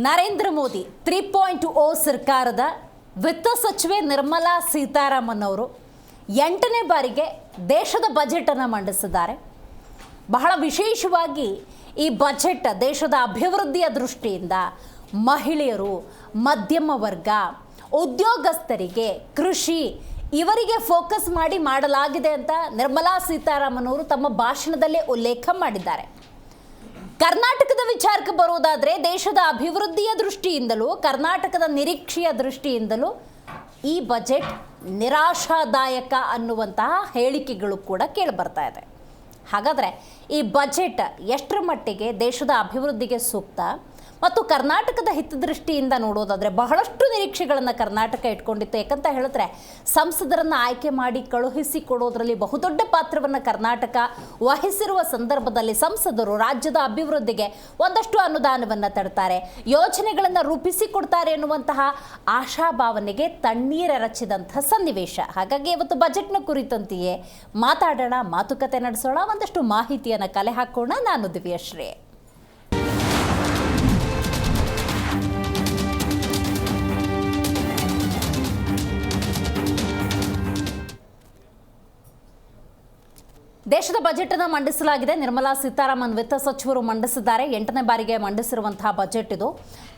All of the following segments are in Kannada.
ನರೇಂದ್ರ ಮೋದಿ 3.0 ಸರ್ಕಾರದ ವಿತ್ತ ಸಚಿವೆ ನಿರ್ಮಲಾ ಸೀತಾರಾಮನ್ ಅವರು 8ನೇ ಬಾರಿಗೆ ದೇಶದ ಬಜೆಟನ್ನು ಮಂಡಿಸಿದ್ದಾರೆ. ಬಹಳ ವಿಶೇಷವಾಗಿ ಈ ಬಜೆಟ್ ದೇಶದ ಅಭಿವೃದ್ಧಿಯ ದೃಷ್ಟಿಯಿಂದ ಮಹಿಳೆಯರು, ಮಧ್ಯಮ ವರ್ಗ, ಉದ್ಯೋಗಸ್ಥರಿಗೆ, ಕೃಷಿ ಇವರಿಗೆ ಫೋಕಸ್ ಮಾಡಿ ಮಾಡಲಾಗಿದೆ ಅಂತ ನಿರ್ಮಲಾ ಸೀತಾರಾಮನ್ ಅವರು ತಮ್ಮ ಭಾಷಣದಲ್ಲೇ ಉಲ್ಲೇಖ ಮಾಡಿದ್ದಾರೆ. ಕರ್ನಾಟಕದ ವಿಚಾರಕ್ಕೆ ಬರೋದಾದರೆ ದೇಶದ ಅಭಿವೃದ್ಧಿಯ ದೃಷ್ಟಿಯಿಂದಲೂ ಕರ್ನಾಟಕದ ನಿರೀಕ್ಷೆಯ ದೃಷ್ಟಿಯಿಂದಲೂ ಈ ಬಜೆಟ್ ನಿರಾಶಾದಾಯಕ ಅನ್ನುವಂತಹ ಹೇಳಿಕೆಗಳು ಕೂಡ ಕೇಳಿಬರ್ತಾ ಇದೆ. ಹಾಗಾದರೆ ಈ ಬಜೆಟ್ ಎಷ್ಟರ ಮಟ್ಟಿಗೆ ದೇಶದ ಅಭಿವೃದ್ಧಿಗೆ ಸೂಕ್ತ ಮತ್ತು ಕರ್ನಾಟಕದ ಹಿತದೃಷ್ಟಿಯಿಂದ ನೋಡೋದಾದರೆ ಬಹಳಷ್ಟು ನಿರೀಕ್ಷೆಗಳನ್ನು ಕರ್ನಾಟಕ ಇಟ್ಕೊಂಡಿತ್ತು. ಯಾಕಂತ ಹೇಳಿದ್ರೆ ಸಂಸದರನ್ನು ಆಯ್ಕೆ ಮಾಡಿ ಕಳುಹಿಸಿ ಕೊಡೋದ್ರಲ್ಲಿ ಬಹುದೊಡ್ಡ ಪಾತ್ರವನ್ನು ಕರ್ನಾಟಕ ವಹಿಸಿರುವ ಸಂದರ್ಭದಲ್ಲಿ ಸಂಸದರು ರಾಜ್ಯದ ಅಭಿವೃದ್ಧಿಗೆ ಒಂದಷ್ಟು ಅನುದಾನವನ್ನು ತರ್ತಾರೆ, ಯೋಜನೆಗಳನ್ನು ರೂಪಿಸಿಕೊಡ್ತಾರೆ ಎನ್ನುವಂತಹ ಆಶಾಭಾವನೆಗೆ ತಣ್ಣೀರೆರಚಿದಂಥ ಸನ್ನಿವೇಶ. ಹಾಗಾಗಿ ಇವತ್ತು ಬಜೆಟ್ನ ಕುರಿತಂತೆಯೇ ಮಾತಾಡೋಣ, ಮಾತುಕತೆ ನಡೆಸೋಣ, ಒಂದಷ್ಟು ಮಾಹಿತಿಯನ್ನು ಕಲೆ ಹಾಕೋಣ. ನಾನು ದಿವ್ಯಶ್ರೀ. ದೇಶದ ಬಜೆಟನ್ನು ಮಂಡಿಸಲಾಗಿದೆ. ನಿರ್ಮಲಾ ಸೀತಾರಾಮನ್ ವಿತ್ತ ಸಚಿವರು ಮಂಡಿಸಿದ್ದಾರೆ. 8ನೇ ಬಾರಿಗೆ ಮಂಡಿಸಿರುವಂತಹ ಬಜೆಟ್ ಇದು.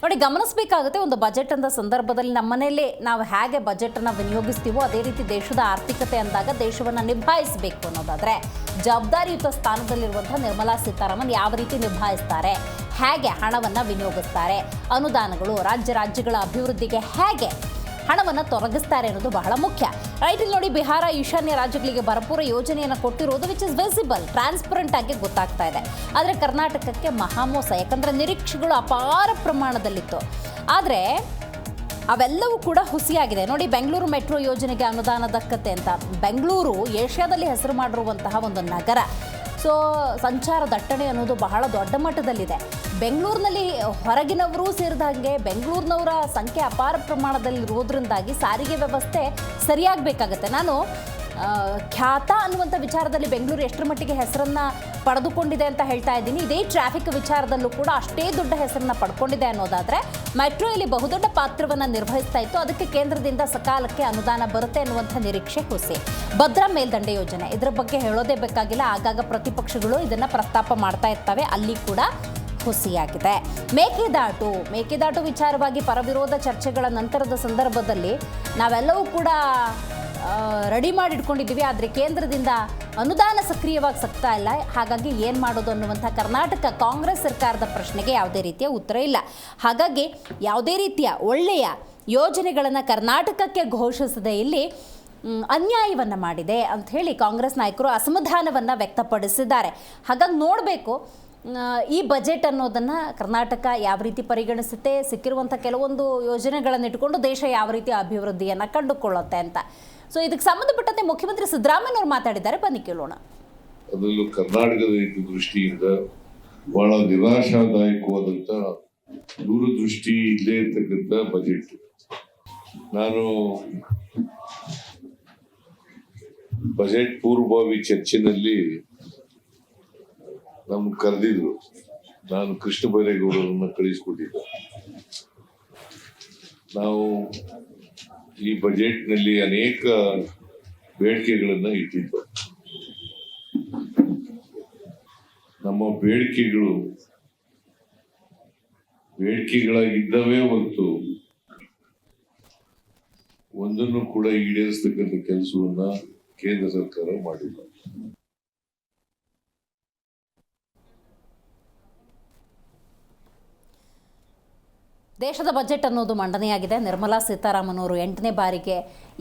ನೋಡಿ, ಗಮನಿಸಬೇಕಾಗುತ್ತೆ, ಒಂದು ಬಜೆಟ್ ಅಂದ ಸಂದರ್ಭದಲ್ಲಿ ನಮ್ಮನೆಯಲ್ಲಿ ನಾವು ಹೇಗೆ ಬಜೆಟನ್ನು ವಿನಿಯೋಗಿಸ್ತೀವೋ ಅದೇ ರೀತಿ ದೇಶದ ಆರ್ಥಿಕತೆ ಅಂದಾಗ ದೇಶವನ್ನು ನಿಭಾಯಿಸಬೇಕು ಅನ್ನೋದಾದರೆ ಜವಾಬ್ದಾರಿಯುತ ಸ್ಥಾನದಲ್ಲಿರುವಂತಹ ನಿರ್ಮಲಾ ಸೀತಾರಾಮನ್ ಯಾವ ರೀತಿ ನಿಭಾಯಿಸ್ತಾರೆ, ಹೇಗೆ ಹಣವನ್ನು ವಿನಿಯೋಗಿಸ್ತಾರೆ, ಅನುದಾನಗಳು ರಾಜ್ಯಗಳ ಅಭಿವೃದ್ಧಿಗೆ ಹೇಗೆ ಹಣವನ್ನು ತೊರಗಿಸ್ತಾರೆ ಅನ್ನೋದು ಬಹಳ ಮುಖ್ಯ. ರೈಟ್, ಇಲ್ಲಿ ನೋಡಿ, ಬಿಹಾರ ಈಶಾನ್ಯ ರಾಜ್ಯಗಳಿಗೆ ಭರಪೂರ ಯೋಜನೆಯನ್ನು ಕೊಟ್ಟಿರೋದು ವಿಚ್ ಇಸ್ ವಿಸಿಬಲ್, ಟ್ರಾನ್ಸ್ಪರೆಂಟ್ ಆಗಿ ಗೊತ್ತಾಗ್ತಾ ಇದೆ. ಆದರೆ ಕರ್ನಾಟಕಕ್ಕೆ ಮಹಾಮೋಸ, ಯಾಕಂದರೆ ನಿರೀಕ್ಷೆಗಳು ಅಪಾರ ಪ್ರಮಾಣದಲ್ಲಿತ್ತು. ಆದರೆ ಅವೆಲ್ಲವೂ ಕೂಡ ಹುಸಿಯಾಗಿದೆ. ನೋಡಿ, ಬೆಂಗಳೂರು ಮೆಟ್ರೋ ಯೋಜನೆಗೆ ಅನುದಾನ ದಕ್ಕತ್ತೆ ಅಂತ. ಬೆಂಗಳೂರು ಏಷ್ಯಾದಲ್ಲಿ ಹೆಸರು ಮಾಡಿರುವಂತಹ ಒಂದು ನಗರ. ಸೊ ಸಂಚಾರ ದಟ್ಟಣೆ ಅನ್ನೋದು ಬಹಳ ದೊಡ್ಡ ಮಟ್ಟದಲ್ಲಿದೆ. ಬೆಂಗಳೂರಿನಲ್ಲಿ ಹೊರಗಿನವರೂ ಸೇರಿದಂಗೆ ಬೆಂಗಳೂರಿನವರ ಸಂಖ್ಯೆ ಅಪಾರ ಪ್ರಮಾಣದಲ್ಲಿರೋದ್ರಿಂದಾಗಿ ಸಾರಿಗೆ ವ್ಯವಸ್ಥೆ ಸರಿಯಾಗಬೇಕಾಗತ್ತೆ. ನಾನು ಖ್ಯಾತ ಅನ್ನುವಂಥ ವಿಚಾರದಲ್ಲಿ ಬೆಂಗಳೂರು ಎಷ್ಟರ ಮಟ್ಟಿಗೆ ಹೆಸರನ್ನು ಪಡೆದುಕೊಂಡಿದೆ ಅಂತ ಹೇಳ್ತಾ ಇದ್ದೀನಿ. ಇದೇ ಟ್ರಾಫಿಕ್ ವಿಚಾರದಲ್ಲೂ ಕೂಡ ಅಷ್ಟೇ ದೊಡ್ಡ ಹೆಸರನ್ನು ಪಡ್ಕೊಂಡಿದೆ ಅನ್ನೋದಾದರೆ ಮೆಟ್ರೋ ಇಲ್ಲಿ ಬಹುದೊಡ್ಡ ಪಾತ್ರವನ್ನು ನಿರ್ವಹಿಸ್ತಾ ಇತ್ತು. ಅದಕ್ಕೆ ಕೇಂದ್ರದಿಂದ ಸಕಾಲಕ್ಕೆ ಅನುದಾನ ಬರುತ್ತೆ ಅನ್ನುವಂಥ ನಿರೀಕ್ಷೆ ಹುಸಿ. ಭದ್ರಾ ಮೇಲ್ದಂಡೆ ಯೋಜನೆ, ಇದರ ಬಗ್ಗೆ ಹೇಳೋದೇ ಬೇಕಾಗಿಲ್ಲ. ಆಗಾಗ ಪ್ರತಿಪಕ್ಷಗಳು ಇದನ್ನು ಪ್ರಸ್ತಾಪ ಮಾಡ್ತಾ ಇರ್ತವೆ, ಅಲ್ಲಿ ಕೂಡ ಹುಸಿಯಾಗಿದೆ. ಮೇಕೆದಾಟು ವಿಚಾರವಾಗಿ ಪರವಿರೋಧ ಚರ್ಚೆಗಳ ನಂತರದ ಸಂದರ್ಭದಲ್ಲಿ ನಾವೆಲ್ಲವೂ ಕೂಡ ರೆಡಿ ಮಾಡಿಟ್ಕೊಂಡಿದ್ದೀವಿ. ಆದರೆ ಕೇಂದ್ರದಿಂದ ಅನುದಾನ ಸಕ್ರಿಯವಾಗಿ ಸಿಗ್ತಾ ಇಲ್ಲ. ಹಾಗಾಗಿ ಏನು ಮಾಡೋದು ಅನ್ನುವಂಥ ಕರ್ನಾಟಕ ಕಾಂಗ್ರೆಸ್ ಸರ್ಕಾರದ ಪ್ರಶ್ನೆಗೆ ಯಾವುದೇ ರೀತಿಯ ಉತ್ತರ ಇಲ್ಲ. ಹಾಗಾಗಿ ಯಾವುದೇ ರೀತಿಯ ಒಳ್ಳೆಯ ಯೋಜನೆಗಳನ್ನು ಕರ್ನಾಟಕಕ್ಕೆ ಘೋಷಿಸದೆ ಇಲ್ಲಿ ಅನ್ಯಾಯವನ್ನು ಮಾಡಿದೆ ಅಂಥೇಳಿ ಕಾಂಗ್ರೆಸ್ ನಾಯಕರು ಅಸಮಾಧಾನವನ್ನು ವ್ಯಕ್ತಪಡಿಸಿದ್ದಾರೆ. ಹಾಗಾಗಿ ನೋಡಬೇಕು ಈ ಬಜೆಟ್ ಅನ್ನೋದನ್ನು ಕರ್ನಾಟಕ ಯಾವ ರೀತಿ ಪರಿಗಣಿಸುತ್ತೆ, ಸಿಕ್ಕಿರುವಂಥ ಕೆಲವೊಂದು ಯೋಜನೆಗಳನ್ನು ಇಟ್ಕೊಂಡು ದೇಶ ಯಾವ ರೀತಿ ಅಭಿವೃದ್ಧಿಯನ್ನು ಕಂಡುಕೊಳ್ಳುತ್ತೆ ಅಂತ. ಸೊ ಇದಕ್ಕೆ ಸಂಬಂಧಪಟ್ಟಂತೆ ಮುಖ್ಯಮಂತ್ರಿ ಸಿದ್ದರಾಮಯ್ಯ ಅವರು ಮಾತಾಡಿದ್ದಾರೆ, ಬನ್ನಿ ಕೇಳೋಣ. ಅದರಲ್ಲೂ ಕರ್ನಾಟಕದ ದೃಷ್ಟಿಯಿಂದ ಬಹಳ ನಿರಾಶಾದಾಯಕವಾದಂಥ ದೂರದೃಷ್ಟಿ ಇಲ್ಲೇ ಇರ್ತಕ್ಕಂಥ ಬಜೆಟ್. ನಾನು ಬಜೆಟ್ ಪೂರ್ವಭಾವಿ ಚರ್ಚೆನಲ್ಲಿ ನಮ್ಗೆ ಕರೆದಿದ್ರು. ನಾನು ಕೃಷ್ಣ ಬೈರೇಗೌಡರನ್ನ ಕಳಿಸಿಕೊಟ್ಟಿದ್ದೆ. ನಾವು ಈ ಬಜೆಟ್ನಲ್ಲಿ ಅನೇಕ ಬೇಡಿಕೆಗಳನ್ನ ಇಟ್ಟಿದ್ದು. ನಮ್ಮ ಬೇಡಿಕೆಗಳಾಗಿದ್ದವೇ ಹೊರತು ಒಂದನ್ನು ಕೂಡ ಈಡೇರಿಸತಕ್ಕಂಥ ಕೆಲಸವನ್ನ ಕೇಂದ್ರ ಸರ್ಕಾರ ಮಾಡಿಲ್ಲ. ದೇಶದ ಬಜೆಟ್ ಅನ್ನೋದು ಮಂಡನೆಯಾಗಿದೆ. ನಿರ್ಮಲಾ ಸೀತಾರಾಮನ್ ಅವರು 8ನೇ ಬಾರಿಗೆ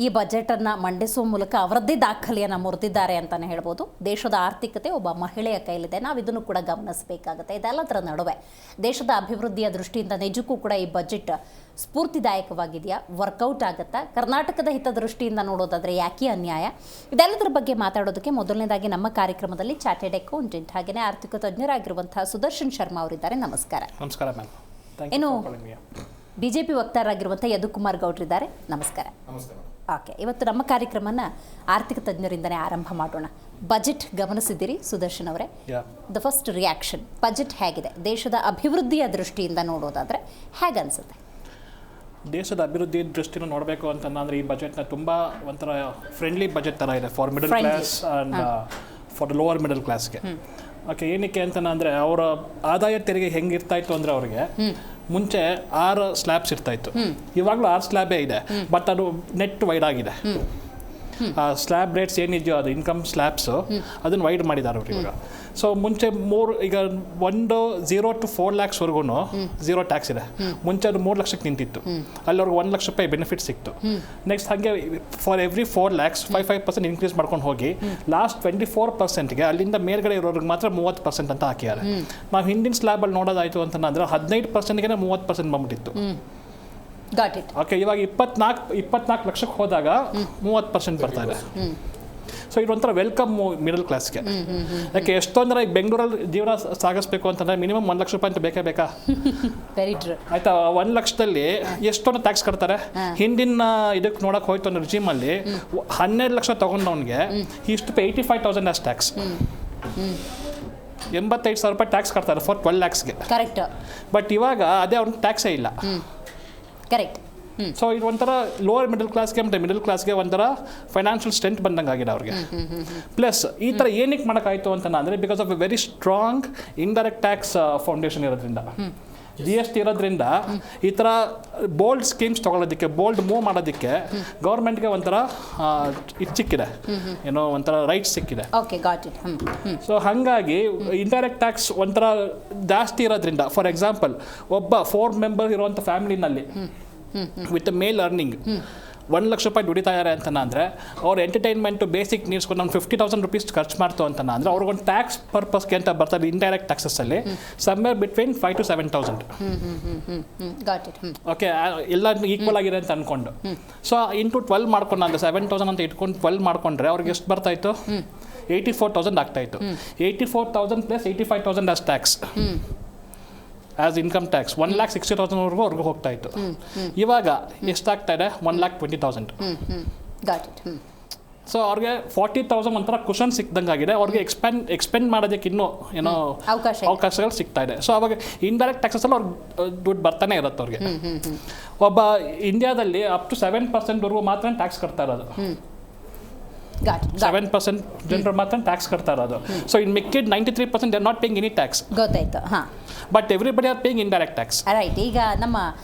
ಈ ಬಜೆಟನ್ನು ಮಂಡಿಸುವ ಮೂಲಕ ಅವರದ್ದೇ ದಾಖಲೆಯನ್ನು ಮುರಿದಿದ್ದಾರೆ ಅಂತಲೇ ಹೇಳ್ಬೋದು. ದೇಶದ ಆರ್ಥಿಕತೆ ಒಬ್ಬ ಮಹಿಳೆಯ ಕೈಲಿದೆ, ನಾವು ಇದನ್ನು ಕೂಡ ಗಮನಿಸಬೇಕಾಗುತ್ತೆ. ಇದೆಲ್ಲದರ ನಡುವೆ ದೇಶದ ಅಭಿವೃದ್ಧಿಯ ದೃಷ್ಟಿಯಿಂದ ನಿಜಕ್ಕೂ ಕೂಡ ಈ ಬಜೆಟ್ ಸ್ಫೂರ್ತಿದಾಯಕವಾಗಿದೆಯಾ, ವರ್ಕೌಟ್ ಆಗುತ್ತಾ, ಕರ್ನಾಟಕದ ಹಿತದೃಷ್ಟಿಯಿಂದ ನೋಡೋದಾದರೆ ಯಾಕೆ ಅನ್ಯಾಯ, ಇದೆಲ್ಲದರ ಬಗ್ಗೆ ಮಾತಾಡೋದಕ್ಕೆ ಮೊದಲನೇದಾಗಿ ನಮ್ಮ ಕಾರ್ಯಕ್ರಮದಲ್ಲಿ ಚಾರ್ಟೆಡ್ ಅಕೌಂಟೆಂಟ್ ಹಾಗೆಯೇ ಆರ್ಥಿಕ ತಜ್ಞರಾಗಿರುವಂತಹ ಸುದರ್ಶನ್ ಶರ್ಮಾ ಅವರಿದ್ದಾರೆ. ನಮಸ್ಕಾರ. ನಮಸ್ಕಾರ ಮ್ಯಾಮ್. ಇನ್ನು ಬಿಜೆಪಿ ವಕ್ತಾರರಾಗಿರುವಂಥ ಯದುಕುಮಾರ್ ಗೌಡ್ರಿದ್ದಾರೆ. ನಮಸ್ಕಾರ. ನಮಸ್ಕಾರ. ಓಕೆ, ಇವತ್ತು ನಮ್ಮ ಕಾರ್ಯಕ್ರಮನ ಆರ್ಥಿಕ ತಜ್ಞರಿಂದನೇ ಆರಂಭ ಮಾಡೋಣ. ಬಜೆಟ್ ಗಮನಿಸಿದ್ದೀರಿ ಸುದರ್ಶನ್ ಅವರೇ. ದ ಫಸ್ಟ್ ರಿಯಾಕ್ಷನ್, ಬಜೆಟ್ ಹೇಗಿದೆ? ದೇಶದ ಅಭಿವೃದ್ಧಿಯ ದೃಷ್ಟಿಯಿಂದ ನೋಡೋದಾದರೆ ಹೇಗೆ ಅನಿಸುತ್ತೆ? ದೇಶದ ಅಭಿವೃದ್ಧಿ ದೃಷ್ಟಿನ ನೋಡಬೇಕು ಅಂತಂದರೆ ಈ ಬಜೆಟ್ನ ತುಂಬ ಒಂಥರ ಫ್ರೆಂಡ್ಲಿ ಬಜೆಟ್ ಥರ ಇದೆ for middle class and for lower middle ಕ್ಲಾಸ್ಗೆ. ಓಕೆ, ಏನಕ್ಕೆ ಅಂತಂದರೆ ಅವರ ಆದಾಯ ತೆರಿಗೆ ಹೆಂಗಿರ್ತಾ ಇತ್ತು ಅಂದರೆ ಅವ್ರಿಗೆ ಮುಂಚೆ 6 ಸ್ಲ್ಯಾಬ್ಸ್ ಇರ್ತಾಯಿತ್ತು, ಇವಾಗಲೂ 6 ಸ್ಲ್ಯಾಬೇ ಇದೆ, ಬಟ್ ಅದು ನೆಟ್ ವೈಡ್ ಆಗಿದೆ. ಸ್ಲ್ಯಾಬ್ ರೇಟ್ಸ್ ಏನಿದೆಯೋ ಅದು ಇನ್ಕಮ್ ಸ್ಲ್ಯಾಬ್ಸು ಅದನ್ನು ವೈಡ್ ಮಾಡಿದ್ದಾರೆ ಅವ್ರು ಇವಾಗ. ಸೊ ಮುಂಚೆ ಈಗ 0 to 4 lakhsವರೆಗೂ 0 ಟ್ಯಾಕ್ಸ್ ಇದೆ. ಮುಂಚೆ ಅದು 3 ಲಕ್ಷಕ್ಕೆ ನಿಂತಿತ್ತು, ಅಲ್ಲಿ ಅವ್ರಿಗೆ 1 ಲಕ್ಷ ರೂಪಾಯಿ ಬೆನಿಫಿಟ್ ಸಿಕ್ತು. ನೆಕ್ಸ್ಟ್ ಹಾಗೆ ಫಾರ್ ಎವ್ರಿ 4 lakhs 5% ಇನ್ಕ್ರೀಸ್ ಮಾಡ್ಕೊಂಡು ಹೋಗಿ ಲಾಸ್ಟ್ 24%ಗೆ ಅಲ್ಲಿಂದ ಮೇಲ್ಗಡೆ ಇರೋರಿಗೆ ಮಾತ್ರ 30% ಅಂತ ಹಾಕಿದ್ದಾರೆ. ನಾವು ಹಿಂದಿನ ಸ್ಲ್ಯಾಬಲ್ಲಿ ನೋಡೋದಾಯಿತು ಅಂತಂದರೆ 15%ಗೆ 30% ಬಂದ್ಬಿಟ್ಟಿತ್ತು. ಓಕೆ, ಇವಾಗ 24 ಲಕ್ಷಕ್ಕೆ ಹೋದಾಗ 30% ಬರ್ತಾ ಇದೆ. ಸೊ ಇದೊಂಥರ ವೆಲ್ಕಮ್ ಮಿಡಲ್ ಕ್ಲಾಸ್ಗೆ. ಯಾಕೆ ಎಷ್ಟೊಂದ್ರೆ ಈಗ ಬೆಂಗಳೂರಲ್ಲಿ ಜೀವನ ಸಾಗಿಸ್ಬೇಕು ಅಂತಂದರೆ ಮಿನಿಮಮ್ 1 ಲಕ್ಷ ರೂಪಾಯಿ ಅಂತ ಬೇಕೇ ಬೇಕಾ? ಆಯ್ತಾ, 1 ಲಕ್ಷದಲ್ಲಿ ಎಷ್ಟೊಂದು ಟ್ಯಾಕ್ಸ್ ಕಟ್ತಾರೆ. ಹಿಂದಿನ ಇದಕ್ಕೆ ನೋಡೋಕೆ ಹೋಯ್ತು ಅನ್ನೋ ರಿಜಿಮಲ್ಲಿ 12 ಲಕ್ಷ ತೊಗೊಂಡವನಿಗೆ ಇಷ್ಟು 85,000 ಅಷ್ಟು ಟ್ಯಾಕ್ಸ್, 85,000 ರೂಪಾಯಿ ಟ್ಯಾಕ್ಸ್ ಕಟ್ತಾರೆ ಫಾರ್ 12 lakhsಗೆ. ಕರೆಕ್ಟ್. ಬಟ್ ಇವಾಗ ಅದೇ ಅವ್ನಿಗೆ ಟ್ಯಾಕ್ಸೇ ಇಲ್ಲ. ಕರೆಕ್ಟ್. ಸೊ ಇದು ಒಂಥರ ಲೋವರ್ ಮಿಡಲ್ ಕ್ಲಾಸ್ಗೆ ಮತ್ತು ಮಿಡಲ್ ಕ್ಲಾಸ್ಗೆ ಒಂಥರ ಫೈನಾನ್ಷಿಯಲ್ ಸ್ಟ್ರೆಂತ್ ಬಂದಂಗೆ ಆಗಿದೆ ಅವ್ರಿಗೆ. ಪ್ಲಸ್ ಈ ಥರ ಏನಕ್ಕೆ ಮಾಡೋಕ್ಕಾಯಿತು ಅಂತ ಅಂದರೆ because of A very strong indirect tax foundation ಇರೋದ್ರಿಂದ, GST ಇರೋದ್ರಿಂದ ಈ ಥರ ಬೋಲ್ಡ್ ಸ್ಕೀಮ್ಸ್ ತೊಗೊಳೋದಕ್ಕೆ, ಬೋಲ್ಡ್ ಮೂವ್ ಮಾಡೋದಕ್ಕೆ ಗೌರ್ಮೆಂಟ್ಗೆ ಒಂಥರ ಇದು ಸಿಕ್ಕಿದೆ, ಏನೋ ಒಂಥರ ರೈಟ್ಸ್ ಸಿಕ್ಕಿದೆ. ಸೊ ಹಾಗಾಗಿ ಇಂಡೈರೆಕ್ಟ್ ಟ್ಯಾಕ್ಸ್ ಒಂಥರ ಜಾಸ್ತಿ ಇರೋದ್ರಿಂದ, ಫಾರ್ ಎಕ್ಸಾಂಪಲ್ ಒಬ್ಬ 4 ಮೆಂಬರ್ ಇರುವಂಥ ಫ್ಯಾಮಿಲಿನಲ್ಲಿ ವಿತ್ ಮೇಲ್ ಅರ್ನಿಂಗ್ 1 ಲಕ್ಷ ರೂಪಾಯಿ ದುಡಿತಾ ಇದ್ದಾರೆ ಅಂತಂದರೆ ಅವ್ರ ಎಂಟರ್ಟೈನ್ಮೆಂಟು ಬೇಸಿಕ್ ನೀಡ್ಸ್ಕೊಂಡು ನಾನು 50,000 rupees ಖರ್ಚು ಮಾಡ್ತು ಅಂತಂದರೆ ಅವ್ರಿಗೊಂದು ಟ್ಯಾಕ್ಸ್ ಪರ್ಪಸ್ಗೆ ಅಂತ ಬರ್ತಾರೆ ಇಂಡೈರೆಕ್ಟ್ ಟ್ಯಾಕ್ಸಸ್ಸಲ್ಲಿ ಸಮ್ವೇರ್ ಬಿಟ್ವೀನ್ 5,000 to 7,000. ಓಕೆ, ಎಲ್ಲ ಈಕ್ವಲ್ ಆಗಿದೆ ಅಂತ ಅಂದ್ಕೊಂಡು. ಸೊ ಇಂಟು 12 ಮಾಡ್ಕೊಂಡು ಅಂದರೆ 7,000 ಅಂತ ಇಟ್ಕೊಂಡು 12 ಮಾಡ್ಕೊಂಡ್ರೆ ಅವ್ರಿಗೆ ಎಷ್ಟು ಬರ್ತಾಯಿತ್ತು? 84,000 ಆಗ್ತಾಯಿತ್ತು. 84,000 plus 85,000 as tax as income tax 1,60,000 ಅವ್ರಿಗೂ ಹೋಗ್ತಾ ಇತ್ತು. ಇವಾಗ ಎಷ್ಟಾಗ್ತಾ ಇದೆ? 1,20,000. ಸೊ ಅವ್ರಿಗೆ 40,000 ಒಂಥರ ಕುಷನ್ ಸಿಕ್ದಂಗೆ ಆಗಿದೆ. ಅವ್ರಿಗೆ ಎಕ್ಸ್ಪೆಂಡ್ ಮಾಡೋದಕ್ಕೆ ಇನ್ನೂ ಏನೋ ಅವಕಾಶಗಳು ಸಿಗ್ತಾ ಇದೆ. ಸೊ ಅವಾಗ ಇಂಡೈರೆಕ್ಟ್ ಟ್ಯಾಕ್ಸಲ್ಲಿ ಅವ್ರಿಗೆ ದುಡ್ಡು ಬರ್ತಾನೆ ಇರುತ್ತೆ ಅವ್ರಿಗೆ. ಒಬ್ಬ ಇಂಡಿಯಾದಲ್ಲಿ ಅಪ್ ಟು 7%ವರೆಗೂ ಮಾತ್ರ ಟ್ಯಾಕ್ಸ್ ಕಟ್ತಾ ಇರೋದು. 7% ಜನರು ಮಾತ್ರ ಟ್ಯಾಕ್ಸ್ ಕಟ್ತಾ ಇರೋದು. ಸೊ ಇನ್ ಮಿಕ್ಕಿಡ್ 93% they are not paying any tax. ಗೊತ್ತಾಯ್ತು. ಹಾಂ, but everybody are paying indirect tax. Right. ಈಗ ನಮ್ಮ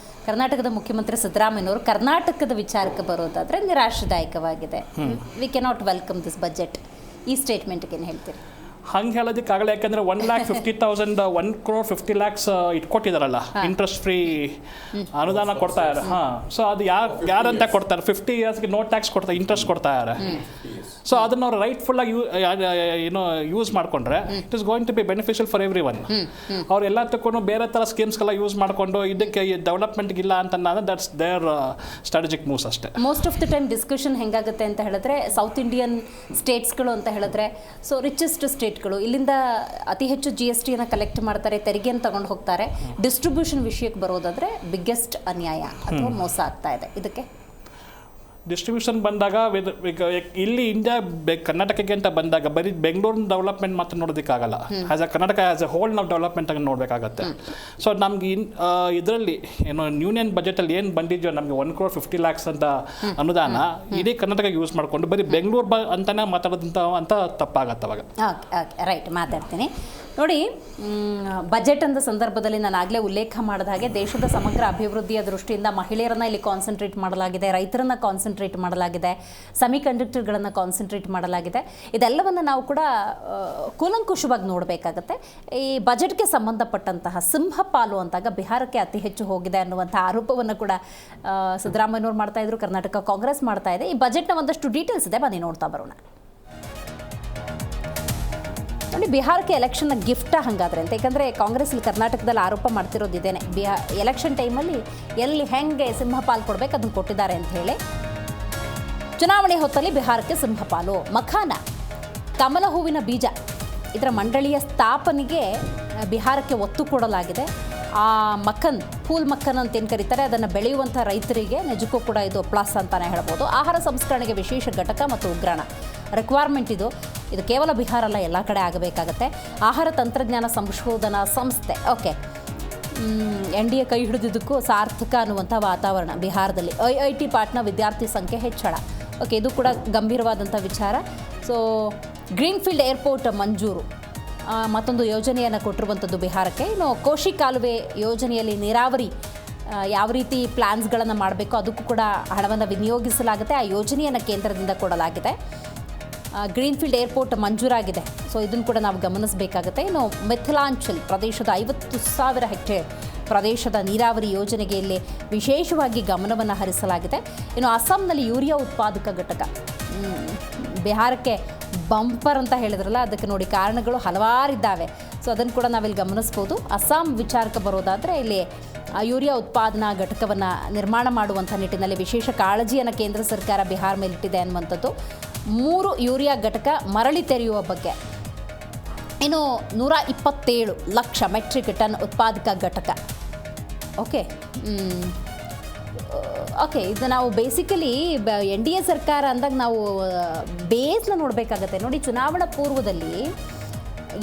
ಕರ್ನಾಟಕದ ಮುಖ್ಯಮಂತ್ರಿ ಸಿದ್ದರಾಮಯ್ಯನವರು ಕರ್ನಾಟಕದ ವಿಚಾರಕ್ಕೆ ಬರೋದಾದರೆ ನಿರಾಶಾದಾಯಕವಾಗಿದೆ. We cannot welcome this budget. ಈ ಸ್ಟೇಟ್ಮೆಂಟ್ಗೆ ಏನು ಹೇಳ್ತೀರಿ? ಹಂಗೆ ಹೇಳೋದಕ್ಕಾಗಲ್ಲ, ಯಾಕಂದರೆ 1,50,000 1,50,00,000 ಇಟ್ಕೊಟ್ಟಿದಾರಲ್ಲ, ಇಂಟ್ರೆಸ್ಟ್ ಫ್ರೀ ಅನುದಾನ ಕೊಡ್ತಾ ಇದ್ದಾರೆ. ಸೊ ಅದು ಯಾರಂತ ಕೊಡ್ತಾರೆ? 50 yearsಗೆ ನೋ ಟ್ಯಾಕ್ಸ್ ಕೊಡ್ತಾರೆ, ಇಂಟ್ರೆಸ್ಟ್ ಕೊಡ್ತಾ ಇದ್ದಾರೆ. ಸೊ ಅದನ್ನು ಅವ್ರು ರೈಟ್ಫುಲ್ಲಾಗಿ ಯೂಸ್ ಮಾಡಿಕೊಂಡ್ರೆ it is going to be beneficial for everyone. ಅವ್ರು ಎಲ್ಲ ತಗೊಂಡು ಬೇರೆ ಥರ ಸ್ಕೀಮ್ಸ್ಗೆಲ್ಲ ಯೂಸ್ ಮಾಡಿಕೊಂಡು ಇದಕ್ಕೆ ಡೆವಲಪ್ಮೆಂಟ್ಗಿಲ್ಲ ಅಂತಂದ್ರೆ ದಟ್ಸ್ ದೇರ್ ಸ್ಟ್ರಾಟಜಿಕ್ ಮೂವ್ಸ್ ಅಷ್ಟೇ. Most of the time discussion ಹೆಂಗಾಗುತ್ತೆ ಅಂತ ಹೇಳಿದ್ರೆ, ಸೌತ್ ಇಂಡಿಯನ್ ಸ್ಟೇಟ್ಸ್ಗಳು ಅಂತ ಹೇಳಿದ್ರೆ, ಸೊ ರಿಚೆಸ್ಟ್ ಸ್ಟೇಟ್ಗಳು ಇಲ್ಲಿಂದ ಅತಿ ಹೆಚ್ಚು GSTಯನ್ನು ಕಲೆಕ್ಟ್ ಮಾಡ್ತಾರೆ, ತೆರಿಗೆಯನ್ನು ತಗೊಂಡು ಹೋಗ್ತಾರೆ. ಡಿಸ್ಟ್ರಿಬ್ಯೂಷನ್ ವಿಷಯಕ್ಕೆ ಬರೋದಾದರೆ ಬಿಗ್ಗೆಸ್ಟ್ ಅನ್ಯಾಯ ಅಥವಾ ಮೋಸ ಆಗ್ತಾ ಇದೆ. ಇದಕ್ಕೆ ಡಿಸ್ಟ್ರಿಬ್ಯೂಷನ್ ಬಂದಾಗ ಇಲ್ಲಿ ಇಂಡಿಯಾ ಕರ್ನಾಟಕಕ್ಕೆ ಅಂತ ಬಂದಾಗ ಬರೀ ಬೆಂಗಳೂರಿನ ಡೆವಲಪ್ಮೆಂಟ್ ಮಾತ್ರ ನೋಡೋದಕ್ಕಾಗಲ್ಲ. As a Karnataka as a whole ನಾವು ಡೆವಲಪ್ಮೆಂಟಾಗಿ ನೋಡಬೇಕಾಗತ್ತೆ. ಸೊ ನಮ್ಗೆ ಇದರಲ್ಲಿ ಏನೋ ಯೂನಿಯನ್ ಬಜೆಟಲ್ಲಿ ಏನು ಬಂದಿದೆಯೋ ನಮಗೆ 1,50,00,000 ಅಂತ ಅನುದಾನ ಇಡೀ ಕರ್ನಾಟಕ ಯೂಸ್ ಮಾಡಿಕೊಂಡು ಬರೀ ಬೆಂಗಳೂರು ಅಂತಾನೆ ಮಾತಾಡೋದಂತ ಅಂತ ತಪ್ಪಾಗತ್ತೆ ಅವಾಗ. ಓಕೆ, ರೈಟ್, ಮಾತಾಡ್ತೀನಿ. ನೋಡಿ, ಬಜೆಟ್ ಅಂದ ಸಂದರ್ಭದಲ್ಲಿ ನಾನು ಆಗಲೇ ಉಲ್ಲೇಖ ಮಾಡಿದ ಹಾಗೆ ದೇಶದ ಸಮಗ್ರ ಅಭಿವೃದ್ಧಿಯ ದೃಷ್ಟಿಯಿಂದ ಮಹಿಳೆಯರನ್ನ ಇಲ್ಲಿ ಕಾನ್ಸಂಟ್ರೇಟ್ ಮಾಡಲಾಗಿದೆ, ರೈತರನ್ನ ಕಾನ್ಸಂಟ್ರೇಟ್ ಮಾಡಲಾಗಿದೆ, ಸೆಮಿಕಂಡಕ್ಟರ್ಗಳನ್ನು ಕಾನ್ಸಂಟ್ರೇಟ್ ಮಾಡಲಾಗಿದೆ. ಇದೆಲ್ಲವನ್ನು ನಾವು ಕೂಡ ಕೂಲಂಕುಷವಾಗಿ ನೋಡಬೇಕಾಗತ್ತೆ. ಈ ಬಜೆಟ್ಗೆ ಸಂಬಂಧಪಟ್ಟಂತಹ ಸಿಂಹಪಾಲು ಅಂತಾಗ ಬಿಹಾರಕ್ಕೆ ಅತಿ ಹೆಚ್ಚು ಹೋಗಿದೆ ಅನ್ನುವಂಥ ಆರೋಪವನ್ನು ಕೂಡ ಸಿದ್ದರಾಮಯ್ಯನವರು ಮಾಡ್ತಾ ಇದ್ರು, ಕರ್ನಾಟಕ ಕಾಂಗ್ರೆಸ್ ಮಾಡ್ತಾ ಇದೆ. ಈ ಬಜೆಟ್ನ ಒಂದಷ್ಟು ಡೀಟೇಲ್ಸ್ ಇದೆ, ಬನ್ನಿ ನೋಡ್ತಾ ಬರೋಣ. ನೋಡಿ, ಬಿಹಾರಕ್ಕೆ ಎಲೆಕ್ಷನ್ನ ಗಿಫ್ಟ ಹಾಗಾದ್ರೆ ಅಂತ, ಯಾಕಂದರೆ ಕಾಂಗ್ರೆಸ್ ಇಲ್ಲಿ ಕರ್ನಾಟಕದಲ್ಲಿ ಆರೋಪ ಮಾಡ್ತಿರೋದು ಇದೇನೆ. ಎಲೆಕ್ಷನ್ ಟೈಮಲ್ಲಿ ಎಲ್ಲಿ ಹೆಂಗೆ ಸಿಂಹಪಾಲು ಕೊಡಬೇಕು ಅದನ್ನು ಕೊಟ್ಟಿದ್ದಾರೆ ಅಂತ ಹೇಳಿ. ಚುನಾವಣೆ ಹೊತ್ತಲ್ಲಿ ಬಿಹಾರಕ್ಕೆ ಸಿಂಹಪಾಲು. ಮಖಾನ, ಕಮಲ ಹೂವಿನ ಬೀಜ, ಇದರ ಮಂಡಳಿಯ ಸ್ಥಾಪನೆಗೆ ಬಿಹಾರಕ್ಕೆ ಒತ್ತು ಕೊಡಲಾಗಿದೆ. ಆ ಮಕ್ಕನ್, ಫೂಲ್ ಮಕ್ಕನ್ ಅಂತ ಏನು ಕರೀತಾರೆ, ಅದನ್ನು ಬೆಳೆಯುವಂಥ ರೈತರಿಗೆ ನಿಜಕ್ಕೂ ಕೂಡ ಇದು ಪ್ಲಸ್ ಅಂತಲೇ ಹೇಳ್ಬೋದು. ಆಹಾರ ಸಂಸ್ಕರಣೆಗೆ ವಿಶೇಷ ಘಟಕ ಮತ್ತು ಉಗ್ರಾಣ. ರಿಕ್ವೈರ್ಮೆಂಟ್ ಇದು ಕೇವಲ ಬಿಹಾರ ಅಲ್ಲ, ಎಲ್ಲ ಕಡೆ ಆಗಬೇಕಾಗತ್ತೆ. ಆಹಾರ ತಂತ್ರಜ್ಞಾನ ಸಂಶೋಧನಾ ಸಂಸ್ಥೆ, ಓಕೆ, NDA ಕೈ ಹಿಡಿದಿದ್ದಕ್ಕೂ ಸಾರ್ಥಕ ಅನ್ನುವಂಥ ವಾತಾವರಣ ಬಿಹಾರದಲ್ಲಿ. IIT ಪಾಟ್ನಾ ವಿದ್ಯಾರ್ಥಿ ಸಂಖ್ಯೆ ಹೆಚ್ಚಳ, ಓಕೆ, ಇದು ಕೂಡ ಗಂಭೀರವಾದಂಥ ವಿಚಾರ. ಸೊ ಗ್ರೀನ್ಫೀಲ್ಡ್ ಏರ್ಪೋರ್ಟ್ ಮಂಜೂರು, ಮತ್ತೊಂದು ಯೋಜನೆಯನ್ನು ಕೊಟ್ಟಿರುವಂಥದ್ದು ಬಿಹಾರಕ್ಕೆ. ಇನ್ನು ಕೋಶಿ ಕಾಲುವೆ ಯೋಜನೆಯಲ್ಲಿ ನೀರಾವರಿ ಯಾವ ರೀತಿ ಪ್ಲ್ಯಾನ್ಸ್ಗಳನ್ನು ಮಾಡಬೇಕು ಅದಕ್ಕೂ ಕೂಡ ಹಣವನ್ನು ವಿನಿಯೋಗಿಸಲಾಗುತ್ತೆ. ಆ ಯೋಜನೆಯನ್ನು ಕೇಂದ್ರದಿಂದ ಕೊಡಲಾಗಿದೆ. Greenfield airport ಮಂಜೂರಾಗಿದೆ. ಸೊ ಇದನ್ನು ಕೂಡ ನಾವು ಗಮನಿಸಬೇಕಾಗುತ್ತೆ. ಇನ್ನು ಮಿಥಿಲಾಂಚಲ್ ಪ್ರದೇಶದ 50,000 ಹೆಕ್ಟೇರ್ ಪ್ರದೇಶದ ನೀರಾವರಿ ಯೋಜನೆಗೆ ಇಲ್ಲಿ ವಿಶೇಷವಾಗಿ ಗಮನವನ್ನು ಹರಿಸಲಾಗಿದೆ. ಇನ್ನು ಅಸ್ಸಾಂನಲ್ಲಿ ಯೂರಿಯಾ ಉತ್ಪಾದಕ ಘಟಕ, ಬಿಹಾರಕ್ಕೆ ಬಂಪರ್ ಅಂತ ಹೇಳಿದ್ರಲ್ಲ, ಅದಕ್ಕೆ ನೋಡಿ ಕಾರಣಗಳು ಹಲವಾರಿದ್ದಾವೆ. ಸೊ ಅದನ್ನು ಕೂಡ ನಾವಿಲ್ಲಿ ಗಮನಿಸ್ಬೋದು. ಅಸ್ಸಾಂ ವಿಚಾರಕ್ಕೆ ಬರೋದಾದರೆ ಇಲ್ಲಿ ಯೂರಿಯಾ ಉತ್ಪಾದನಾ ಘಟಕವನ್ನು ನಿರ್ಮಾಣ ಮಾಡುವಂಥ ನಿಟ್ಟಿನಲ್ಲಿ ವಿಶೇಷ ಕಾಳಜಿಯನ್ನು ಕೇಂದ್ರ ಸರ್ಕಾರ ಬಿಹಾರ ಮೇಲಿಟ್ಟಿದೆ ಅನ್ನುವಂಥದ್ದು. 3 ಯೂರಿಯಾ ಘಟಕ ಮರಳಿ ತೆರೆಯುವ ಬಗ್ಗೆ. ಇನ್ನು 127 ಲಕ್ಷ ಮೆಟ್ರಿಕ್ ಟನ್ ಉತ್ಪಾದಕ ಘಟಕ. ಓಕೆ, ಇದು ನಾವು ಬೇಸಿಕಲಿ NDA ಸರ್ಕಾರ ಅಂದಾಗ ನಾವು ಬೇಸ್ನ ನೋಡಬೇಕಾಗತ್ತೆ. ನೋಡಿ, ಚುನಾವಣಾ ಪೂರ್ವದಲ್ಲಿ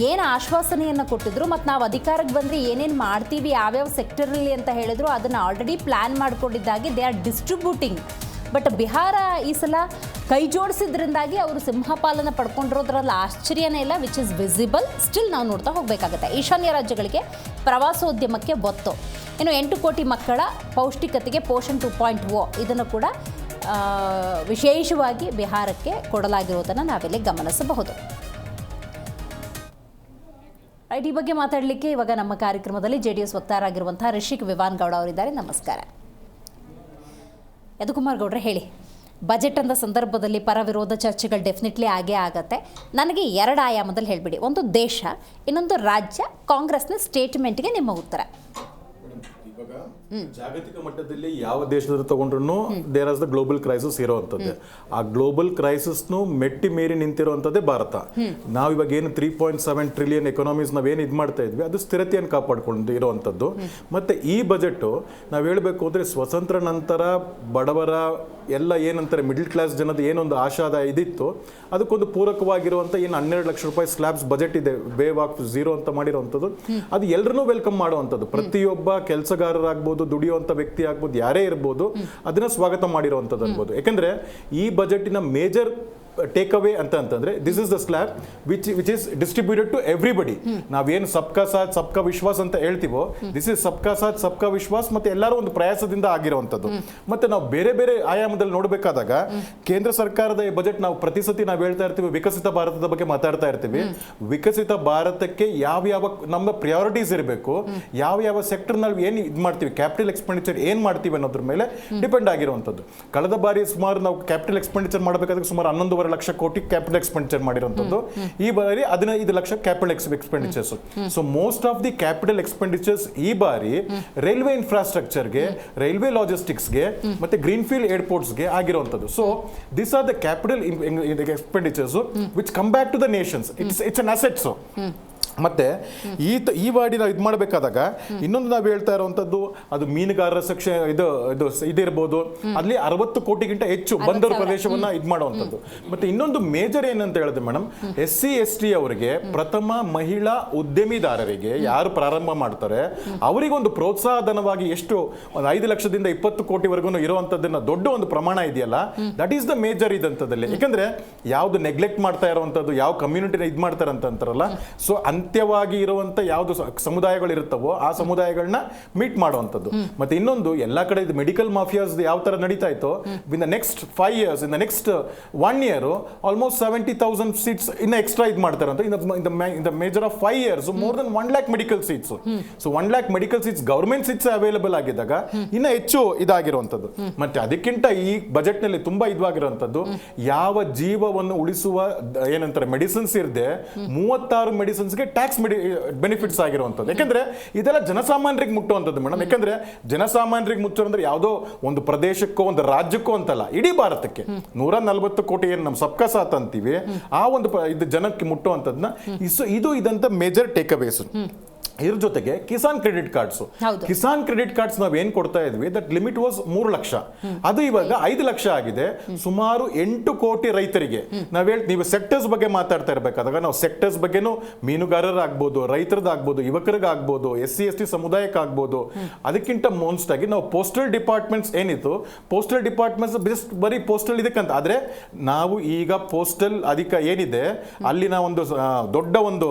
ಏನು ಆಶ್ವಾಸನೆಯನ್ನು ಕೊಟ್ಟಿದ್ರು ಮತ್ತು ನಾವು ಅಧಿಕಾರಕ್ಕೆ ಬಂದರೆ ಏನೇನು ಮಾಡ್ತೀವಿ ಯಾವ್ಯಾವ ಸೆಕ್ಟರಲ್ಲಿ ಅಂತ ಹೇಳಿದ್ರು, ಅದನ್ನು ಆಲ್ರೆಡಿ ಪ್ಲ್ಯಾನ್ ಮಾಡ್ಕೊಂಡಿದ್ದಾಗಿ they are distributing. But Bihar ಈ ಸಲ ಕೈ ಜೋಡಿಸಿದ್ರಿಂದಾಗಿ ಅವರು ಸಿಂಹಪಾಲನ ಪಡ್ಕೊಂಡಿರೋದ್ರಲ್ಲಿ ಆಶ್ಚರ್ಯನೇ ಇಲ್ಲ, ವಿಚ್ ಇಸ್ ವಿಸಿಬಲ್. ಸ್ಟಿಲ್ ನಾವು ನೋಡ್ತಾ ಹೋಗಬೇಕಾಗತ್ತೆ. ಈಶಾನ್ಯ ರಾಜ್ಯಗಳಿಗೆ ಪ್ರವಾಸೋದ್ಯಮಕ್ಕೆ ಒತ್ತು. ಇನ್ನು 8 ಕೋಟಿ ಮಕ್ಕಳ ಪೌಷ್ಟಿಕತೆಗೆ ಪೋಷಣ್ 2.0 ಇದನ್ನು ಕೂಡ ವಿಶೇಷವಾಗಿ ಬಿಹಾರಕ್ಕೆ ಕೊಡಲಾಗಿರುವುದನ್ನು ನಾವಿಲ್ಲಿ ಗಮನಿಸಬಹುದು. ಈ ಬಗ್ಗೆ ಮಾತಾಡಲಿಕ್ಕೆ ಇವಾಗ ನಮ್ಮ ಕಾರ್ಯಕ್ರಮದಲ್ಲಿ JDS ವಕ್ತಾರರಾಗಿರುವಂಥ ರಿಷಿಕ್ ವಿವಾನ್ ಗೌಡ ಅವರಿದ್ದಾರೆ. ನಮಸ್ಕಾರ. ಯದುಕುಮಾರ್ ಗೌಡ್ರೆ, ಹೇಳಿ, ಬಜೆಟ್ ಅಂದ ಸಂದರ್ಭದಲ್ಲಿ ಪರ ವಿರೋಧ ಚರ್ಚೆಗಳು ಡೆಫಿನೆಟ್ಲಿ ಆಗೇ ಆಗತ್ತೆ. ನನಗೆ 2 ಆಯಾಮದಲ್ಲಿ ಹೇಳಿಬಿಡಿ. ಒಂದು ದೇಶ, ಇನ್ನೊಂದು ರಾಜ್ಯ, ಕಾಂಗ್ರೆಸ್ನ ಸ್ಟೇಟ್ಮೆಂಟ್ಗೆ ನಿಮ್ಮ ಉತ್ತರ. ಜಾಗತಿಕ ಮಟ್ಟದಲ್ಲಿ ಯಾವ ದೇಶದಲ್ಲಿ ತಗೊಂಡ್ರು there as the global crisis ಇರೋವಂಥದ್ದೇ. ಆ ಗ್ಲೋಬಲ್ ಕ್ರೈಸಿಸ್ನು ಮೆಟ್ಟಿ ಮೀರಿ ನಿಂತಿರುವಂಥದ್ದೇ ಭಾರತ. ನಾವಿವಾಗ ಏನು 3.7 ಟ್ರಿಲಿಯನ್ ಎಕಾನಮೀಸ್ ನಾವೇನು ಇದು ಮಾಡ್ತಾ ಇದ್ವಿ, ಅದು ಸ್ಥಿರತೆಯನ್ನು ಕಾಪಾಡ್ಕೊಂಡು ಇರುವಂಥದ್ದು. ಮತ್ತು ಈ ಬಜೆಟು ನಾವು ಹೇಳಬೇಕು ಅಂದರೆ ಸ್ವತಂತ್ರ ನಂತರ ಬಡವರ ಎಲ್ಲ ಏನಂತಾರೆ ಮಿಡಲ್ ಕ್ಲಾಸ್ ಜನದ ಏನೊಂದು ಆಶಾದಾಯ ಇದಿತ್ತು, ಅದಕ್ಕೊಂದು ಪೂರಕವಾಗಿರುವಂಥ ಏನು 12 ಲಕ್ಷ ರೂಪಾಯಿ ಸ್ಲ್ಯಾಬ್ಸ್ ಬಜೆಟ್ ಇದೆ, ವೇವ್ ಆಫ್ ಝೀರೋ ಅಂತ ಮಾಡಿರುವಂಥದ್ದು. ಅದು ಎಲ್ಲರನ್ನೂ ವೆಲ್ಕಮ್ ಮಾಡುವಂಥದ್ದು. ಪ್ರತಿಯೊಬ್ಬ ಕೆಲಸಗಾರರಾಗ್ಬೋದು, ದುಡಿಯುವಂಥ ವ್ಯಕ್ತಿ ಆಗ್ಬೋದು, ಯಾರೇ ಇರ್ಬೋದು, ಅದನ್ನ ಸ್ವಾಗತ ಮಾಡಿರುವಂಥದ್ದು ಅನ್ಬೋದು. ಯಾಕಂದ್ರೆ ಈ ಬಜೆಟಿನ ಮೇಜರ್ ಟೇಕ್ ಅವೇ ಅಂತಂದ್ರೆ this is the slab which is distributed to everybody. ನಾವೇನು ಸಬ್ಕಾ ಸಾಥ್ ಸಬ್ಕಾ ವಿಶ್ವಾಸ್ ಅಂತ ಹೇಳ್ತೀವೋ, ದಿಸ್ ಇಸ್ ಸಬ್ಕಾ ಸಾಥ್ ಸಬ್ಕಾ ವಿಶ್ವಾಸ್. ಮತ್ತೆ ಎಲ್ಲರೂ ಒಂದು ಪ್ರಯಾಸದಿಂದ ಆಗಿರುವಂಥದ್ದು. ಮತ್ತೆ ನಾವು ಬೇರೆ ಬೇರೆ ಆಯಾಮದಲ್ಲಿ ನೋಡಬೇಕಾದಾಗ ಕೇಂದ್ರ ಸರ್ಕಾರದ ಬಜೆಟ್ ನಾವು ಪ್ರತಿ ಸತಿ ನಾವು ಹೇಳ್ತಾ ಇರ್ತೀವಿ, ವಿಕಸಿತ ಭಾರತದ ಬಗ್ಗೆ ಮಾತಾಡ್ತಾ ಇರ್ತೀವಿ. ವಿಕಸಿತ ಭಾರತಕ್ಕೆ ಯಾವ ನಮ್ಮ ಪ್ರಯಾರಿಟೀಸ್ ಇರಬೇಕು, ಯಾವ ಸೆಕ್ಟರ್ ನಾವು ಏನು ಇದು ಮಾಡ್ತೀವಿ, ಕ್ಯಾಪಿಟಲ್ ಎಕ್ಸ್ಪೆಂಡಿಚರ್ ಏನು ಮಾಡ್ತೀವಿ ಅನ್ನೋದ್ರ ಮೇಲೆ ಡಿಪೆಂಡ್ ಆಗಿರುವಂಥದ್ದು. ಕಳೆದ ಬಾರಿ ಸುಮಾರು ನಾವು ಕ್ಯಾಪಿಟಲ್ ಎಕ್ಸ್ಪೆಂಡಿಚರ್ ಮಾಡಬೇಕಾದ್ರೆ ಸುಮಾರು 11.5 ಲಕ್ಷ ಕೋಟಿ ಕ್ಯಾಪಿಟಲ್ ಎಕ್ಸ್ಪೆಂಡಿಚರ್ ಮಾಡಿರುವಂಥದ್ದು. ಈ ಬಾರಿ 15 lakh capital expenditures. So most of the capital expenditures ಈ ಬಾರಿ ರೈಲ್ವೆ ಇನ್ಫ್ರಾಸ್ಟ್ರಕ್ಚರ್ಗೆ, ರೈಲ್ವೆ ಲಾಜಿಸ್ಟಿಕ್ಸ್ಗೆ ಮತ್ತೆ ಗ್ರೀನ್ಫೀಲ್ಡ್ ಏರ್ಪೋರ್ಟ್ಸ್ಗೆ ಆಗಿರುವಂಥದ್ದು. So this are the capital expenditures which come back to the nations. It's an assets. ಮತ್ತೆ ಈ ಬಾಡಿ ನಾವು ಇದು ಮಾಡಬೇಕಾದಾಗ ಇನ್ನೊಂದು ನಾವು ಹೇಳ್ತಾ ಇರುವಂತದ್ದು, ಅದು ಮೀನುಗಾರರ ಸೆಕ್ಷನ್ ಇದಿರ್ಬೋದು, ಅಲ್ಲಿ 60 ಕೋಟಿಗಿಂತ ಹೆಚ್ಚು ಬಂದರು ಪ್ರದೇಶವನ್ನ ಇದು ಮಾಡುವಂಥದ್ದು. ಮತ್ತೆ ಇನ್ನೊಂದು ಮೇಜರ್ ಏನಂತ ಹೇಳಿದ್ರೆ ಮೇಡಮ್, SC/ST ಅವರಿಗೆ, ಪ್ರಥಮ ಮಹಿಳಾ ಉದ್ಯಮಿದಾರರಿಗೆ ಯಾರು ಪ್ರಾರಂಭ ಮಾಡ್ತಾರೆ ಅವರಿಗೊಂದು ಪ್ರೋತ್ಸಾಹಧನವಾಗಿ ಎಷ್ಟು 5 ಲಕ್ಷದಿಂದ 20 ಕೋಟಿವರೆಗೂ ಇರುವಂತದ್ದನ್ನ ದೊಡ್ಡ ಒಂದು ಪ್ರಮಾಣ ಇದೆಯಲ್ಲ, ದಟ್ ಈಸ್ ದ ಮೇಜರ್ ಇದಂತದಲ್ಲಿ. ಯಾಕಂದ್ರೆ ಯಾವ್ದು ನೆಗ್ಲೆಕ್ಟ್ ಮಾಡ್ತಾ ಇರುವಂತದ್ದು, ಯಾವ ಕಮ್ಯುನಿಟಿನ ಇದು ಮಾಡ್ತಾರೆ ಅಂತ ಅಂತಾರಲ್ಲ, ಸೊ ಅಂತ್ಯವಾಗಿ ಇರುವಂತ ಯಾವ್ದು ಸಮುದಾಯಗಳು ಇರುತ್ತವೋ ಆ ಸಮುದಾಯಗಳನ್ನ ಮೀಟ್ ಮಾಡುವಂಥದ್ದು. ಮತ್ತೆ ಇನ್ನೊಂದು, ಎಲ್ಲಾ ಕಡೆ ಮೆಡಿಕಲ್ ಮಾಫಿಯಾಸ್ ಯಾವ ತರ ನಡೀತಾ ಇತ್ತು, in the next 5 years, in the next 1 year almost 70,000 seats ಇನ್ನ ಎಕ್ಸ್ಟ್ರಾ ಇದು ಮಾಡ್ತಾರೆ ಅಂತ. In the major of 5 years more than 1 lakh medical seats. So 1 lakh medical seats government seats available ಆಗಿದ್ದಾಗ ಇನ್ನ ಹೆಚ್ಚು ಇದಾಗಿರುವಂಥದ್ದು. ಮತ್ತೆ ಅದಕ್ಕಿಂತ ಈ ಬಜೆಟ್ ನಲ್ಲಿ ತುಂಬಾ ಇದಾಗಿರುವಂಥದ್ದು, ಯಾವ ಜೀವವನ್ನು ಉಳಿಸುವ ಏನಂತಾರೆ ಮೆಡಿಸಿನ್ಸ್ ಇರದೆ 36 ಮೆಡಿಸಿನ್ಸ್ಗೆ ಟ್ಯಾಕ್ಸ್ ಬೆನಿಫಿಟ್ಸ್ ಆಗಿರುವಂಥದ್ದು. ಯಾಕಂದ್ರೆ ಇದೆಲ್ಲ ಜನಸಾಮಾನ್ಯರಿಗೆ ಮುಟ್ಟುವಂಥದ್ದು ಮೇಡಮ್. ಯಾಕಂದ್ರೆ ಜನಸಾಮಾನ್ಯರಿಗೆ ಮುಚ್ಚೋದಂದ್ರೆ ಯಾವುದೋ ಒಂದು ಪ್ರದೇಶಕ್ಕೋ ಒಂದು ರಾಜ್ಯಕ್ಕೋ ಅಂತಲ್ಲ, ಇಡೀ ಭಾರತಕ್ಕೆ 140 ಕೋಟಿ ಏನು ನಮ್ಮ ಸಬ್ಕಾ ಸಾಥ್ ಅಂತೀವಿ, ಆ ಒಂದು ಇದು ಜನಕ್ಕೆ ಮುಟ್ಟುವಂಥದ್ದನ್ನ ಇದಂತ ಮೇಜರ್ ಟೇಕ್ ಅವೇಸ್. ಇದ್ರ ಜೊತೆಗೆ ಕಿಸಾನ್ ಕ್ರೆಡಿಟ್ ಕಾರ್ಡ್ಸ್ ಹೌದು. ಕಿಸಾನ್ ಕ್ರೆಡಿಟ್ ಕಾರ್ಡ್ಸ್ ನಾವು ಏನ್ ಕೊಡ್ತಾ ಇದ್ವಿ ದಟ್ ಲಿಮಿಟ್ ವಾಸ್ 3 ಲಕ್ಷ, ಅದು ಇವಾಗ 5 ಲಕ್ಷ ಆಗಿದೆ. ಸುಮಾರು 8 ಕೋಟಿ ರೈತರಿಗೆ ನೀವು ಸೆಕ್ಟರ್ಸ್ ಬಗ್ಗೆ ಮಾತಾಡ್ತಾ ಇರಬೇಕಾದಾಗ ನಾವು ಸೆಕ್ಟರ್ಸ್ ಬಗ್ಗೆನೂ ಮೀನುಗಾರರಾಗ್ಬೋದು, ರೈತರದಾಗ್ಬೋದು, ಯುವಕರಿಗಾಗ್ಬೋದು, SC ST ಸಮುದಾಯಕ್ಕಾಗ್ಬೋದು. ಅದಕ್ಕಿಂತ ಮೋಸ್ಟ್ ಆಗಿ ನಾವು ಪೋಸ್ಟಲ್ ಡಿಪಾರ್ಟ್ಮೆಂಟ್ಸ್ ಏನಿತ್ತು, ಪೋಸ್ಟಲ್ ಡಿಪಾರ್ಟ್ಮೆಂಟ್ಸ್ ಬೆಸ್ಟ್ ಬರೀ ಪೋಸ್ಟಲ್ ಇದಕ್ಕಂತ, ಆದ್ರೆ ನಾವು ಈಗ ಪೋಸ್ಟಲ್ ಏನಿದೆ ಅಲ್ಲಿನ ಒಂದು ದೊಡ್ಡ ಒಂದು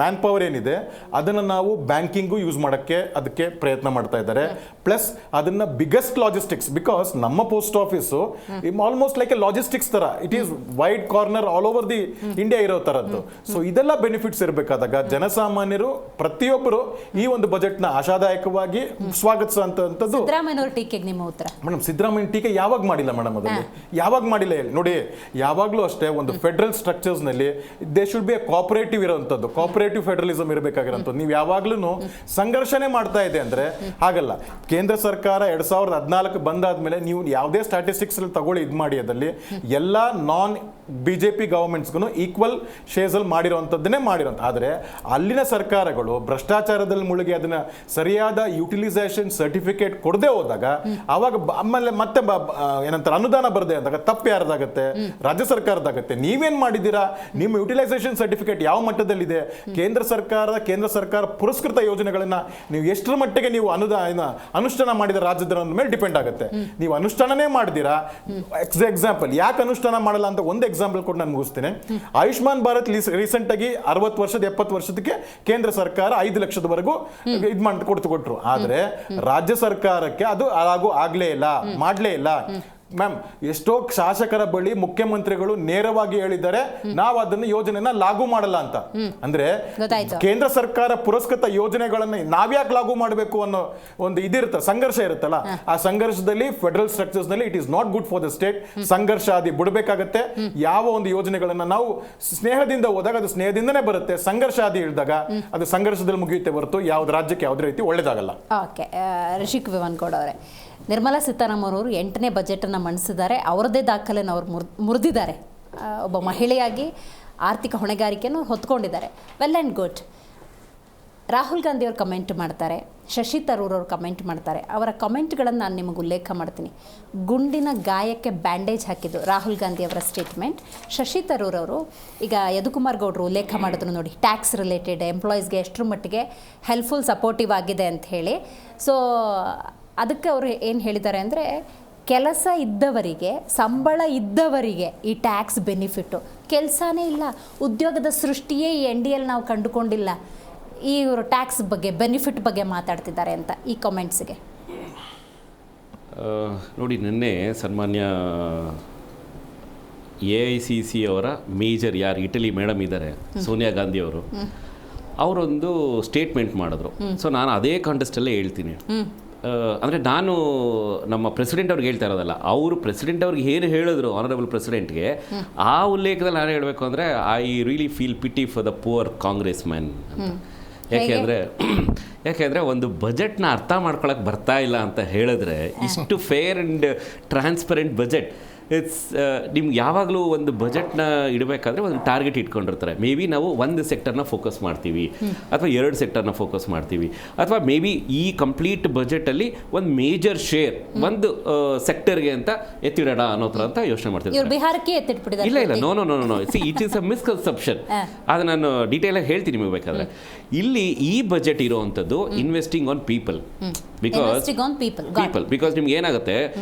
ಮ್ಯಾನ್ ಪವರ್ ಏನಿದೆ ಅದನ್ನು ನಾವು ಬ್ಯಾಂಕಿಂಗು ಯೂಸ್ ಮಾಡೋಕ್ಕೆ ಅದಕ್ಕೆ ಪ್ರಯತ್ನ ಮಾಡ್ತಾ ಇದ್ದಾರೆ. ಪ್ಲಸ್ ಅದನ್ನ ಬಿಗ್ಗೆಸ್ಟ್ ಲಾಜಿಸ್ಟಿಕ್ಸ್, ಬಿಕಾಸ್ ನಮ್ಮ post office almost like a logistics ತರ, it is wide corner all over the India ಇರೋ ತರದ್ದು. ಸೊ ಇದೆಲ್ಲ ಬೆನಿಫಿಟ್ಸ್ ಇರಬೇಕಾದಾಗ ಜನಸಾಮಾನ್ಯರು ಪ್ರತಿಯೊಬ್ಬರು ಈ ಒಂದು ಬಜೆಟ್ನ ಆಶಾದಾಯಕವಾಗಿ ಸ್ವಾಗತಿಸುವಂತದ್ದು. ಸಿದ್ದರಾಮಯ್ಯನವರ ಟೀಕೆಗೆ ನಿಮ್ಮ ಉತ್ತರ? ಮೇಡಮ್, ಸಿದ್ದರಾಮಯ್ಯ ಟೀಕೆ ಯಾವಾಗ ಮಾಡಿಲ್ಲ ಮೇಡಮ್, ಅದರಲ್ಲಿ ಯಾವಾಗ ಮಾಡಿಲ್ಲ ಹೇಳಿ ನೋಡಿ. ಯಾವಾಗಲೂ ಅಷ್ಟೇ ಒಂದು ಫೆಡರಲ್ ಸ್ಟ್ರಕ್ಚರ್ಸ್ ನಲ್ಲಿ they should be A cooperative ಇರುವಂತದ್ದು, ಕೋಆಪರೇಟಿವ್ ಫೆಡರಲಿಸಮ್ ಇರಬೇಕಾಗಿರೋಂಥದ್ದು. ನೀವು ಯಾವಾಗ್ಲೂ ಸಂಘರ್ಷಣೆ ಮಾಡ್ತಾ ಇದೆ ಅಂದ್ರೆ ಹಾಗಲ್ಲ. ಕೇಂದ್ರ ಸರ್ಕಾರ 2014 ಬಂದಾದ್ಮೇಲೆ ನೀವು ಯಾವುದೇ ಸ್ಟ್ಯಾಟಿಸ್ಟಿಕ್ಸ್ ತಗೊಳ್ಳಿ ಇದು ಮಾಡಿ, ಅದಲ್ಲಿ ಎಲ್ಲ ನಾನ್ BJP ಗವರ್ಮೆಂಟ್ಸ್ಗೂ ಈಕ್ವಲ್ ಶೇರ್ಸ್ ಅಲ್ಲಿ ಮಾಡಿರುವಂಥದ್ದನ್ನೇ ಮಾಡಿರೋಂಥ. ಆದರೆ ಅಲ್ಲಿನ ಸರ್ಕಾರಗಳು ಭ್ರಷ್ಟಾಚಾರದಲ್ಲಿ ಮುಳುಗಿ ಅದನ್ನ ಸರಿಯಾದ ಯುಟಿಲೈಸೇಷನ್ ಸರ್ಟಿಫಿಕೇಟ್ ಕೊಡದೆ ಹೋದಾಗ ಅವಾಗ ಆಮೇಲೆ ಮತ್ತೆ ಏನಂತಾರೆ ಅನುದಾನ ಬರದೆ ಅಂದಾಗ ತಪ್ಪು ಯಾರ್ದಾಗತ್ತೆ? ರಾಜ್ಯ ಸರ್ಕಾರದಾಗತ್ತೆ. ನೀವೇನ್ ಮಾಡಿದ್ದೀರಾ? ನಿಮ್ಮ ಯುಟಿಲೈಸೇಷನ್ ಸರ್ಟಿಫಿಕೇಟ್ ಯಾವ ಮಟ್ಟದಲ್ಲಿದೆ? ಕೇಂದ್ರ ಸರ್ಕಾರ ಪುರಸ್ಕೃತ ಯೋಜನೆಗಳನ್ನ ನೀವು ಎಷ್ಟರ ಮಟ್ಟಿಗೆ ನೀವು ಅನುಷ್ಠಾನ ಮಾಡಿದ ರಾಜ್ಯದ ಮೇಲೆ ಡಿಪೆಂಡ್ ಆಗುತ್ತೆ. ನೀವು ಅನುಷ್ಠಾನನೇ ಮಾಡಿದಿರಾ, ಎಕ್ಸಾಂಪಲ್ ಯಾಕೆ ಅನುಷ್ಠಾನ ಮಾಡಲ್ಲ ಅಂತ ಒಂದು ಎಕ್ಸಾಂಪಲ್ ಕೊಟ್ಟು ನಾನು ಮುಗಿಸ್ತೇನೆ. ಆಯುಷ್ಮಾನ್ ಭಾರತ್ ರೀಸೆಂಟ್ ಆಗಿ 60 ವರ್ಷದ 70 ವರ್ಷದಕ್ಕೆ ಕೇಂದ್ರ ಸರ್ಕಾರ 5 ಲಕ್ಷದವರೆಗೂ ಇದು ಮಾಡಿ ಕೊಟ್ಟರು. ಆದ್ರೆ ರಾಜ್ಯ ಸರ್ಕಾರಕ್ಕೆ ಅದು ಆಗ್ಲೇ ಇಲ್ಲ, ಮಾಡ್ಲೇ ಇಲ್ಲ. ಮ್ಯಾಮ್, ಎಷ್ಟೋ ಶಾಸಕರ ಬಳಿ ಮುಖ್ಯಮಂತ್ರಿಗಳು ನೇರವಾಗಿ ಹೇಳಿದ್ದಾರೆ ನಾವು ಅದನ್ನ ಯೋಜನೆನ ಲಾಗು ಮಾಡಲ್ಲ ಅಂತ. ಅಂದ್ರೆ ಕೇಂದ್ರ ಸರ್ಕಾರ ಪುರಸ್ಕೃತ ಯೋಜನೆಗಳನ್ನ ನಾವ್ಯಾಕೆ ಲಾಗು ಮಾಡಬೇಕು ಅನ್ನೋ ಒಂದು ಇದಿರುತ್ತೆ, ಸಂಘರ್ಷ ಇರುತ್ತಲ್ಲ. ಆ ಸಂಘರ್ಷದಲ್ಲಿ ಫೆಡರಲ್ ಸ್ಟ್ರಕ್ಚರ್ಸ್ ನಲ್ಲಿ it is not good for the state. ಸಂಘರ್ಷ ಆದಿ ಬಿಡಬೇಕಾಗತ್ತೆ. ಯಾವ ಒಂದು ಯೋಜನೆಗಳನ್ನ ನಾವು ಸ್ನೇಹದಿಂದ ಹೋದಾಗ ಅದು ಸ್ನೇಹದಿಂದನೇ ಬರುತ್ತೆ, ಸಂಘರ್ಷ ಆದಿ ಇಳಿದಾಗ ಅದು ಸಂಘರ್ಷದಲ್ಲಿ ಮುಗಿಯುತ್ತೆ ಹೊರತು ಯಾವ್ದು ರಾಜ್ಯಕ್ಕೆ ಯಾವುದೇ ರೀತಿ ಒಳ್ಳೇದಾಗಲ್ಲ. ಓಕೆ, ರಿಷಿಕ್ ವಿವನ್ಗೌಡ ಅವರೇ, ನಿರ್ಮಲಾ ಸೀತಾರಾಮನ್ ಅವರು 8ನೇ ಬಜೆಟನ್ನು ಮಂಡಿಸಿದ್ದಾರೆ. ಅವರದೇ ದಾಖಲೆಯನ್ನು ಅವರು ಮುರಿದಿದ್ದಾರೆ. ಒಬ್ಬ ಮಹಿಳೆಯಾಗಿ ಆರ್ಥಿಕ ಹೊಣೆಗಾರಿಕೆಯನ್ನು ಹೊತ್ಕೊಂಡಿದ್ದಾರೆ. Well and good. Rahul Gandhi ಅವರು ಕಮೆಂಟ್ ಮಾಡ್ತಾರೆ, ಶಶಿ ತರೂರ್ ಅವರು ಕಮೆಂಟ್ ಮಾಡ್ತಾರೆ. ಅವರ ಕಮೆಂಟ್ಗಳನ್ನು ನಾನು ನಿಮಗೆ ಉಲ್ಲೇಖ ಮಾಡ್ತೀನಿ. ಗುಂಡಿನ ಗಾಯಕ್ಕೆ ಬ್ಯಾಂಡೇಜ್ ಹಾಕಿದ್ದು ರಾಹುಲ್ ಗಾಂಧಿ ಅವರ ಸ್ಟೇಟ್ಮೆಂಟ್. ಶಶಿ ತರೂರ್ ಅವರು ಈಗ ಯದುಕುಮಾರ್ ಗೌಡರು ಉಲ್ಲೇಖ ಮಾಡಿದ್ರು ನೋಡಿ, ಟ್ಯಾಕ್ಸ್ ರಿಲೇಟೆಡ್ ಎಂಪ್ಲಾಯೀಸ್ಗೆ ಎಷ್ಟರ ಮಟ್ಟಿಗೆ ಹೆಲ್ಪ್ಫುಲ್ ಸಪೋರ್ಟಿವ್ ಆಗಿದೆ ಅಂತ ಹೇಳಿ. ಸೊ ಅದಕ್ಕೆ ಅವರು ಏನು ಹೇಳಿದ್ದಾರೆ ಅಂದರೆ, ಕೆಲಸ ಇದ್ದವರಿಗೆ, ಸಂಬಳ ಇದ್ದವರಿಗೆ ಈ ಟ್ಯಾಕ್ಸ್ ಬೆನಿಫಿಟ್ಟು. ಕೆಲಸನೇ ಇಲ್ಲ, ಉದ್ಯೋಗದ ಸೃಷ್ಟಿಯೇ ಈ NDA ನಾವು ಕಂಡುಕೊಂಡಿಲ್ಲ. ಇವರು ಟ್ಯಾಕ್ಸ್ ಬಗ್ಗೆ, ಬೆನಿಫಿಟ್ ಬಗ್ಗೆ ಮಾತಾಡ್ತಿದ್ದಾರೆ ಅಂತ ಈ ಕಮೆಂಟ್ಸ್ಗೆ ನೋಡಿ. ನಿನ್ನೆ ಸನ್ಮಾನ್ಯ AICC ಅವರ ಮೇಜರ್ ಯಾರು ಇಟಲಿ ಮೇಡಮ್ ಇದ್ದಾರೆ, ಸೋನಿಯಾ ಗಾಂಧಿ ಅವರು, ಅವರೊಂದು ಸ್ಟೇಟ್ಮೆಂಟ್ ಮಾಡಿದ್ರು. ಸೊ ನಾನು ಅದೇ ಕಾಂಟೆಸ್ಟಲ್ಲೇ ಹೇಳ್ತೀನಿ. ಅಂದರೆ ನಾನು ನಮ್ಮ ಪ್ರೆಸಿಡೆಂಟ್ ಅವ್ರಿಗೆ ಹೇಳ್ತಾ ಇರೋದಲ್ಲ, ಅವರು ಪ್ರೆಸಿಡೆಂಟ್ ಅವ್ರಿಗೆ ಏನು ಹೇಳಿದ್ರು ಆನರಬಲ್ ಪ್ರೆಸಿಡೆಂಟ್ಗೆ, ಆ ಉಲ್ಲೇಖದಲ್ಲಿ ನಾನು ಹೇಳಬೇಕು ಅಂದರೆ I really feel pity for the poor Congress man ಅಂತ. ಯಾಕೆಂದರೆ ಒಂದು ಬಜೆಟ್ನ ಅರ್ಥ ಮಾಡ್ಕೊಳಕ್ಕೆ ಬರ್ತಾ ಇಲ್ಲ ಅಂತ ಹೇಳಿದ್ರೆ, ಇಷ್ಟು fair and transparent budget, it's ನಿಮ್ಗೆ ಯಾವಾಗಲೂ ಒಂದು ಬಜೆಟ್ನ ಇಡಬೇಕಾದ್ರೆ ಒಂದು ಟಾರ್ಗೆಟ್ ಇಟ್ಕೊಂಡಿರ್ತಾರೆ. ಮೇ ಬಿ ನಾವು ಒಂದು ಸೆಕ್ಟರ್ನ ಫೋಕಸ್ ಮಾಡ್ತೀವಿ, ಅಥವಾ 2 ಸೆಕ್ಟರ್ನ ಫೋಕಸ್ ಮಾಡ್ತೀವಿ, ಅಥವಾ ಮೇ ಬಿ ಈ ಕಂಪ್ಲೀಟ್ ಬಜೆಟಲ್ಲಿ ಒಂದು ಮೇಜರ್ ಶೇರ್ ಒಂದು ಸೆಕ್ಟರ್ಗೆ ಅಂತ ಎತ್ತಿಡೋಣ ಅನ್ನೋ ಥರ ಅಂತ ಯೋಚನೆ ಮಾಡ್ತಿದ್ದಾರೆ. ಬಿಹಾರಕ್ಕೆ ಎತ್ತಿಟ್ಬಿಟ್ಟಿದ್ದಾರೆ. ಇಲ್ಲ no see it is a misconception. ಅದು ನಾನು ಡೀಟೇಲಾಗಿ ಹೇಳ್ತೀನಿ ನಿಮಗೆ ಬೇಕಾದ್ರೆ. ಇಲ್ಲಿ ಈ ಬಜೆಟ್ ಇರೋವಂಥದ್ದು ಇನ್ವೆಸ್ಟಿಂಗ್ ಆನ್ ಪೀಪಲ್, ಬಿಕಾಸ್ ನಿಮ್ಗೆ ಏನಾಗುತ್ತೆ,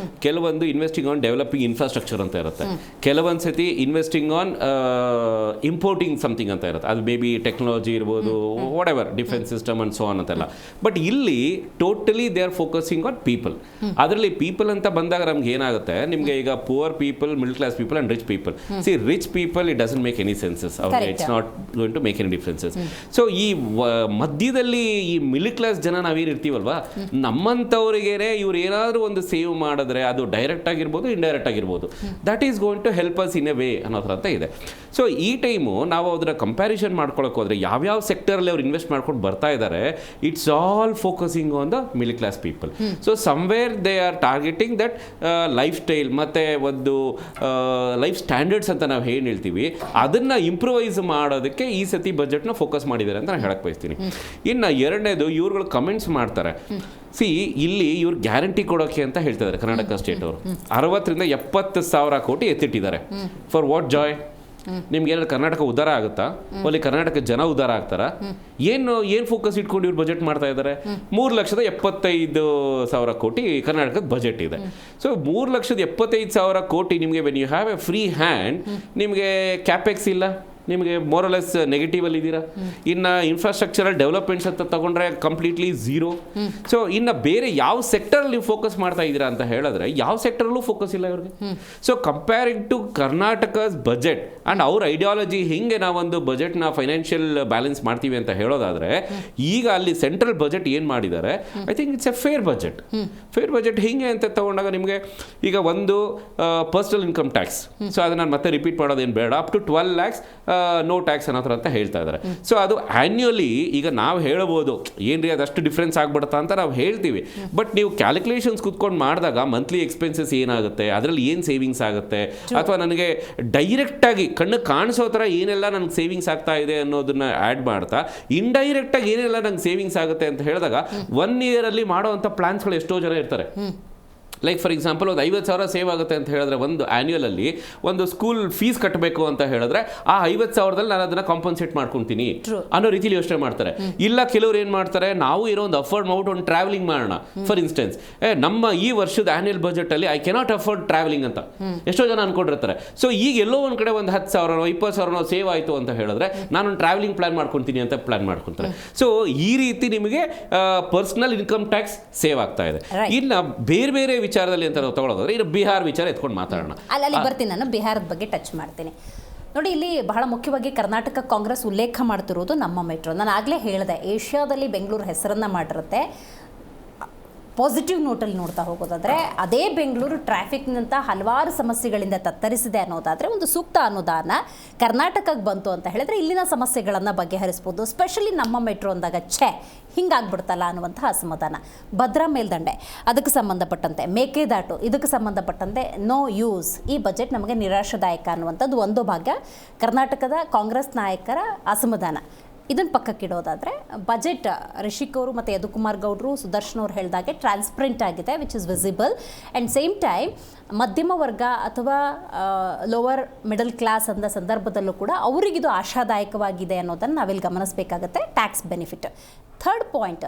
ಕೆಲವೊಂದು ಇನ್ವೆಸ್ಟಿಂಗ್ ಆನ್ ಡೆವಲಪಿಂಗ್ ಇನ್ಫ್ರಾಸ್ಟ್ರಕ್ಚರ್ ಅಂತ ಇರುತ್ತೆ, ಕೆಲವೊಂದು ಸತಿ ಇನ್ವೆಸ್ಟಿಂಗ್ ಆನ್ ಇಂಪೋರ್ಟಿಂಗ್ ಸಮಥಿಂಗ್ ಅಂತ ಇರುತ್ತೆ. ಅದು ಮೇ ಬಿ ಟೆಕ್ನಾಲಜಿ ಇರ್ಬೋದು, what ever, defence system and so on ಅಂತೆಲ್ಲ. ಬಟ್ ಇಲ್ಲಿ totally they are focusing on people. ಅದರಲ್ಲಿ ಪೀಪಲ್ ಅಂತ ಬಂದಾಗ ನಮ್ಗೆ ಏನಾಗುತ್ತೆ, ನಿಮಗೆ ಈಗ poor people, middle class people and rich people. See rich people it doesn't make any senses, ಅವ್ರಿಗೆ it's not going to make any differences. So ಈ ಮಧ್ಯದಲ್ಲಿ ಈ ಮಿಡಲ್ ಕ್ಲಾಸ್ ಜನ ನಾವೇನು ಇರ್ತೀವಲ್ವಾ, ನಮ್ಮಂಥವ್ರಿಗೇನೆ ಇವ್ರು ಏನಾದರೂ ಒಂದು ಸೇವ್ ಮಾಡಿದ್ರೆ, ಅದು ಡೈರೆಕ್ಟ್ ಆಗಿರ್ಬೋದು, ಇಂಡೈರೆಕ್ಟ್ ಆಗಿರ್ಬೋದು, ಮಾಡ್ಬೋದು. That is going to help us in a way ಅನ್ನೋ ಥರ ಅಂತ ಇದೆ. ಸೊ ಈ ಟೈಮು ನಾವು ಅದರ ಕಂಪ್ಯಾರಿಸನ್ ಮಾಡ್ಕೊಳಕ್ಕೆ ಹೋದರೆ ಯಾವ್ಯಾವ ಸೆಕ್ಟರಲ್ಲಿ ಅವ್ರು ಇನ್ವೆಸ್ಟ್ ಮಾಡ್ಕೊಂಡು ಬರ್ತಾ ಇದ್ದಾರೆ, it's all focusing on the middle class people. So somewhere they are targeting that life style ಮತ್ತು ಒಂದು ಲೈಫ್ ಸ್ಟ್ಯಾಂಡರ್ಡ್ಸ್ ಅಂತ ನಾವು ಏನು ಹೇಳ್ತೀವಿ ಅದನ್ನು ಇಂಪ್ರೂವೈಸ್ ಮಾಡೋದಕ್ಕೆ ಈ ಸತಿ ಬಜೆಟ್ನ ಫೋಕಸ್ ಮಾಡಿದ್ದಾರೆ ಅಂತ ನಾನು ಹೇಳಕ್ಕೆ ಬಯಸ್ತೀನಿ. ಇನ್ನು ಎರಡನೇದು ಇವ್ರುಗಳು ಕಮೆಂಟ್ಸ್ ಮಾಡ್ತಾರೆ. ಇಲ್ಲಿ ಇವ್ರು ಗ್ಯಾರಂಟಿ ಕೊಡೋಕೆ ಅಂತ ಹೇಳ್ತಿದ್ದಾರೆ ಕರ್ನಾಟಕ ಸ್ಟೇಟ್ ಅವರು 60,000-70,000 ಕೋಟಿ ಎತ್ತಿಟ್ಟಿದ್ದಾರೆ. For what Joy? ನಿಮ್ಗೆ ಏನಾದ್ರು ಕರ್ನಾಟಕ ಉದ್ಧಾರ ಆಗುತ್ತಾ? ಅಲ್ಲಿ ಕರ್ನಾಟಕ ಜನ ಉದ್ಧಾರ ಆಗ್ತಾರಾ? ಏನು ಫೋಕಸ್ ಇಟ್ಕೊಂಡು ಇವ್ರು ಬಜೆಟ್ ಮಾಡ್ತಾ ಇದ್ದಾರೆ? 3,75,000 ಕೋಟಿ ಕರ್ನಾಟಕದ ಬಜೆಟ್ ಇದೆ. ಸೊ 3,75,000 ಕೋಟಿ ನಿಮಗೆ when you have a free hand, ನಿಮಗೆ ಕ್ಯಾಪೆಕ್ಸ್ ಇಲ್ಲ, ನಿಮಗೆ ಮೋರಲೆಸ್ ನೆಗೆಟಿವ್ ಅಲ್ಲಿ ಇದ್ದೀರಾ. ಇನ್ನು ಇನ್ಫ್ರಾಸ್ಟ್ರಕ್ಚರಲ್ ಡೆವಲಪ್ಮೆಂಟ್ಸ್ ಅಂತ ತಗೊಂಡ್ರೆ ಕಂಪ್ಲೀಟ್ಲಿ ಝೀರೋ. ಸೊ ಇನ್ನು ಬೇರೆ ಯಾವ ಸೆಕ್ಟರ್ ನೀವು ಫೋಕಸ್ ಮಾಡ್ತಾ ಇದ್ದೀರಾ ಅಂತ ಹೇಳಿದ್ರೆ ಯಾವ ಸೆಕ್ಟರಲ್ಲೂ ಫೋಕಸ್ ಇಲ್ಲ ಇವ್ರಿಗೆ. So comparing to Karnataka's budget and ಅವ್ರ ಐಡಿಯಾಲಜಿ ಹಿಂಗೆ ನಾವೊಂದು ಬಜೆಟ್ನ ಫೈನಾನ್ಷಿಯಲ್ ಬ್ಯಾಲೆನ್ಸ್ ಮಾಡ್ತೀವಿ ಅಂತ ಹೇಳೋದಾದ್ರೆ, ಈಗ ಅಲ್ಲಿ ಸೆಂಟ್ರಲ್ ಬಜೆಟ್ ಏನು ಮಾಡಿದ್ದಾರೆ, I think it's A fair budget. Fair budget ಹಿಂಗೆ ಅಂತ ತಗೊಂಡಾಗ ನಿಮಗೆ ಈಗ ಒಂದು ಪರ್ಸನಲ್ ಇನ್ಕಮ್ ಟ್ಯಾಕ್ಸ್, ಸೊ ಅದನ್ನು ನಾನು ಮತ್ತೆ ರಿಪೀಟ್ ಮಾಡೋದೇನು ಬೇಡ, up to 12 lakhs no tax ಅನ್ನೋ ಥರ ಅಂತ ಹೇಳ್ತಾ ಇದ್ದಾರೆ. ಸೊ ಅದು ಆ್ಯನ್ಯುವಲಿ ಈಗ ನಾವು ಹೇಳ್ಬೋದು ಏನ್ರಿ ಅದಷ್ಟು ಡಿಫ್ರೆನ್ಸ್ ಆಗ್ಬಿಡುತ್ತಾ ಅಂತ ನಾವು ಹೇಳ್ತೀವಿ. ಬಟ್ ನೀವು ಕ್ಯಾಲ್ಕುಲೇಷನ್ಸ್ ಕುತ್ಕೊಂಡು ಮಾಡಿದಾಗ ಮಂತ್ಲಿ ಎಕ್ಸ್ಪೆನ್ಸಸ್ ಏನಾಗುತ್ತೆ, ಅದರಲ್ಲಿ ಏನು ಸೇವಿಂಗ್ಸ್ ಆಗುತ್ತೆ, ಅಥವಾ ನನಗೆ ಡೈರೆಕ್ಟಾಗಿ ಕಣ್ಣು ಕಾಣಿಸೋ ಥರ ಏನೆಲ್ಲ ನನಗೆ ಸೇವಿಂಗ್ಸ್ ಆಗ್ತಾ ಇದೆ ಅನ್ನೋದನ್ನ ಆ್ಯಡ್ ಮಾಡ್ತಾ ಇಂಡೈರೆಕ್ಟಾಗಿ ಏನೆಲ್ಲ ನಂಗೆ ಸೇವಿಂಗ್ಸ್ ಆಗುತ್ತೆ ಅಂತ ಹೇಳಿದಾಗ 1 year ಮಾಡೋವಂಥ ಪ್ಲಾನ್ಸ್ಗಳು ಎಷ್ಟೋ ಜನ ಇರ್ತಾರೆ. ಲೈಕ್ ಫಾರ್ ಎಕ್ಸಾಂಪಲ್ ಒಂದು 50,000 ಸೇವ್ ಆಗುತ್ತೆ ಅಂತ ಹೇಳಿದ್ರೆ ಒಂದು ಆ್ಯನ್ಯುವಲಲ್ಲಿ ಒಂದು ಸ್ಕೂಲ್ ಫೀಸ್ ಕಟ್ಟಬೇಕು ಅಂತ ಹೇಳಿದ್ರೆ ಆ 50,000ದಲ್ಲಿ ನಾನು ಅದನ್ನು ಕಾಂಪನ್ಸೇಟ್ ಮಾಡ್ಕೊತೀನಿ ಅನ್ನೋ ರೀತಿಲಿ ಯೋಚನೆ ಮಾಡ್ತಾರೆ. ಇಲ್ಲ ಕೆಲವ್ರು ಏನು ಮಾಡ್ತಾರೆ, ನಾವು ಇರೋ ಒಂದು ಅಫೋರ್ಡ್ ಮಾಡ್ಬಿಟ್ಟು ಒಂದು ಟ್ರಾವೆಲಿಂಗ್ ಮಾಡೋಣ. ಫಾರ್ ಇನ್ಸ್ಟೆನ್ಸ್ ನಮ್ಮ ಈ ವರ್ಷದ ಆ್ಯನ್ಯುವಲ್ ಬಜೆಟಲ್ಲಿ ಐ ಕೆನಾಟ್ ಅಫೋರ್ಡ್ ಟ್ರಾವೆಲಿಂಗ್ ಅಂತ ಎಷ್ಟೋ ಜನ ಅನ್ಕೊಂಡಿರ್ತಾರೆ. ಸೊ ಈಗ ಎಲ್ಲೋ ಒಂದು ಕಡೆ ಒಂದು 10,000 20,000 ಸೇವ್ ಆಯಿತು ಅಂತ ಹೇಳಿದ್ರೆ ನಾನೊಂದು ಟ್ರಾವೆಲಿಂಗ್ ಪ್ಲಾನ್ ಮಾಡ್ಕೊತೀನಿ ಅಂತ ಪ್ಲಾನ್ ಮಾಡ್ಕೊತಾರೆ. ಸೊ ಈ ರೀತಿ ನಿಮಗೆ ಪರ್ಸನಲ್ ಇನ್ಕಮ್ ಟ್ಯಾಕ್ಸ್ ಸೇವ್ ಆಗ್ತಾ ಇದೆ. ಇನ್ನು ಬೇರೆ ಬೇರೆ ವಿಚಾರದಲ್ಲಿ ಅಂತ ನಾವು ತಗೊಳ್ಳೋದಾದ್ರೆ ಈಗ ಬಿಹಾರ ವಿಚಾರ ಎತ್ಕೊಂಡು ಮಾತಾಡೋಣ. ಅಲ್ಲಿ ಬರ್ತೀನಿ, ನಾನು ಬಿಹಾರದ ಬಗ್ಗೆ ಟಚ್ ಮಾಡ್ತೀನಿ. ನೋಡಿ, ಇಲ್ಲಿ ಬಹಳ ಮುಖ್ಯವಾಗಿ ಕರ್ನಾಟಕ ಕಾಂಗ್ರೆಸ್ ಉಲ್ಲೇಖ ಮಾಡ್ತಿರೋದು ನಮ್ಮ ಮೆಟ್ರೋ. ನಾನು ಆಗಲೇ ಹೇಳಿದೆ, ಏಷ್ಯಾದಲ್ಲಿ ಬೆಂಗಳೂರು ಹೆಸರನ್ನು ಮಾಡಿರುತ್ತೆ. ಪಾಸಿಟಿವ್ ನೋಟಲ್ಲಿ ನೋಡ್ತಾ ಹೋಗೋದಾದರೆ ಅದೇ ಬೆಂಗಳೂರು ಟ್ರಾಫಿಕ್ನಂಥ ಹಲವಾರು ಸಮಸ್ಯೆಗಳಿಂದ ತತ್ತರಿಸಿದೆ ಅನ್ನೋದಾದರೆ ಒಂದು ಸೂಕ್ತ ಅನುದಾನ ಕರ್ನಾಟಕಕ್ಕೆ ಬಂತು ಅಂತ ಹೇಳಿದ್ರೆ ಇಲ್ಲಿನ ಸಮಸ್ಯೆಗಳನ್ನು ಬಗೆಹರಿಸ್ಬೋದು. ಸ್ಪೆಷಲಿ ನಮ್ಮ ಮೆಟ್ರೋ ಅಂದಾಗ ಹಿಂಗಾಗ್ಬಿಡ್ತಲ್ಲ ಅನ್ನುವಂಥ ಅಸಮಾಧಾನ. ಭದ್ರಾ ಮೇಲ್ದಂಡೆ ಅದಕ್ಕೆ ಸಂಬಂಧಪಟ್ಟಂತೆ, ಮೇಕೆದಾಟು ಇದಕ್ಕೆ ಸಂಬಂಧಪಟ್ಟಂತೆ ನೋ ಯೂಸ್. ಈ ಬಜೆಟ್ ನಮಗೆ ನಿರಾಶಾದಾಯಕ ಅನ್ನುವಂಥದ್ದು ಒಂದು ಭಾಗ ಕರ್ನಾಟಕದ ಕಾಂಗ್ರೆಸ್ ನಾಯಕರ ಅಸಮಾಧಾನ. ಇದನ್ನು ಪಕ್ಕಕ್ಕಿಡೋದಾದರೆ ಬಜೆಟ್ ರಿಷಿಕ್ ಅವರು ಮತ್ತು ಯದುಕುಮಾರ್ ಗೌಡರು, ಸುದರ್ಶನ್ ಅವರು ಹೇಳಿದಾಗೆ ಟ್ರಾನ್ಸ್ಪರೆಂಟ್ ಆಗಿದೆ, which is visible. And same time ಮಧ್ಯಮ ವರ್ಗ ಅಥವಾ ಲೋವರ್ ಮಿಡಲ್ ಕ್ಲಾಸ್ ಅಂದ ಸಂದರ್ಭದಲ್ಲೂ ಕೂಡ ಅವರಿಗಿದು ಆಶಾದಾಯಕವಾಗಿದೆ ಅನ್ನೋದನ್ನು ನಾವಿಲ್ಲಿ ಗಮನಿಸಬೇಕಾಗತ್ತೆ. Tax benefit. ಥರ್ಡ್ ಪಾಯಿಂಟ್,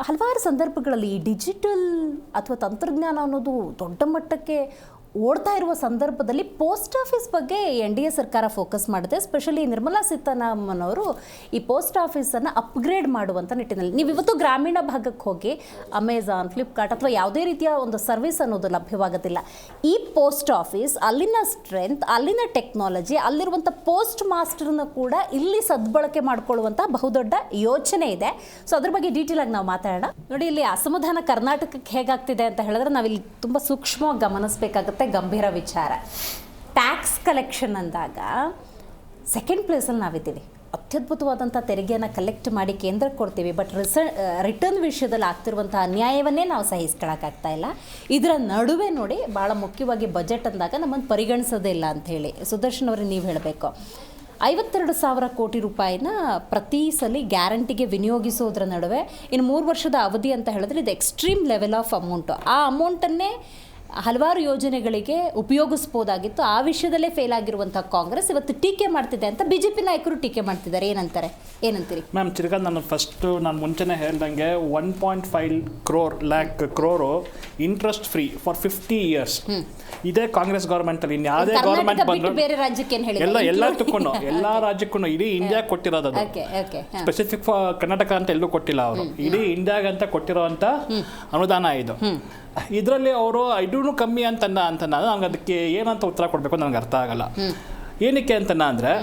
ಹಲವಾರು ಸಂದರ್ಭಗಳಲ್ಲಿ ಡಿಜಿಟಲ್ ಅಥವಾ ತಂತ್ರಜ್ಞಾನ ಅನ್ನೋದು ದೊಡ್ಡ ಮಟ್ಟಕ್ಕೆ ಓಡ್ತಾ ಇರುವ ಸಂದರ್ಭದಲ್ಲಿ ಪೋಸ್ಟ್ ಆಫೀಸ್ ಬಗ್ಗೆ NDA ಸರ್ಕಾರ ಫೋಕಸ್ ಮಾಡಿದೆ. ಸ್ಪೆಷಲಿ ನಿರ್ಮಲಾ ಸೀತಾರಾಮನ್ ಅವರು ಈ ಪೋಸ್ಟ್ ಆಫೀಸನ್ನು ಅಪ್ಗ್ರೇಡ್ ಮಾಡುವಂಥ ನಿಟ್ಟಿನಲ್ಲಿ, ನೀವು ಇವತ್ತು ಗ್ರಾಮೀಣ ಭಾಗಕ್ಕೆ ಹೋಗಿ ಅಮೆಝಾನ್, ಫ್ಲಿಪ್ಕಾರ್ಟ್ ಅಥವಾ ಯಾವುದೇ ರೀತಿಯ ಒಂದು ಸರ್ವಿಸ್ ಅನ್ನೋದು ಲಭ್ಯವಾಗೋದಿಲ್ಲ. ಈ ಪೋಸ್ಟ್ ಆಫೀಸ್ ಅಲ್ಲಿನ ಸ್ಟ್ರೆಂತ್, ಅಲ್ಲಿನ ಟೆಕ್ನಾಲಜಿ, ಅಲ್ಲಿರುವಂಥ ಪೋಸ್ಟ್ ಮಾಸ್ಟರ್ನ ಕೂಡ ಇಲ್ಲಿ ಸದ್ಬಳಕೆ ಮಾಡಿಕೊಳ್ಳುವಂಥ ಬಹುದೊಡ್ಡ ಯೋಚನೆ ಇದೆ. ಸೊ ಅದ್ರ ಬಗ್ಗೆ ಡೀಟೇಲ್ ಆಗಿ ನಾವು ಮಾತಾಡೋಣ. ನೋಡಿ, ಇಲ್ಲಿ ಅಸಮಾಧಾನ ಕರ್ನಾಟಕಕ್ಕೆ ಹೇಗಾಗ್ತಿದೆ ಅಂತ ಹೇಳಿದ್ರೆ ನಾವಿಲ್ಲಿ ತುಂಬ ಸೂಕ್ಷ್ಮವಾಗಿ ಗಮನಿಸಬೇಕಾಗುತ್ತೆ. ಗಂಭೀರ ವಿಚಾರ. ಟ್ಯಾಕ್ಸ್ ಕಲೆಕ್ಷನ್ ಅಂದಾಗ ಸೆಕೆಂಡ್ ಪ್ಲೇಸಲ್ಲಿ ನಾವಿದ್ದೀವಿ. ಅತ್ಯದ್ಭುತವಾದಂಥ ತೆರಿಗೆಯನ್ನು ಕಲೆಕ್ಟ್ ಮಾಡಿ ಕೇಂದ್ರಕ್ಕೆ ಕೊಡ್ತೀವಿ, ಬಟ್ ರಿಟರ್ನ್ ವಿಷಯದಲ್ಲಿ ಆಗ್ತಿರುವಂಥ ಅನ್ಯಾಯವನ್ನೇ ನಾವು ಸಹಿಸ್ಕೊಳ್ಳೋಕ್ಕಾಗ್ತಾ ಇಲ್ಲ. ಇದರ ನಡುವೆ ನೋಡಿ, ಭಾಳ ಮುಖ್ಯವಾಗಿ ಬಜೆಟ್ ಅಂದಾಗ ನಮ್ಮನ್ನು ಪರಿಗಣಿಸೋದೇ ಇಲ್ಲ ಅಂಥೇಳಿ ಸುದರ್ಶನ್ ಅವರೇ ನೀವು ಹೇಳಬೇಕು. 52,000 ಕೋಟಿ ರೂಪಾಯಿನ ಪ್ರತಿ ಸಲ ಗ್ಯಾರಂಟಿಗೆ ವಿನಿಯೋಗಿಸೋದ್ರ ನಡುವೆ ಇನ್ನು 3 ವರ್ಷದ ಅವಧಿ ಅಂತ ಹೇಳಿದ್ರೆ ಇದು ಎಕ್ಸ್ಟ್ರೀಮ್ ಲೆವೆಲ್ ಆಫ್ ಅಮೌಂಟು. ಆ ಅಮೌಂಟನ್ನೇ ಹಲವಾರು ಯೋಜನೆಗಳಿಗೆ ಉಪಯೋಗಿಸ್ಬೋದಾಗಿತ್ತು. ಆ ವಿಷಯದಲ್ಲೇ ಫೇಲ್ ಆಗಿರುವಂಥ ಕಾಂಗ್ರೆಸ್ ಇವತ್ತು ಟೀಕೆ ಮಾಡ್ತಿದೆ ಅಂತ BJP ನಾಯಕರು ಟೀಕೆ ಮಾಡ್ತಿದ್ದಾರೆ. ಏನಂತೀರಿ ಮ್ಯಾಮ್? ತಿರ್ಗಾ ನಾನು ಮುಂಚೆನೇ ಹೇಳ್ದಂಗೆ 1.5 crore interest free for 50 years. ಇದೇ ಕಾಂಗ್ರೆಸ್ ಗೌರ್ಮೆಂಟಲ್ಲಿ ಇನ್ಯಾವುದೇ ಗೌರ್ಮೆಂಟ್ ಬಂದ್ರು ಬೇರೆ ರಾಜ್ಯಕ್ಕೆ ಎಲ್ಲ ರಾಜ್ಯಕ್ಕೂ ಇಡೀ ಇಂಡಿಯಾ ಕೊಟ್ಟಿರೋದು. ಸ್ಪೆಸಿಫಿಕ್ ಫಾರ್ ಕರ್ನಾಟಕ ಅಂತ ಎಲ್ಲೂ ಕೊಟ್ಟಿಲ್ಲ ಅವರು. ಇಡೀ ಇಂಡಿಯಾಗಂತ ಕೊಟ್ಟಿರೋಂಥ ಅನುದಾನ ಇದು. ಇದರಲ್ಲಿ ಅವರು ಐದೂ ಕಮ್ಮಿ ಅಂತ ನನಗೆ ಅದಕ್ಕೆ ಏನಂತ ಉತ್ತರ ಕೊಡಬೇಕು ನನಗೆ ಅರ್ಥ ಆಗಲ್ಲ. ಏನಕ್ಕೆ ಅಂದರೆ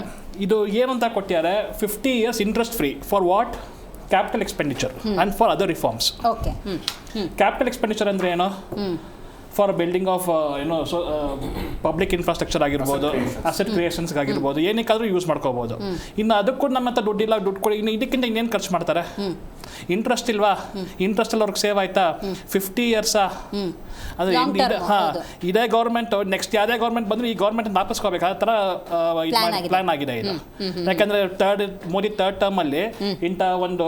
ಇದು ಏನಂತ ಕೊಟ್ಟಿದ್ದಾರೆ, 50 years interest free for what? Capital expenditure and for other reforms. Capital expenditure ಅಂದರೆ ಏನು? ಫಾರ್ ಬಿಲ್ಡಿಂಗ್ ಆಫ್ ಏನೋ ಪಬ್ಲಿಕ್ ಇನ್ಫ್ರಾಸ್ಟ್ರಕ್ಚರ್ ಆಗಿರ್ಬೋದು, ಅಸೆಟ್ ಕ್ರಿಯೇಷನ್ಸ್ಗೆ ಆಗಿರ್ಬೋದು, ಏನಕ್ಕಾದ್ರೂ ಯೂಸ್ ಮಾಡ್ಕೋಬೋದು. ಇನ್ನು ಅದಕ್ಕೂ ನಮ್ಮ ಹತ್ರ ದುಡ್ಡಿಲ್ಲ, ದುಡ್ಡು ಕೊಡಿ, ಇನ್ನು ಇದಕ್ಕಿಂತ ಇನ್ನೇನು ಖರ್ಚು ಮಾಡ್ತಾರೆ? ಇಂಟ್ರೆಸ್ಟ್ ಇಲ್ವಾ? ಇಂಟ್ರೆಸ್ಟ್ ಅಲ್ಲಿ ಅವ್ರಿಗೆ ಸೇವ್ ಆಯ್ತಾ? 50 ಇಯರ್ಸಾ? ಅದು ಇದೇ ಗೌರ್ಮೆಂಟ್ ನೆಕ್ಸ್ಟ್ ಯಾವುದೇ ಗೌರ್ಮೆಂಟ್ ಬಂದರೂ ಈ ಗೌರ್ಮೆಂಟ್ ವಾಪಸ್ಕೋಬೇಕು, ಆ ಥರ ಪ್ಲಾನ್ ಆಗಿದೆ ಇದು. ಯಾಕಂದರೆ ಮೋದಿ ಥರ್ಡ್ ಟರ್ಮಲ್ಲಿ ಇಂಥ ಒಂದು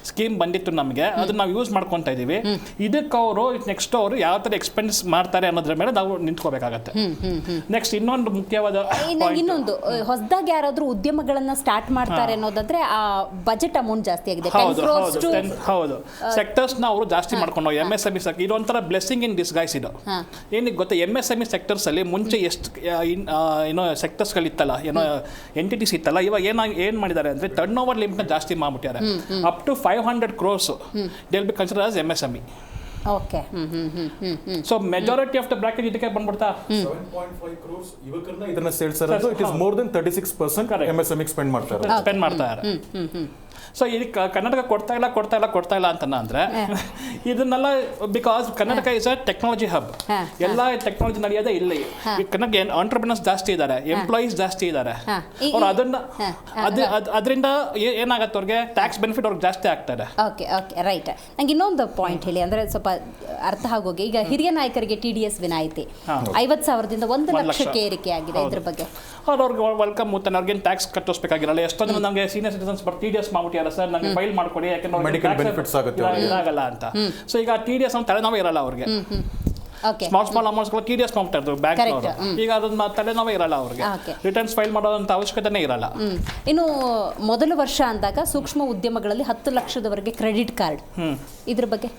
ಸ್ಕೀಮ್ ಬಂದಿತ್ತು ನಮಗೆ, ಅದನ್ನ ನಾವು ಯೂಸ್ ಮಾಡ್ಕೊತಾ ಇದ್ದೀವಿ. ಇದಕ್ಕೆ ಅವರು ನೆಕ್ಸ್ಟ್ ಅವರು ಯಾವ ಥರ ಎಕ್ಸ್ಪೆನ್ಸ್ ಮಾಡ್ತಾರೆ ಅನ್ನೋದ್ರ ಮೇಲೆ ನಾವು ನಿಂತ್ಕೋಬೇಕಾಗತ್ತೆ. ನೆಕ್ಸ್ಟ್ ಇನ್ನೊಂದು ಮುಖ್ಯವಾದ ಇನ್ನೊಂದು, ಹೊಸದಾಗಿ ಯಾರಾದರೂ ಉದ್ಯಮಗಳನ್ನ ಸ್ಟಾರ್ಟ್ ಮಾಡ್ತಾರೆ ಅನ್ನೋದಾದ್ರೆ ಆ ಬಜೆಟ್ ಅಮೌಂಟ್ ಜಾಸ್ತಿ ಆಗಿದೆ. ಹೌದು, ಸೆಕ್ಟರ್ಸ್ನ ಅವರು ಜಾಸ್ತಿ ಮಾಡ್ಕೊಂಡು MSME ಇದೊಂಥರ ಬ್ಲೆಸ್ಸಿಂಗ್ ಇನ್ ಡಿಸ್ಗೈಸ್ ಇದು. ಏನಕ್ಕೆ ಗೊತ್ತಾ, MSME ಸೆಕ್ಟರ್ಸ್ ಅಲ್ಲಿ ಮುಂಚೆ ಎಷ್ಟು ಏನೋ ಸೆಕ್ಟರ್ಸ್ಗಳಿತ್ತಲ್ಲ, ಏನೋ ಎಂಟಿಟೀಸ್ ಇತ್ತಲ್ಲ, ಇವಾಗ ಏನು ಮಾಡಿದ್ದಾರೆ ಅಂದರೆ ಟರ್ನ್ ಓವರ್ ಲಿಮಿಟ್ನ ಜಾಸ್ತಿ ಮಾಡ್ಬಿಟ್ಟಿದ್ದಾರೆ. Up to 500 crores they will be considered as MSME. Okay. So majority of the bracket ಇದಕ್ಕೆ ಬಂದ್ಬಿಡ್ತಾ 7.5 crores ಯುವಕರನ್ನ ಇದನ್ನ ಸೇರಿಸಿರೋದು. It is more than 36% MSME spend ಮಾಡ್ತಾರೆ. ಸೊ ಇದಕ್ಕೆ ಕರ್ನಾಟಕ ಕೊಡ್ತಾ ಇಲ್ಲ ಅಂತನ ಅಂದರೆ ಇದನ್ನೆಲ್ಲ because Karnataka is a technology hub. ಎಲ್ಲ ಟೆಕ್ನಾಲಜಿ ನಡೆಯೋದೇ ಇಲ್ಲಿ. ಕರ್ನಾಟಕ ಆಂಟ್ರಪ್ರಿನರ್ಸ್ ಜಾಸ್ತಿ ಇದ್ದಾರೆ, ಎಂಪ್ಲಾಯೀಸ್ ಜಾಸ್ತಿ ಇದ್ದಾರೆ. ಅವ್ರು ಅದರಿಂದ ಏನಾಗತ್ತೆ, ಅವ್ರಿಗೆ ಟ್ಯಾಕ್ಸ್ ಬೆನಿಫಿಟ್ ಅವ್ರಿಗೆ ಜಾಸ್ತಿ ಆಗ್ತಾರೆ. Okay, right. ನಂಗೆ ಇನ್ನೊಂದು ಪಾಯಿಂಟ್ ಹೇಳಿ, ಅಂದರೆ ಸ್ವಲ್ಪ ಅರ್ಥ ಆಗೋಗಿ. ಈಗ ಹಿರಿಯ ನಾಯಕರಿಗೆ TDS ವಿನಾಯಿತಿ 50,000ದಿಂದ 1 ಲಕ್ಷಕ್ಕೆ ಏರಿಕೆ ಆಗಿದೆ. ಇದ್ರ ಬಗ್ಗೆ ಅವ್ರಿಗೆ ವೆಲ್ಕಮ್ ಮುತ್ತಾನೆ, ಅವ್ರಿಗೇನು ಟ್ಯಾಕ್ಸ್ ಕಟ್ಟೋಸ್ಬೇಕಾಗಿರಲ್ಲ. ಎಷ್ಟೊಂದು ನಮಗೆ ಸೀನಿಯರ್ ಸಿಟಿಸನ್ಸ್ TDS ಮಾಡ್ಬಿಟ್ಟಿದ್ದಾರೆ, ಸರ್ ನನಗೆ ಫೈಲ್ ಮಾಡ್ಕೊಡಿ, ಯಾಕೆಂದ್ರೆ ಇದಾಗಲ್ಲ ಅಂತ. ಸೊ ಈಗ TDS ಅಂತ ತಲೆನೋವೇ ಇರಲ್ಲ ಅವ್ರಿಗೆ. ಸ್ಮಾಲ್ ಅಮೌಂಟ್ಸ್ಗಳು TDS ಮಾಡ್ತಾ ಇದ್ರು ಬ್ಯಾಂಕ್ನವರು. ಈಗ ಅದನ್ನ ತಲೆನೋವೇ ಇರಲ್ಲ ಅವ್ರಿಗೆ, ರಿಟರ್ನ್ಸ್ ಫೈಲ್ ಮಾಡೋದಂತ ಅವಶ್ಯಕತೆನೇ ಇರಲ್ಲ. ಇನ್ನು ಮೊದಲ ವರ್ಷ ಅಂದಾಗ ಸೂಕ್ಷ್ಮ ಉದ್ಯಮಗಳಲ್ಲಿ 10 ಲಕ್ಷದವರೆಗೆ ಕ್ರೆಡಿಟ್ ಕಾರ್ಡ್, ಇದ್ರ ಬಗ್ಗೆ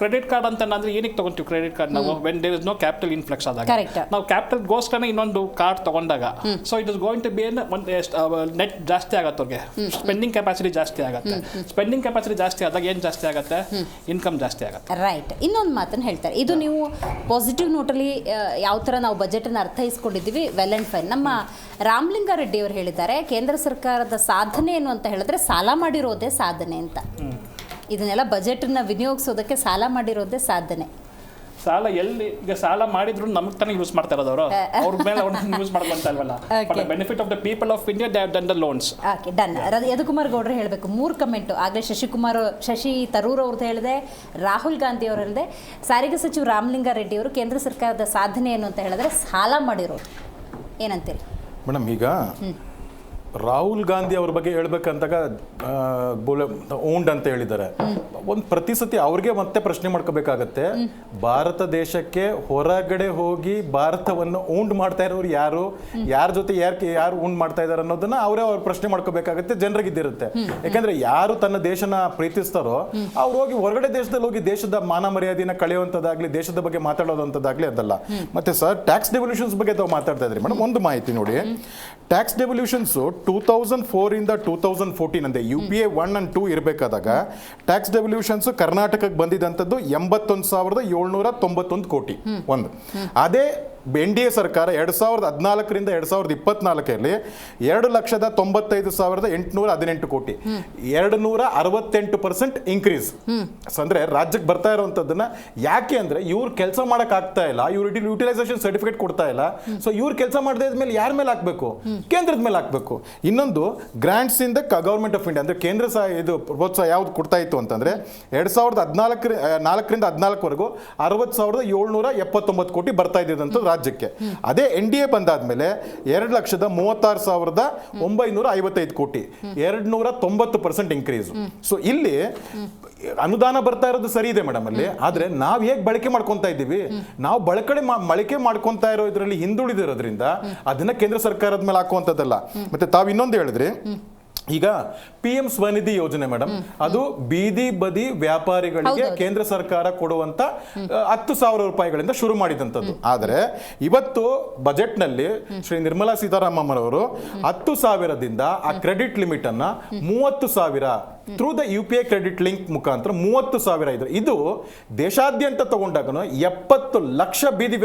ಕ್ರೆಡಿಟ್ ಕಾರ್ಡ್ ಅಂತ ಅಂದ್ರೆ ಏನಕ್ಕೆ ತಗೊಂತೀವಿ ಕ್ರೆಡಿಟ್ ಕಾರ್ಡ್ ನಾವು? When there is no capital influx ಆದಾಗ ನಾವು ಕ್ಯಾಪಿಟಲ್ಗೋಸ್ಕರ ಇನ್ನೊಂದು ಕಾರ್ಡ್ ತಗೊಂಡಾಗ, so it is going to be net ಜಾಸ್ತಿ ಆಗತ್ತೆ ಅವ್ರಿಗೆ, ಸ್ಪೆಂಡಿಂಗ್ ಕೆಪಾಸಿಟಿ ಜಾಸ್ತಿ ಆಗುತ್ತೆ. ಸ್ಪೆಂಡಿಂಗ್ ಕೆಪಾಸಿಟಿ ಜಾಸ್ತಿ ಆದಾಗ ಏನು ಜಾಸ್ತಿ ಆಗುತ್ತೆ? ಇನ್ಕಮ್ ಜಾಸ್ತಿ ಆಗುತ್ತೆ. ರೈಟ್. ಇನ್ನೊಂದು ಮಾತನ್ನು ಹೇಳ್ತಾರೆ, ಇದು ನೀವು ಪಾಸಿಟಿವ್ ನೋಟಲ್ಲಿ ಯಾವ ಥರ ನಾವು ಬಜೆಟನ್ನು ಅರ್ಥೈಸ್ಕೊಂಡಿದ್ದೀವಿ, ವೆಲ್ ಆ್ಯಂಡ್ ಫೈನ್. ನಮ್ಮ ರಾಮಲಿಂಗಾರೆಡ್ಡಿ ಅವರು ಹೇಳಿದ್ದಾರೆ, ಕೇಂದ್ರ ಸರ್ಕಾರದ ಸಾಧನೆ ಏನು ಅಂತ ಹೇಳಿದ್ರೆ ಸಾಲ ಮಾಡಿರೋದೇ ಸಾಧನೆ ಅಂತ. ಇದನ್ನೆಲ್ಲ ಬಜೆಟನ್ನ ವಿನಿಯೋಗಿಸೋದಕ್ಕೆ ಸಾಲ ಮಾಡಿರೋದೇ ಸಾಧನೆ. ಸಾಲ ಎಲ್ಲಿ? ಈಗ ಸಾಲ ಮಾಡಿದ್ರು ನಮಗೆ ತಾನೇ ಯೂಸ್ ಮಾಡ್ತಾ ಇರೋದು ಅವರು, ಅವ್ರ ಮೇಲೆ ಯೂಸ್ ಮಾಡ್ಕೊಂತ ಇಲ್ವಲ್ಲ. For the benefit of the people of India they have done the loans. Okay, done. Yadukumar ಗೌಡ್ರು ಹೇಳಬೇಕು 3 ಕಮೆಂಟು. ಆಗಲೇ ಶಶಿ ತರೂರ್ ಅವ್ರದ್ದು ಹೇಳಿದೆ, ರಾಹುಲ್ ಗಾಂಧಿ ಅವರು ಹೇಳಿದೆ, ಸಾರಿಗೆ ಸಚಿವ ರಾಮಲಿಂಗಾರೆಡ್ಡಿ ಅವರು ಕೇಂದ್ರ ಸರ್ಕಾರದ ಸಾಧನೆ ಏನು ಅಂತ ಹೇಳಿದ್ರೆ ಸಾಲ ಮಾಡಿರೋದು. ಏನಂತೀರಿ ಮೇಡಮ್? ಈಗ ರಾಹುಲ್ ಗಾಂಧಿ ಅವ್ರ ಬಗ್ಗೆ ಹೇಳ್ಬೇಕಂತಾಗ ಓಂಡ್ ಅಂತ ಹೇಳಿದ್ದಾರೆ. ಒಂದು ಪ್ರತಿ ಸತಿ ಅವ್ರಿಗೆ ಮತ್ತೆ ಪ್ರಶ್ನೆ ಮಾಡ್ಕೋಬೇಕಾಗತ್ತೆ, ಭಾರತ ದೇಶಕ್ಕೆ ಹೊರಗಡೆ ಹೋಗಿ ಭಾರತವನ್ನು ಓಂಡ್ ಮಾಡ್ತಾ ಇರೋರು ಯಾರು, ಯಾರ ಜೊತೆ ಯಾರು ಓಂಡ್ ಮಾಡ್ತಾ ಇದಾರೆ ಅನ್ನೋದನ್ನ ಅವ್ರು ಪ್ರಶ್ನೆ ಮಾಡ್ಕೋಬೇಕಾಗತ್ತೆ. ಜನರಿಗೆ ಇದ್ದಿರುತ್ತೆ. ಯಾಕಂದ್ರೆ ಯಾರು ತನ್ನ ದೇಶನ ಪ್ರೀತಿಸ್ತಾರೋ ಅವ್ರು ಹೋಗಿ ಹೊರಗಡೆ ದೇಶದಲ್ಲಿ ಹೋಗಿ ದೇಶದ ಮಾನ ಮರ್ಯಾದೆನ ಕಳೆಯುವಂಥದ್ದಾಗ್ಲಿ, ದೇಶದ ಬಗ್ಗೆ ಮಾತಾಡೋದಂಥದ್ದಾಗ್ಲಿ ಅದಲ್ಲ. ಮತ್ತೆ ಸರ್, ಟ್ಯಾಕ್ಸ್ ಡೆವಲ್ಯೂಷನ್ಸ್ ಬಗ್ಗೆ ತಾವು ಮಾತಾಡ್ತಾ ಇದ್ರಿ ಮೇಡಮ್. ಒಂದು ಮಾಹಿತಿ ನೋಡಿ, ಟ್ಯಾಕ್ಸ್ ಡೆವಲ್ಯೂಷನ್ಸ್ 2004 ಇಂದ 2014 ಅಂದ್ರೆ UPA 1 and 2 ಇರಬೇಕಾದಾಗ ಟ್ಯಾಕ್ಸ್ ಡೆವಲ್ಯೂಷನ್ಸ್ ಕರ್ನಾಟಕಕ್ಕೆ ಬಂದಿದ್ದಂಥದ್ದು 81,791 ಕೋಟಿ. ಒಂದು ಅದೇ NDA ಸರ್ಕಾರ 2014ರಿಂದ 2024ರಲ್ಲಿ 2,95,818 ಕೋಟಿ, 268% ಇನ್ಕ್ರೀಸ್. ಅಂದ್ರೆ ರಾಜ್ಯಕ್ಕೆ ಬರ್ತಾ ಇರುವಂತದ್ದನ್ನ ಯಾಕೆ ಅಂದ್ರೆ ಇವ್ರು ಕೆಲಸ ಮಾಡಕ್ ಆಗ್ತಾ ಇಲ್ಲ, ಇವ್ರು ಯುಟಿಲೈಸೇಷನ್ ಸರ್ಟಿಫಿಕೇಟ್ ಕೊಡ್ತಾ ಇಲ್ಲ. ಸೊ ಇವ್ರು ಕೆಲಸ ಮಾಡದೇ ಇದ್ಮೇಲೆ ಯಾರ ಮೇಲೆ ಹಾಕ್ಬೇಕು? ಕೇಂದ್ರದ ಮೇಲೆ ಹಾಕ್ಬೇಕು. ಇನ್ನೊಂದು ಗ್ರಾಂಟ್ಸ್ ಇಂದ ಗವರ್ಮೆಂಟ್ ಆಫ್ ಇಂಡಿಯಾ ಅಂದ್ರೆ ಕೇಂದ್ರ ಇದು ಪ್ರೋತ್ಸಾಹ ಯಾವ್ದು ಕೊಡ್ತಾ ಇತ್ತು ಅಂತಂದ್ರೆ 2014ರಿಂದ 14ವರೆಗೂ 60,779 ಕೋಟಿ ಬರ್ತಾ ಇದ್ದಂತ ರಾಜ್ಯಕ್ಕೆ. ಅದೇ NDA ಬಂದಾದ್ಮೇಲೆ 2,36,955 ಕೋಟಿ, 290% ಇನ್ಕ್ರೀಸ್. ಸೊ ಇಲ್ಲಿ ಅನುದಾನ ಬರ್ತಾ ಇರೋದು ಸರಿ ಇದೆ ಮೇಡಮ್ ಅಲ್ಲಿ, ಆದ್ರೆ ನಾವ್ ಹೇಗೆ ಬಳಕೆ ಮಾಡ್ಕೊಂತಾ ಇದ್ದೀವಿ, ನಾವು ಬಳಕೆ ಮಾಡ್ಕೊಂತಾ ಇರೋ ಇದರಲ್ಲಿ ಹಿಂದುಳಿದಿರೋದ್ರಿಂದ ಅದನ್ನ ಕೇಂದ್ರ ಸರ್ಕಾರದ ಮೇಲೆ ಹಾಕುವಂತದ್ದಲ್ಲ. ಮತ್ತೆ ತಾವ್ ಇನ್ನೊಂದು ಹೇಳಿದ್ರಿ, ಈಗ PM ಸ್ವನಿಧಿ ಯೋಜನೆ ಮೇಡಮ್, ಅದು ಬೀದಿ ಬದಿ ವ್ಯಾಪಾರಿಗಳಿಗೆ ಕೇಂದ್ರ ಸರ್ಕಾರ ಕೊಡುವಂತ 10,000 ರೂಪಾಯಿಗಳಿಂದ ಶುರು ಮಾಡಿದಂಥದ್ದು. ಆದರೆ ಇವತ್ತು ಬಜೆಟ್ ನಲ್ಲಿ ಶ್ರೀ ನಿರ್ಮಲಾ ಸೀತಾರಾಮನ್ ಅವರು 10,000ದಿಂದ ಆ ಕ್ರೆಡಿಟ್ ಲಿಮಿಟ್ ಅನ್ನ 30,000 through the UPI credit link ಮುಖಾಂತರ 30,000 ಇದೆ. ಇದು ದೇಶಾದ್ಯಂತ ತಗೊಂಡಾಗ 70 ಲಕ್ಷ ಬೀದಿ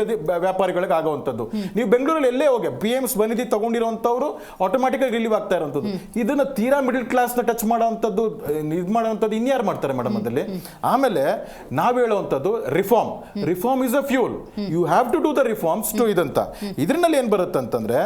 ವ್ಯಾಪಾರಿಗಳಿಗೆ ಆಗುವಂಥದ್ದು. ನೀವು ಬೆಂಗಳೂರಲ್ಲಿ ಎಲ್ಲೇ ಹೋಗಿ PM ಸ್ವನಿಧಿ ತಗೊಂಡಿರುವಂಥವ್ರು ಆಟೋಮ್ಯಾಟಿಕ್ ಆಗಿ ರಿಲೀವ್ ಆಗ್ತಾ ಇರುವಂಥದ್ದು. ಇದನ್ನ ತೀರಾ ಮಿಡಲ್ ಕ್ಲಾಸ್ ನ ಟಚ್ ಮಾಡುವಂಥದ್ದು, ಇದು ಮಾಡುವಂಥದ್ದು ಇನ್ಯಾರು ಮಾಡ್ತಾರೆ ಮೇಡಮ್ ಅದಲ್ಲಿ. ಆಮೇಲೆ ನಾವು ಹೇಳುವಂಥದ್ದು reform is a fuel, you have to do the reforms to ಇದಂತ. ಇದರಲ್ಲಿ ಏನ್ ಬರುತ್ತೆ ಅಂತಂದ್ರೆ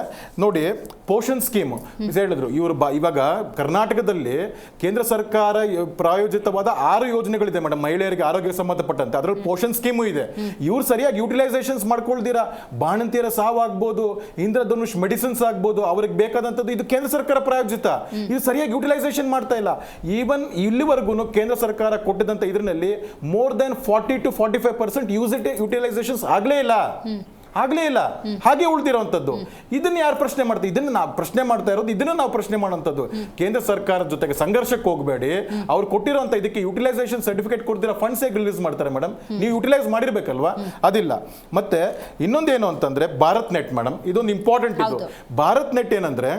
ನೋಡಿ, ಪೋಷನ್ ಸ್ಕೀಮ್ ಹೇಳಿದ್ರು ಇವರು ಇವಾಗ ಕರ್ನಾಟಕದಲ್ಲಿ ಕೇಂದ್ರ ಸರ್ಕಾರ ಪ್ರಾಯೋಜಿತವಾದ 6 ಯೋಜನೆಗಳಿದೆ ಮೇಡಮ್ ಮಹಿಳೆಯರಿಗೆ ಆರೋಗ್ಯ ಸಂಬಂಧಪಟ್ಟಂತೆ. ಅದರಲ್ಲಿ ಪೋಷನ್ ಸ್ಕೀಮು ಇದೆ. ಇವ್ರು ಸರಿಯಾಗಿ ಯುಟಿಲೈಸೇಷನ್ಸ್ ಮಾಡ್ಕೊಳ್ದಿರಾ ಬಾಣಂತಿಯರ ಸಾವಾಗ್ಬೋದು, ಇಂದ್ರಧನುಷ್ ಮೆಡಿಸಿನ್ಸ್ ಆಗ್ಬೋದು, ಅವ್ರಿಗೆ ಬೇಕಾದಂಥದ್ದು ಇದು ಕೇಂದ್ರ ಸರ್ಕಾರ ಪ್ರಾಯೋಜಿತ. ಇದು ಸರಿಯಾಗಿ ಯುಟಿಲೈಸೇಷನ್ ಮಾಡ್ತಾ ಇಲ್ಲ. ಈವನ್ ಇಲ್ಲಿವರೆಗೂ ಕೇಂದ್ರ ಸರ್ಕಾರ ಕೊಟ್ಟಿದ್ದಂತ ಇದರಲ್ಲಿ ಮೋರ್ ದೆನ್ 40 to 45% ಯುಟಿಲೈಸೇಷನ್ಸ್ ಆಗ್ಲೇ ಇಲ್ಲ, ಹಾಗೆ ಉಳಿದಿರುವಂತದ್ದು. ಇದನ್ನ ಯಾರು ಪ್ರಶ್ನೆ ಮಾಡ್ತಾರೆ? ಇದನ್ನ ನಾವು ಪ್ರಶ್ನೆ ಮಾಡ್ತಾ ಇರೋದು, ಇದನ್ನ ನಾವು ಪ್ರಶ್ನೆ ಮಾಡುವಂತದ್ದು. ಕೇಂದ್ರ ಸರ್ಕಾರದ ಜೊತೆಗೆ ಸಂಘರ್ಷಕ್ಕೆ ಹೋಗಬೇಡಿ. ಅವ್ರು ಕೊಟ್ಟಿರುವಂತ ಇದಕ್ಕೆ ಯುಟಿಲೈಸೇಷನ್ ಸರ್ಟಿಫಿಕೇಟ್ ಕೊಡ್ತೀರಾ, ಫಂಡ್ಸ್ ಹೇಗೆ ರಿಲೀಸ್ ಮಾಡ್ತಾರೆ ಮೇಡಮ್? ನೀವು ಯುಟಿಲೈಸ್ ಮಾಡಿರ್ಬೇಕಲ್ವಾ? ಅದಿಲ್ಲ. ಮತ್ತೆ ಇನ್ನೊಂದೇನು ಅಂತಂದ್ರೆ ಭಾರತ್ ನೆಟ್ ಮೇಡಮ್, ಇದೊಂದು ಇಂಪಾರ್ಟೆಂಟ್. ಇದು ಭಾರತ್ ನೆಟ್ ಏನಂದ್ರೆ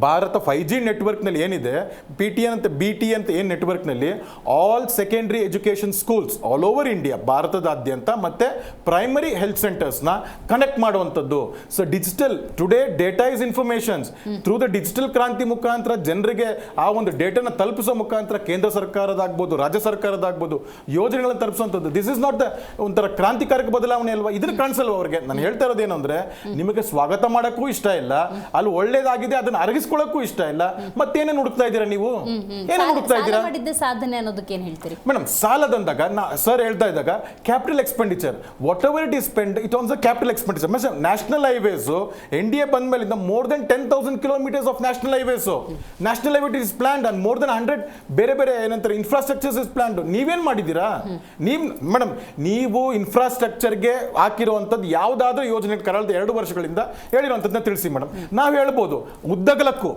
ಭಾರತ 5G ನೆಟ್ವರ್ಕ್ನಲ್ಲಿ ಏನಿದೆ, PTN ಅಂತ BT ಅಂತ ಏನು ನೆಟ್ವರ್ಕ್ನಲ್ಲಿ all secondary education schools all over India ಭಾರತದಾದ್ಯಂತ ಮತ್ತೆ ಪ್ರೈಮರಿ ಹೆಲ್ತ್ ಸೆಂಟರ್ಸ್ನ ಕನೆಕ್ಟ್ ಮಾಡುವಂಥದ್ದು. So digital today data is informations. Through the digital ಕ್ರಾಂತಿ ಮುಖಾಂತರ ಜನರಿಗೆ ಆ ಒಂದು ಡೇಟಾನ ತಲುಪಿಸೋ ಮುಖಾಂತರ ಕೇಂದ್ರ ಸರ್ಕಾರದಾಗ್ಬೋದು, ರಾಜ್ಯ ಸರ್ಕಾರದಾಗ್ಬೋದು ಯೋಜನೆಗಳನ್ನು ತಲುಪಿಸುವಂಥದ್ದು. ದಿಸ್ ಇಸ್ ನಾಟ್ ದ ಒಂಥರ ಕ್ರಾಂತಿಕಾರಕ ಬದಲಾವಣೆ ಅಲ್ವಾ? ಇದನ್ನ ಕಾಣಿಸಲ್ವ ಅವ್ರಿಗೆ? ನಾನು ಹೇಳ್ತಾ ಇರೋದೇನಂದ್ರೆ, ನಿಮಗೆ ಸ್ವಾಗತ ಮಾಡೋಕ್ಕೂ ಇಷ್ಟ ಇಲ್ಲ, ಅಲ್ಲಿ ಒಳ್ಳೇದಾಗಿದೆ ಅದನ್ನ ಅರಗಿಸ್ಕೊಳ್ಳೋಕ್ಕೂ ಇಷ್ಟ ಇಲ್ಲ, ಮತ್ತೇನೇನು ಹುಡುಕ್ತಾ ಇದ್ದೀರಾ ನೀವು? ಏನು ಹುಡುಕ್ತಾ ಇದ್ದೀರಾ? ಸಾಧನೆ ಅನ್ನೋದಕ್ಕೆ ಏನು ಹೇಳ್ತೀರಿ ಮೇಡಮ್? ಸಾಲದಂದಾಗ ಸರ್ ಹೇಳ್ತಾ ಇದ್ದಾಗ capital expenditure, whatever it is spend it on the capital expenditure. National highways NDA ಬಂದ ಮೇಲಿಂದ more than 10,000 kilometres of national highways is planned and more than 100 ಬೇರೆ ಏನಂತಾರೆ ಇನ್ಫ್ರಾಸ್ಟ್ರಕ್ಚರ್ಸ್ ಇಸ್ ಪ್ಲಾನ್ಡ್. ನೀವೇನ್ ಮಾಡಿದ್ದೀರಾ? ಮೇಡಮ್ ನೀವು ಇನ್ಫ್ರಾಸ್ಟ್ರಕ್ಚರ್ಗೆ ಹಾಕಿರುವಂಥದ್ದು ಯಾವುದಾದ್ರೂ ಯೋಜನೆ ಕಳೆದ 2 ವರ್ಷಗಳಿಂದ ಹೇಳಿರುವಂಥದ್ದನ್ನ ತಿಳಿಸಿ ಮೇಡಮ್. ನಾವು ಹೇಳ್ಬೋದು ಉದ್ದಗಲಕ್ಕೂ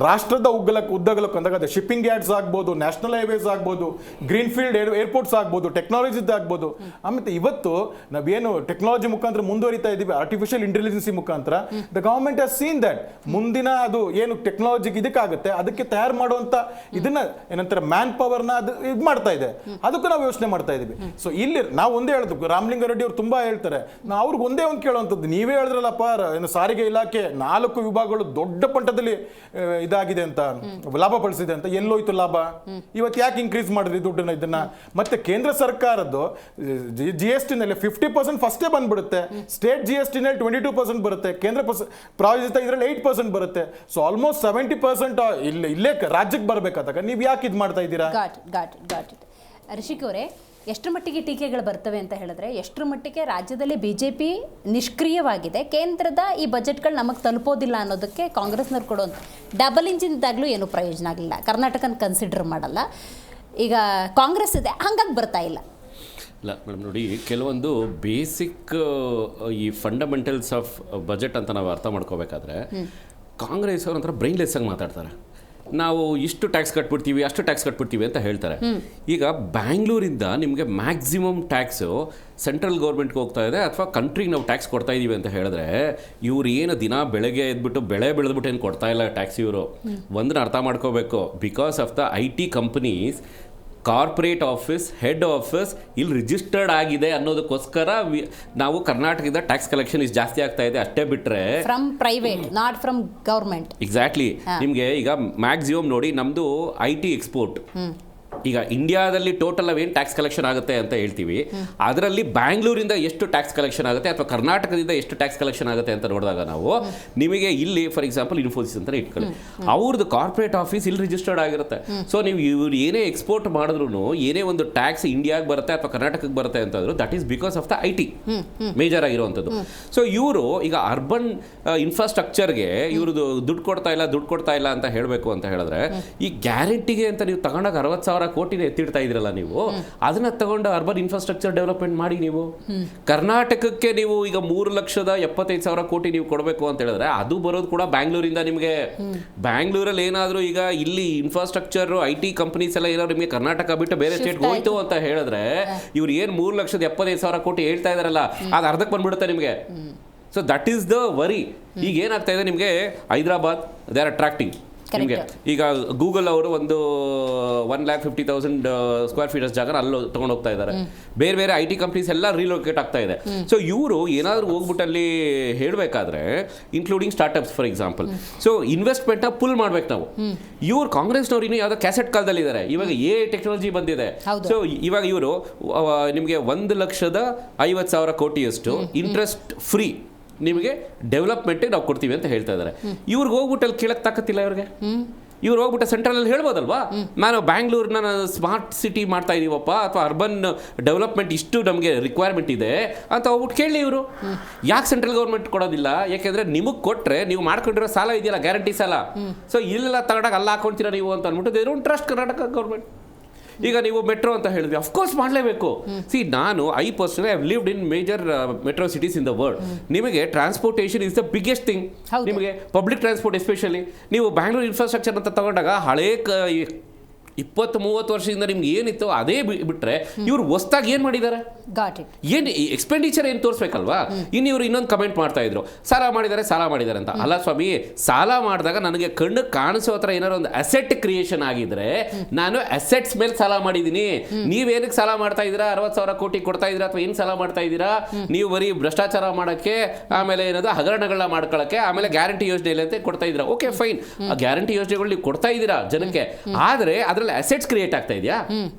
ರಾಷ್ಟ್ರದ ಉದ್ದಗಲಕ್ಕೂ ಅಂದಾಗ ಅದು ಶಿಪ್ಪಿಂಗ್ ಯಾರ್ಡ್ಸ್ ಆಗ್ಬೋದು, ನ್ಯಾಷನಲ್ ಹೈವೇಸ್ ಆಗ್ಬೋದು, ಗ್ರೀನ್ ಫೀಲ್ಡ್ ಏರ್ಪೋರ್ಟ್ಸ್ ಆಗ್ಬೋದು, ಟೆಕ್ನಾಲಜಿದ್ ಆಗ್ಬೋದು. ಆಮೇಲೆ ಇವತ್ತು ನಾವೇನು ಟೆಕ್ನಾಲಜಿ ಮುಖಾಂತರ ಮುಂದುವರಿತಾ ಇದ್ದೀವಿ, ಆರ್ಟಿಫಿಷಿಯಲ್ ಇಂಟೆಲಿಜೆನ್ಸಿ ಮುಖಾಂತರ, the government has seen that ಮುಂದಿನ ಅದು ಏನು ಟೆಕ್ನಾಲಜಿಗೆ ಇದಕ್ಕಾಗುತ್ತೆ ಅದಕ್ಕೆ ತಯಾರು ಮಾಡುವಂತ ಇದನ್ನ ಏನಂತಾರೆ ಮ್ಯಾನ್ ಪವರ್ನ ಅದು ಇದು ಮಾಡ್ತಾ ಇದೆ. ಅದಕ್ಕೂ ನಾವು ಯೋಚನೆ ಮಾಡ್ತಾ ಇದೀವಿ. ಸೊ ಇಲ್ಲಿ ನಾವು ಒಂದೇ ಹೇಳುದು, ರಾಮಲಿಂಗಾರೆಡ್ಡಿ ಅವ್ರು ತುಂಬಾ ಹೇಳ್ತಾರೆ, ನಾವು ಅವ್ರಿಗೆ ಒಂದೇ ಒಂದು ಕೇಳುವಂಥದ್ದು, ನೀವೇ ಹೇಳಿದ್ರಲ್ಲಪ್ಪ ಏನು ಸಾರಿಗೆ ಇಲಾಖೆ 4 ವಿಭಾಗಗಳು ದೊಡ್ಡ ಪಂಟದಲ್ಲಿ ಇದಾಗಿದೆ ಅಂತ, ಲಾಭ ಪಡಿಸಿದೆ ಅಂತ. ಎಲ್ಲೋಯ್ತು ಲಾಭ? ಇವತ್ತು ಯಾಕೆ ಇನ್ಕ್ರೀಸ್ ಮಾಡಿದ್ರಿ ದುಡ್ಡನ್ನ? ಇದನ್ನ ಮತ್ತೆ ಕೇಂದ್ರ ಸರ್ಕಾರದ್ದು GST ನಲ್ಲಿ 50% ಫಸ್ಟೇ ಬಂದ್ಬಿಡುತ್ತೆ, ಸ್ಟೇಟ್ GST ನಲ್ಲಿ 22% ಬರುತ್ತೆ, ಕೇಂದ್ರ ಪ್ರಾಯೋಜಿತ ಇದರಲ್ಲಿ 8% ಬರುತ್ತೆ. ಸೊ ಆಲ್ಮೋಸ್ಟ್ 70% ಇಲ್ಲೇ ರಾಜ್ಯಕ್ಕೆ ಬರಬೇಕಾದಾಗ ನೀವು ಯಾಕೆ ಇದು ಮಾಡ್ತಾ ಇದ್ದೀರಾ? ರಿಷಿಕ್ ಅವರೇ, ಎಷ್ಟರ ಮಟ್ಟಿಗೆ ಟೀಕೆಗಳು ಬರ್ತವೆ ಅಂತ ಹೇಳಿದ್ರೆ, ಎಷ್ಟರ ಮಟ್ಟಿಗೆ ರಾಜ್ಯದಲ್ಲಿ BJP ನಿಷ್ಕ್ರಿಯವಾಗಿದೆ, ಕೇಂದ್ರದ ಈ ಬಜೆಟ್ಗಳು ನಮಗೆ ತಲುಪೋದಿಲ್ಲ ಅನ್ನೋದಕ್ಕೆ ಕಾಂಗ್ರೆಸ್ನವ್ರು ಕೊಡೋದು ಡಬಲ್ ಇಂಜಿನ್ ಇದ್ದಾಗಲೂ ಏನು ಪ್ರಯೋಜನ ಆಗಲಿಲ್ಲ, ಕರ್ನಾಟಕನ ಕನ್ಸಿಡರ್ ಮಾಡಲ್ಲ. ಈಗ ಕಾಂಗ್ರೆಸ್ ಇದೆ, ಹಂಗಾಗಿ ಬರ್ತಾ ಇಲ್ಲ. ಇಲ್ಲ ಮೇಡಮ್, ನೋಡಿ, ಕೆಲವೊಂದು ಬೇಸಿಕ್ ಈ ಫಂಡಮೆಂಟಲ್ಸ್ ಆಫ್ ಬಜೆಟ್ ಅಂತ ನಾವು ಅರ್ಥ ಮಾಡ್ಕೋಬೇಕಾದ್ರೆ ಕಾಂಗ್ರೆಸ್ ಅವ್ರ ಒಂಥರ ಬ್ರೈನ್ಲೆಸ್ ಆಗಿ ಮಾತಾಡ್ತಾರೆ. ನಾವು ಇಷ್ಟು ಟ್ಯಾಕ್ಸ್ ಕಟ್ಬಿಡ್ತೀವಿ, ಅಷ್ಟು ಟ್ಯಾಕ್ಸ್ ಕಟ್ಬಿಡ್ತೀವಿ ಅಂತ ಹೇಳ್ತಾರೆ. ಈಗ ಬ್ಯಾಂಗ್ಳೂರಿಂದ ನಿಮಗೆ ಮ್ಯಾಕ್ಸಿಮಮ್ ಟ್ಯಾಕ್ಸು ಸೆಂಟ್ರಲ್ ಗೌರ್ಮೆಂಟ್ಗೆ ಹೋಗ್ತಾ ಇದೆ ಅಥವಾ ಕಂಟ್ರಿಗೆ ನಾವು ಟ್ಯಾಕ್ಸ್ ಕೊಡ್ತಾ ಇದ್ದೀವಿ ಅಂತ ಹೇಳಿದ್ರೆ, ಇವ್ರು ಏನು ದಿನ ಬೆಳಗ್ಗೆ ಎದ್ಬಿಟ್ಟು ಬೆಳೆ ಬೆಳೆದ್ಬಿಟ್ಟು ಏನು ಕೊಡ್ತಾ ಇಲ್ಲ ಟ್ಯಾಕ್ಸ್. ಇವರು ಒಂದನ್ನ ಅರ್ಥ ಮಾಡ್ಕೋಬೇಕು, because of the IT companies corporate office, head office ಇಲ್ಲಿ ರಿಜಿಸ್ಟರ್ಡ್ ಆಗಿದೆ ಅನ್ನೋದಕ್ಕೋಸ್ಕರ ನಾವು ಕರ್ನಾಟಕದ ಟ್ಯಾಕ್ಸ್ ಕಲೆಕ್ಷನ್ ಇಷ್ಟು ಜಾಸ್ತಿ ಆಗ್ತಾ ಇದೆ. ಅಷ್ಟೇ ಬಿಟ್ಟರೆ from private, not from government. Exactly. ನಿಮಗೆ ಈಗ ಮ್ಯಾಕ್ಸಿಮಮ್ ನೋಡಿ, ನಮ್ಮದು IT ಎಕ್ಸ್ಪೋರ್ಟ್. ಈಗ ಇಂಡಿಯಾದಲ್ಲಿ ಟೋಟಲ್ ಏನು ಟ್ಯಾಕ್ಸ್ ಕಲೆಕ್ಷನ್ ಆಗುತ್ತೆ ಅಂತ ಹೇಳ್ತೀವಿ, ಅದರಲ್ಲಿ ಬ್ಯಾಂಗ್ಳೂರಿಂದ ಎಷ್ಟು ಟ್ಯಾಕ್ಸ್ ಕಲೆಕ್ಷನ್ ಆಗುತ್ತೆ ಅಥವಾ ಕರ್ನಾಟಕದಿಂದ ಎಷ್ಟು ಟ್ಯಾಕ್ಸ್ ಕಲೆಕ್ಷನ್ ಆಗುತ್ತೆ ಅಂತ ನೋಡಿದಾಗ ನಾವು ನಿಮಗೆ ಇಲ್ಲಿ ಫಾರ್ ಎಕ್ಸಾಂಪಲ್ ಇನ್ಫೋಸಿಸ್ ಅಂತ ಇಟ್ಕೊಳ್ಳಿ, ಅವ್ರದ್ದು ಕಾರ್ಪೊರೇಟ್ ಆಫೀಸ್ ಇಲ್ಲಿ ರಿಜಿಸ್ಟರ್ಡ್ ಆಗಿರುತ್ತೆ. ಸೊ ನೀವು ಇವ್ರು ಏನೇ ಎಕ್ಸ್ಪೋರ್ಟ್ ಮಾಡಿದ್ರು ಏನೇ ಒಂದು ಟ್ಯಾಕ್ಸ್ ಇಂಡಿಯಾಗೆ ಬರುತ್ತೆ ಅಥವಾ ಕರ್ನಾಟಕಕ್ಕೆ ಬರುತ್ತೆ ಅಂತಂದ್ರು, that is because of the IT major ಆಗಿರುವಂಥದ್ದು. ಸೊ ಇವರು ಈಗ ಅರ್ಬನ್ ಇನ್ಫ್ರಾಸ್ಟ್ರಕ್ಚರ್ಗೆ ಇವ್ರದ್ದು ದುಡ್ಡು ಕೊಡ್ತಾ ಇಲ್ಲ ಅಂತ ಹೇಳಬೇಕು ಅಂತ ಹೇಳಿದ್ರೆ, ಈ ಗ್ಯಾರಂಟಿಗೆ ಅಂತ ನೀವು ತಗೊಂಡಾಗ 60,000 ಕೋಟಿನ ಎತ್ತಿಡ್ತಾ ಇದ್ರಲ್ಲ ನೀವು, ಅದನ್ನ ತಗೊಂಡು ಅರ್ಬನ್ ಇನ್ಫ್ರಾಸ್ಟ್ರಕ್ಚರ್ ಡೆವಲಪ್ಮೆಂಟ್ ಮಾಡಿ. ನೀವು ಕರ್ನಾಟಕಕ್ಕೆ ನೀವು ಈಗ 3,75,000 ಕೋಟಿ ನೀವು ಕೊಡಬೇಕು ಅಂತ ಹೇಳಿದ್ರೆ, ಅದು ಬರೋದು ಕೂಡ ಬ್ಯಾಂಗ್ಳೂರಿಂದ. ನಿಮಗೆ ಬ್ಯಾಂಗ್ಳೂರಲ್ಲಿ ಏನಾದರೂ ಈಗ ಇಲ್ಲಿ ಇನ್ಫ್ರಾಸ್ಟ್ರಕ್ಚರ್ IT ಕಂಪನೀಸ್ ಎಲ್ಲ ಏನಾದ್ರು ನಿಮಗೆ ಕರ್ನಾಟಕ ಬಿಟ್ಟು ಬೇರೆ ಸ್ಟೇಟ್ಗೆ ಹೋಯ್ತು ಅಂತ ಹೇಳಿದ್ರೆ, ಇವ್ರು ಏನು 3,75,000 ಕೋಟಿ ಹೇಳ್ತಾ ಇದಾರಲ್ಲ, ಅದು ಅರ್ಧಕ್ಕೆ ಬಂದ್ಬಿಡುತ್ತೆ ನಿಮಗೆ. So that is the worry. ಈಗ ಏನಾಗ್ತಾ ಇದೆ ನಿಮಗೆ, ಹೈದರಾಬಾದ್ ದೇ ಆರ್ ಅಟ್ರಾಕ್ಟಿಂಗ್, ನಿಮಗೆ ಈಗ ಗೂಗಲ್ ಅವರು ಒಂದು 1,50,000 ಸ್ಕ್ವೇರ್ ಫೀಟ್ ಜಾಗ ಅಲ್ಲಿ ತಗೊಂಡು ಹೋಗ್ತಾ ಇದ್ದಾರೆ. ಬೇರೆ ಬೇರೆ IT ಕಂಪ್ನೀಸ್ ಎಲ್ಲ ರೀಲೊಕೇಟ್ ಆಗ್ತಾ ಇದೆ. ಸೊ ಇವರು ಏನಾದರೂ ಹೋಗ್ಬಿಟ್ಟು ಅಲ್ಲಿ ಹೇಳಬೇಕಾದ್ರೆ including startups for example, so ಇನ್ವೆಸ್ಟ್ಮೆಂಟ್ನ ಪುಲ್ ಮಾಡ್ಬೇಕು ನಾವು. ಇವ್ರು ಕಾಂಗ್ರೆಸ್ನವ್ರು ಇನ್ನೂ ಯಾವುದೋ ಕ್ಯಾಸೆಟ್ ಕಾಲದಲ್ಲಿ ಇದ್ದಾರೆ. ಇವಾಗ ಟೆಕ್ನಾಲಜಿ ಬಂದಿದೆ. ಸೊ ಇವಾಗ ಇವರು ನಿಮಗೆ 1,50,000 ಕೋಟಿಯಷ್ಟು ಇಂಟ್ರೆಸ್ಟ್ ಫ್ರೀ ನಿಮಗೆ ಡೆವಲಪ್ಮೆಂಟ್ ನಾವು ಕೊಡ್ತೀವಿ ಅಂತ ಹೇಳ್ತಾ ಇದ್ದಾರೆ. ಇವ್ರಿಗೆ ಹೋಗ್ಬಿಟ್ಟು ಅಲ್ಲಿ ಕೇಳಕ್ ತಾಕತ್ತಿಲ್ಲ ಇವ್ರಿಗೆ. ಇವ್ರು ಹೋಗ್ಬಿಟ್ಟು ಸೆಂಟ್ರಲ್ ಹೇಳ್ಬೋದಲ್ವಾ, ನಾನು ಬ್ಯಾಂಗ್ಳೂರ್ನ ಸ್ಮಾರ್ಟ್ ಸಿಟಿ ಮಾಡ್ತಾ ಇದೀವಪ್ಪ, ಅಥವಾ ಅರ್ಬನ್ ಡೆವಲಪ್ಮೆಂಟ್ ಇಷ್ಟು ನಮಗೆ ರಿಕ್ವೈರ್ಮೆಂಟ್ ಇದೆ ಅಂತ ಹೋಗ್ಬಿಟ್ಟು ಕೇಳಿ. ಇವರು ಯಾಕೆ ಸೆಂಟ್ರಲ್ ಗೌರ್ಮೆಂಟ್ ಕೊಡೋದಿಲ್ಲ? ಯಾಕೆಂದ್ರೆ ನಿಮಗೆ ಕೊಟ್ಟರೆ ನೀವು ಮಾಡ್ಕೊಂಡಿರೋ ಸಾಲ ಇದೆಯಲ್ಲ, ಗ್ಯಾರಂಟಿ ಸಾಲ, ಸೊ ಇಲ್ಲೆಲ್ಲ ತಗೊಂಡಾಗ ಅಲ್ಲ ಹಾಕೊಳ್ತೀರಾ ನೀವು ಅಂತ ಅಂದ್ಬಿಟ್ಟು they don't trust Karnataka government. ಈಗ ನೀವು ಮೆಟ್ರೋ ಅಂತ ಹೇಳಿದ್ವಿ, ಅಫ್ಕೋರ್ಸ್ ಮಾಡಲೇಬೇಕು. I personally have lived in major metro cities in the world. ನಿಮಗೆ transportation is the biggest thing. ನಿಮಗೆ ಪಬ್ಲಿಕ್ ಟ್ರಾನ್ಸ್ಪೋರ್ಟ್ ಎಸ್ಪೆಷಲಿ ನೀವು ಬ್ಯಾಂಗ್ಳೂರ್ ಇನ್ಫ್ರಾಸ್ಟ್ರಕ್ಚರ್ ಅಂತ ತಗೊಂಡಾಗ ಹಳೇ 20-30 ವರ್ಷದಿಂದ ನಿಮ್ಗೆ ಏನಿತ್ತು ಅದೇ ಬಿಟ್ರೆ ಇವ್ರು ಹೊಸ್ದಾಗಿ ಏನು ಮಾಡಿದ್ದಾರೆ, ಏನು ಎಕ್ಸ್ಪೆಂಡಿಚರ್ ಏನು ತೋರಿಸ್ಬೇಕಲ್ವಾ? ಇನ್ನು ಇವರು ಇನ್ನೊಂದು ಕಮೆಂಟ್ ಮಾಡ್ತಾ ಇದ್ರು, ಸಾಲ ಮಾಡಿದ್ದಾರೆ ಅಂತ. ಅಲ್ಲ ಸ್ವಾಮಿ, ಸಾಲ ಮಾಡಿದಾಗ ನನಗೆ ಕಣ್ಣು ಕಾಣಿಸೋ ಹತ್ರ ಏನಾದ್ರು ಒಂದು ಅಸೆಟ್ ಕ್ರಿಯೇಷನ್ ಆಗಿದ್ರೆ ನಾನು ಅಸೆಟ್ಸ್ ಮೇಲೆ ಸಾಲ ಮಾಡಿದ್ದೀನಿ. ನೀವೇನಕ್ಕೆ ಸಾಲ ಮಾಡ್ತಾ ಇದ್ದೀರಾ? 60,000 ಕೋಟಿ ಕೊಡ್ತಾ ಇದ್ದೀರಾ ಅಥವಾ ಏನು ಸಾಲ ಮಾಡ್ತಾ ಇದ್ದೀರಾ? ನೀವು ಬರೀ ಭ್ರಷ್ಟಾಚಾರ ಮಾಡೋಕ್ಕೆ, ಆಮೇಲೆ ಏನದು ಹಗರಣಗಳನ್ನ ಮಾಡ್ಕೊಳ್ಳೋಕ್ಕೆ, ಆಮೇಲೆ ಗ್ಯಾರಂಟಿ ಯೋಜನೆ ಅಂತ ಕೊಡ್ತಾ ಇದ್ದೀರಾ. ಓಕೆ ಫೈನ್, ಆ ಗ್ಯಾರಂಟಿ ಯೋಜನೆಗಳು ನೀವು ಕೊಡ್ತಾ ಇದ್ದೀರಾ ಜನಕ್ಕೆ, ಆದರೆ ಅಸೆಟ್ಸ್ ಕ್ರಿಯೇಟ್ ಆಗ್ತಾ ಇದೆಯಾ?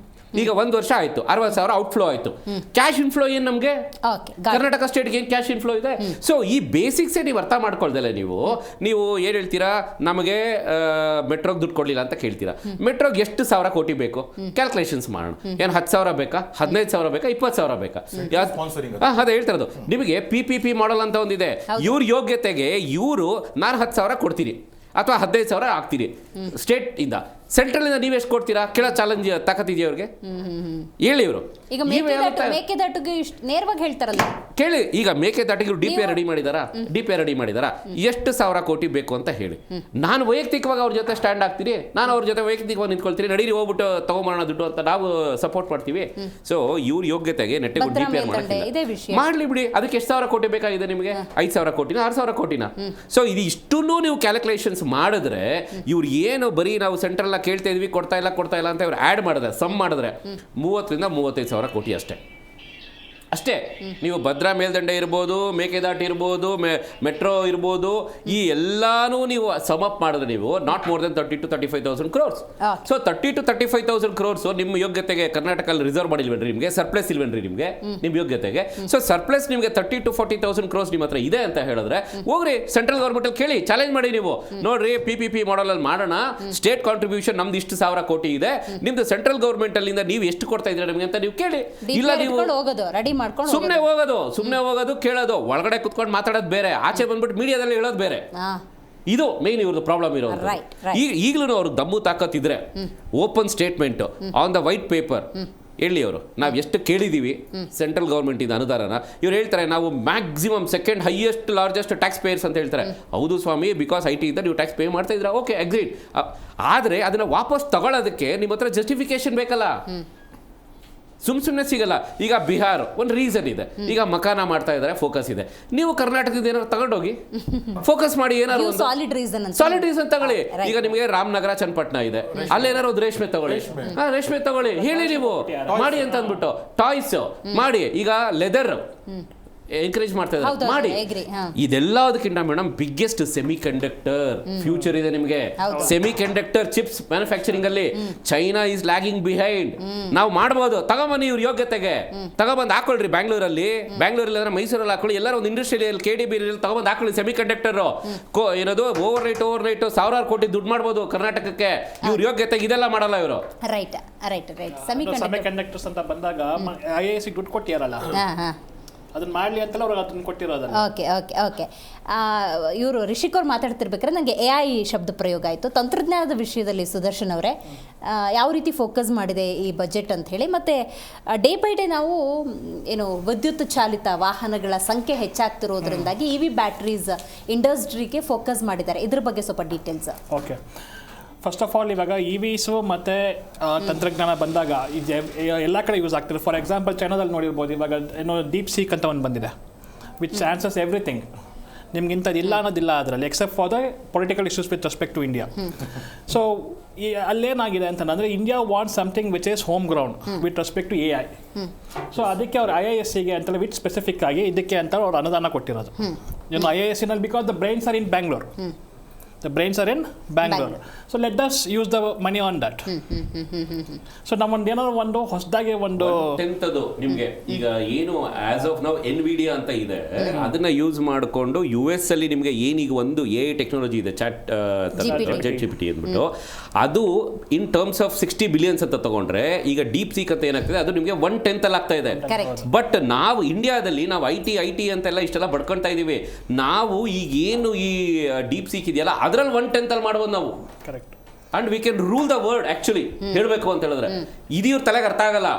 ಈಗ 1 ವರ್ಷ ಆಯ್ತು, 60,000 ಔಟ್ಫ್ಲೋ ಆಯ್ತು. ಕ್ಯಾಶ್ ಇನ್ಫ್ಲೋ ಏನು ನಮಗೆ ಕರ್ನಾಟಕ ಸ್ಟೇಟ್ಗೆ ಏನು ಕ್ಯಾಶ್ ಇನ್ಫ್ಲೋ ಇದೆ? ಸೊ ಈ ಬೇಸಿಕ್ಸೇ ನೀವು ಅರ್ಥ ಮಾಡ್ಕೊಳ್ದಲ್ಲ ನೀವು ಏನು ಹೇಳ್ತೀರಾ, ನಮಗೆ ಮೆಟ್ರೋಗೆ ದುಡ್ಡು ಕೊಡಲಿಲ್ಲ ಅಂತ ಕೇಳ್ತೀರಾ. ಮೆಟ್ರೋಗೆ ಎಷ್ಟು 1,000 ಕೋಟಿ ಬೇಕು? ಕ್ಯಾಲ್ಕುಲೇಷನ್ಸ್ ಮಾಡೋಣ. ಏನು 10,000 ಬೇಕಾ, 15,000 ಬೇಕಾ, 20,000 ಬೇಕಾ? ಅದೇ ಹೇಳ್ತಾ ಇರೋದು. ನಿಮಗೆ PPP ಮಾಡಲ್ ಅಂತ ಒಂದಿದೆ. ಇವ್ರ ಯೋಗ್ಯತೆಗೆ ಇವರು ನಾನು 10,000 ಕೊಡ್ತೀನಿ ಅಥವಾ 15,000 ಆಗ್ತೀರಿ ಸ್ಟೇಟ್ ಇಂದ. ಸೆಂಟ್ರಲ್ ಇಂದ ನೀವೆಷ್ಟು ಕೊಡ್ತೀರಾ? ಕೇಳೋ ಚಾಲೆಂಜ್ ತಾಕತ್ತಿದೆಯಾ ಅವ್ರಿಗೆ? ಹೇಳಿ ಇವರು. ಈಗ ಮೇಕೆದಾಟುಗೆ ನೇರವಾಗಿ ಹೇಳ್ತಾರಲ್ಲ, ಕೇಳಿ. ಈಗ ಮೇಕೆದಾಟಿಗೆ DPR ರೆಡಿ ಮಾಡಿದಾರಾ? ಎಷ್ಟು 1,000 ಕೋಟಿ ಬೇಕು ಅಂತ ಹೇಳಿ. ನಾನು ವೈಯಕ್ತಿಕವಾಗಿ ಅವ್ರ ಜೊತೆ ಸ್ಟ್ಯಾಂಡ್ ಆಗ್ತೀನಿ, ನಾನು ಅವ್ರ ಜೊತೆ ವೈಯಕ್ತಿಕವಾಗಿ ನಿಂತ್ಕೊಳ್ತೀನಿ, ನಡೀರಿ ಹೋಗ್ಬಿಟ್ಟು ತಗೊಂಬರೋಣ ದುಡ್ಡು ಅಂತ ನಾವು ಸಪೋರ್ಟ್ ಮಾಡ್ತೀವಿ. ಸೊ ಇವ್ರ ಯೋಗ್ಯತೆಗೆ ನೆಟ್ಟಿಗೆ DPR ಮಾಡ್ಲಿ ಬಿಡಿ. ಅದಕ್ಕೆ ಎಷ್ಟು 1,000 ಕೋಟಿ ಬೇಕಾಗಿದೆ ನಿಮಗೆ? 5,000 ಕೋಟಿನ, 6,000 ಕೋಟಿನ? ಸೊ ಇದು ಇಷ್ಟನ್ನು ನೀವು ಕ್ಯಾಲ್ಕುಲೇಷನ್ಸ್ ಮಾಡಿದ್ರೆ ಇವ್ರು ಏನು ಬರೀ ನಾವು ಸೆಂಟ್ರಲ್ ಕೇಳ್ತಾ ಇದ್ವಿ ಕೊಡ್ತಾ ಇಲ್ಲ ಅಂತ ಇವ್ರು ಆ್ಯಡ್ ಮಾಡಿದ್ರೆ, ಸಮ್ ಮಾಡಿದ್ರೆ 30,000 ರಿಂದ 35,000 ಕೋಟಿ ಅಷ್ಟೇ. ನೀವು ಭದ್ರಾ ಮೇಲ್ದಂಡೆ ಇರ್ಬೋದು, ಮೇಕೆದಾಟು ಇರ್ಬೋದು, ಮೆಟ್ರೋ ಇರ್ಬೋದು, ಈ ಎಲ್ಲಾನು ನೀವು ಸಮ್ ಅಪ್ ಮಾಡಿದ್ರೆ ನೀವು not more than 30,000 to 35,000 crores. So 30,000 to 35,000 crores ನಿಮ್ಮ ಯೋಗ್ಯತೆಗೆ ಕರ್ನಾಟಕ ರಿಸರ್ವ್ ಮಾಡಿಲ್ವೇನ್ರಿ? ನಿಮಗೆ ಸರ್ಪ್ಲಸ್ ಇಲ್ವೇನ್ರಿ ನಿಮಗೆ ನಿಮ್ಮ ಯೋಗ್ಯತೆಗೆ? ಸೊ ಸರ್ಪ್ಲಸ್ ನಿಮಗೆ 30,000 to 40,000 crores ನಿಮ್ಮ ಹತ್ರ ಇದೆ ಅಂತ ಹೇಳಿದ್ರೆ ಹೋಗ್ರಿ ಸೆಂಟ್ರಲ್ ಗೌರ್ಮೆಂಟ್ ಅಲ್ಲಿ ಕೇಳಿ, ಚಾಲೆಂಜ್ ಮಾಡಿ ನೀವು. ನೋಡ್ರಿ PPP ಮಾಡಲ್ ಅಲ್ಲಿ ಮಾಡೋಣ, ಸ್ಟೇಟ್ ಕಾಂಟ್ರಿಬ್ಯೂಷನ್ ನಮ್ದು ಇಷ್ಟು 1,000 ಕೋಟಿ ಇದೆ, ನಿಮ್ದು ಸೆಂಟ್ರಲ್ ಗೌರ್ಮೆಂಟ್ ಅಲ್ಲಿಂದ ನೀವು ಎಷ್ಟು ಕೊಡ್ತಾ ಇದ್ದೀರಾ ನಮಗೆ ಅಂತ ನೀವು ಕೇಳಿ. ಇಲ್ಲ ನೀವು ಸುಮ್ಮನೆ ಹೋಗೋದು ಕೇಳೋದು, ಒಳಗಡೆ ಕುತ್ಕೊಂಡು ಮಾತಾಡೋದು ಬೇರೆ, ಆಚೆ ಬಂದ್ಬಿಟ್ಟು ಮೀಡಿಯಾದಲ್ಲಿ ಹೇಳೋದು ಬೇರೆ. ಇದು ಮೇನ್ ಇವ್ರದ್ದು ಪ್ರಾಬ್ಲಮ್ ಇರೋದು. ಈಗಲೂ ಅವ್ರಿಗೆ ದಮ್ಮು ತಾಕತ್ತಿದ್ರೆ open statement on the white paper ಹೇಳಿ ಅವರು, ನಾವು ಎಷ್ಟು ಕೇಳಿದ್ದೀವಿ ಸೆಂಟ್ರಲ್ ಗೌರ್ಮೆಂಟ್ ಇಂದ ಅನುದಾನ. ಇವ್ರು ಹೇಳ್ತಾರೆ ನಾವು maximum second highest largest tax payers ಅಂತ ಹೇಳ್ತಾರೆ. ಹೌದು ಸ್ವಾಮಿ, ಬಿಕಾಸ್ IT ಇಂದ ನೀವು ಟ್ಯಾಕ್ಸ್ ಪೇ ಮಾಡ್ತಾ ಇದ್ದೀರಾ, ಓಕೆ ಅಗ್ರೀಡ್. ಆದರೆ ಅದನ್ನು ವಾಪಸ್ ತಗೊಳ್ಳೋದಕ್ಕೆ ನಿಮ್ಮ ಹತ್ರ ಜಸ್ಟಿಫಿಕೇಶನ್ ಬೇಕಲ್ಲ, ಸುಮ್ಮನೆ ಸಿಗಲ್ಲ. ಈಗ ಬಿಹಾರ್ ಒಂದು ರೀಸನ್ ಇದೆ, ಈಗ ಮಕಾನ ಮಾಡ್ತಾ ಇದ್ದಾರೆ, ಫೋಕಸ್ ಇದೆ. ನೀವು ಕರ್ನಾಟಕದಿಂದ ಏನಾದ್ರು ತಗೊಂಡೋಗಿ ಫೋಕಸ್ ಮಾಡಿ, ಏನಾದ್ರು ಸಾಲಿಡ್ ರೀಸನ್ ತಗೊಳ್ಳಿ. ಈಗ ನಿಮಗೆ ರಾಮನಗರ ಚನ್ನಪಟ್ಟಣ ಇದೆ, ಅಲ್ಲಿ ಏನಾದ್ರು ಒಂದು ರೇಷ್ಮೆ ತಗೊಳ್ಳಿ, ಹೇಳಿ ನೀವು ಮಾಡಿ ಅಂತ ಅಂದ್ಬಿಟ್ಟು. ಟಾಯ್ಸ್ ಮಾಡಿ, ಈಗ ಲೆದರ್ ಎನ್ಕರೇಜ್ ಮಾಡ್ತಾ ಇದ್ದಾರೆ, ಮಾಡಿ. ಇದೆಲ್ಲದಕ್ಕಿಂತ madam biggest semiconductor future ಇದೆ ನಿಮಗೆ. ಸೆಮಿ ಕಂಡಕ್ಟರ್ ಚಿಪ್ಸ್ ಮ್ಯಾನುಫ್ಯಾಕ್ಚರಿಂಗ್ ಅಲ್ಲಿ ಚೈನಾ ಈಸ್ ಲ್ಯಾಗಿಂಗ್ ಬಿಹೈಂಡ್. ನಾವು ಮಾಡ್ಬೋದು, ತಗೊಂಬನ್ನಿ ಇವ್ರ ಯೋಗ್ಯತೆಗೆ ತಗೊಬಂದು ಹಾಕೊಳ್ರಿ. ಬ್ಯಾಂಗ್ಳೂರಲ್ಲಿ ಅಂದ್ರೆ ಮೈಸೂರಲ್ಲಿ ಹಾಕೊಳ್ಳಿ, ಎಲ್ಲರೂ ಒಂದು ಇಂಡಸ್ಟ್ರಿಯಲ್ಲಿ KDB ತಗೊಂಬಂದು ಹಾಕೊಳ್ಳಿ ಸೆಮಿ ಕಂಡಕ್ಟರ್. ಏನದು ಓವರ್ ನೈಟ್ 1,000 ಕೋಟಿ ದುಡ್ಡು ಮಾಡ್ಬೋದು ಕರ್ನಾಟಕಕ್ಕೆ. ಇವ್ರ ಯೋಗ್ಯತೆಗೆ ಇದೆಲ್ಲ ಮಾಡಲ್ಲ ಇವರು. ರೈಟ್ ಸೆಮಿ ಕಂಡಕ್ಟರ್ಸ್ ಅಂತ ಬಂದಾಗ IAS ದುಡ್ಡು ಕೊಟ್ಟಿಯಾರಲ್ಲ, ಅದನ್ನ ಮಾಡಲಿ ಅಂತಲ್ಲ ಅವ್ರಿಗೆ ಅದನ್ನ ಕೊಟ್ಟಿರೋದಲ್ಲ. ಓಕೆ. ಇವರು ರಿಷಿಕ್ ಅವ್ರು ಮಾತಾಡ್ತಿರ್ಬೇಕಾದ್ರೆ ನನಗೆ AI ಶಬ್ದ ಪ್ರಯೋಗ ಆಯಿತು. ತಂತ್ರಜ್ಞಾನದ ವಿಷಯದಲ್ಲಿ ಸುದರ್ಶನ್ ಅವರೇ ಯಾವ ರೀತಿ ಫೋಕಸ್ ಮಾಡಿದೆ ಈ ಬಜೆಟ್ ಅಂತ ಹೇಳಿ, ಮತ್ತು ಡೇ ಬೈ ಡೇ ನಾವು ವಿದ್ಯುತ್ ಚಾಲಿತ ವಾಹನಗಳ ಸಂಖ್ಯೆ ಹೆಚ್ಚಾಗ್ತಿರೋದ್ರಿಂದಾಗಿ EV ಬ್ಯಾಟ್ರೀಸ್ ಇಂಡಸ್ಟ್ರಿಗೆ ಫೋಕಸ್ ಮಾಡಿದ್ದಾರೆ. ಇದ್ರ ಬಗ್ಗೆ ಸ್ವಲ್ಪ details. Okay, first of all ಇವಾಗ EVs ಮತ್ತು ತಂತ್ರಜ್ಞಾನ ಬಂದಾಗ ಇದು ಎಲ್ಲ ಕಡೆ ಯೂಸ್ ಆಗ್ತಿದೆ. ಫಾರ್ ಎಕ್ಸಾಂಪಲ್ ಚೈನಾದಲ್ಲಿ ನೋಡಿರ್ಬೋದು, ಇವಾಗ ಡೀಪ್ ಸೀಕ್ ಅಂತ ಒಂದು ಬಂದಿದೆ, ವಿಚ್ ಆನ್ಸರ್ಸ್ ಎವ್ರಿಥಿಂಗ್. ನಿಮ್ಗೆ ಇಂಥದ್ದು ಇಲ್ಲ ಅನ್ನೋದಿಲ್ಲ ಅದರಲ್ಲಿ, except for the political issues with respect to India. So ಅಲ್ಲೇನಾಗಿದೆ ಅಂತಂದರೆ India want something which is home ground with respect to AI. So ಅದಕ್ಕೆ ಅವ್ರು IISc ಅಂತೇಳಿ ವಿತ್ ಸ್ಪೆಸಿಫಿಕ್ ಆಗಿ ಇದಕ್ಕೆ ಅಂತ ಅವ್ರು ಅನುದಾನ ಕೊಟ್ಟಿರೋದು. ಏನು IISc because the brains are in Bangalore. The brains are in Bangalore. So let us use the money on that. So ನಮ್ಮೊಂದು ಏನಾದ್ರು ಒಂದು ಹೊಸದಾಗಿ ಒಂದು ಎಂಥದ್ದು ನಿಮಗೆ ಈಗ ಏನು ಆಸ್ ಆಫ್ ನಾವು NVIDIA ಅಂತ ಇದೆ, ಅದನ್ನ ಯೂಸ್ ಮಾಡಿಕೊಂಡು US ಅಲ್ಲಿ ನಿಮಗೆ ಏನೀಗ ಒಂದು AI ಟೆಕ್ನಾಲಜಿ ಇದೆ, ಚಾಟ್ GPT ಅಂದ್ಬಿಟ್ಟು, ಅದು ಇನ್ ಟರ್ಮ್ಸ್ ಆಫ್ 60 ಬಿಲಿಯನ್ಸ್ ಅಂತ ತಗೊಂಡ್ರೆ ಈಗ ಡೀಪ್ ಸೀಕ್ ಅಂತ ಏನಾಗ್ತದೆ ಅದು ನಿಮಗೆ 1/10 ಅಲ್ಲಿ ಆಗ್ತಾ ಇದೆ. ಬಟ್ ನಾವು ಇಂಡಿಯಾದಲ್ಲಿ ನಾವು ಐ ಟಿ ಅಂತೆಲ್ಲ ಇಷ್ಟೆಲ್ಲ ಬಡ್ಕೊಳ್ತಾ ಇದೀವಿ. ನಾವು ಈಗ ಏನು ಈ ಡೀಪ್ ಸೀಕ್ ಇದೆಯಲ್ಲ ಅದರಲ್ಲಿ 1/10 ಅಲ್ಲಿ ಮಾಡ್ಬೋದು ನಾವು. Correct. And we can rule the world actually ಹೇಳಬೇಕು ಅಂತ ಹೇಳಿದ್ರೆ. ಇದು ಇವ್ರ ತಲೆಗೆ ಅರ್ಥ ಆಗಲ್ಲ.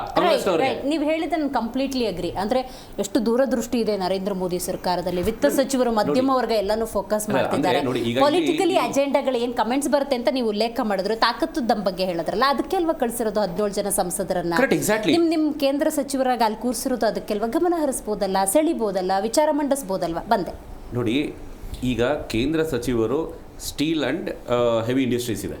ನೀವು ಹೇಳಿದ ನಾನು ಕಂಪ್ಲೀಟ್ಲಿ ಅಗ್ರಿ. ಅಂದ್ರೆ ಎಷ್ಟು ದೂರದೃಷ್ಟಿ ಇದೆ ನರೇಂದ್ರ ಮೋದಿ ಸರ್ಕಾರದಲ್ಲಿ. ವಿತ್ತ ಸಚಿವರು ಮಧ್ಯಮ ವರ್ಗ ಎಲ್ಲಾನು ಫೋಕಸ್ ಮಾಡ್ತಿದ್ದಾರೆ. ಪೊಲಿಟಿಕಲಿ ಅಜೆಂಡಾಗಳು ಏನ್ ಕಮೆಂಟ್ಸ್ ಬರುತ್ತೆ ಅಂತ ನೀವು ಉಲ್ಲೇಖ ಮಾಡಿದ್ರು, ತಾಕತ್ತು ದಮ್ ಬಗ್ಗೆ ಹೇಳಿದ್ರಲ್ಲ, ಅದಕ್ಕೆ ಅಲ್ವಾ ಕಳಿಸಿರೋದು 17 ಜನ ಸಂಸದರನ್ನ. ನಿಮ್ ಕೇಂದ್ರ ಸಚಿವರಾಗಿ ಅಲ್ಲಿ ಕೂರಿಸಿರೋದು ಅದಕ್ಕೆಲ್ವಾ? ಗಮನ ಹರಿಸ್ಬೋದಲ್ಲ, ಸೆಳಿಬೋದಲ್ಲ, ವಿಚಾರ ಮಂಡಿಸ್ಬೋದಲ್ವಾ? ಬಂದೆ ನೋಡಿ, ಈಗ ಕೇಂದ್ರ ಸಚಿವರು ಸ್ಟೀಲ್ ಅಂಡ್ ಹೆವಿ ಇಂಡಸ್ಟ್ರೀಸ್ ಇದೆ,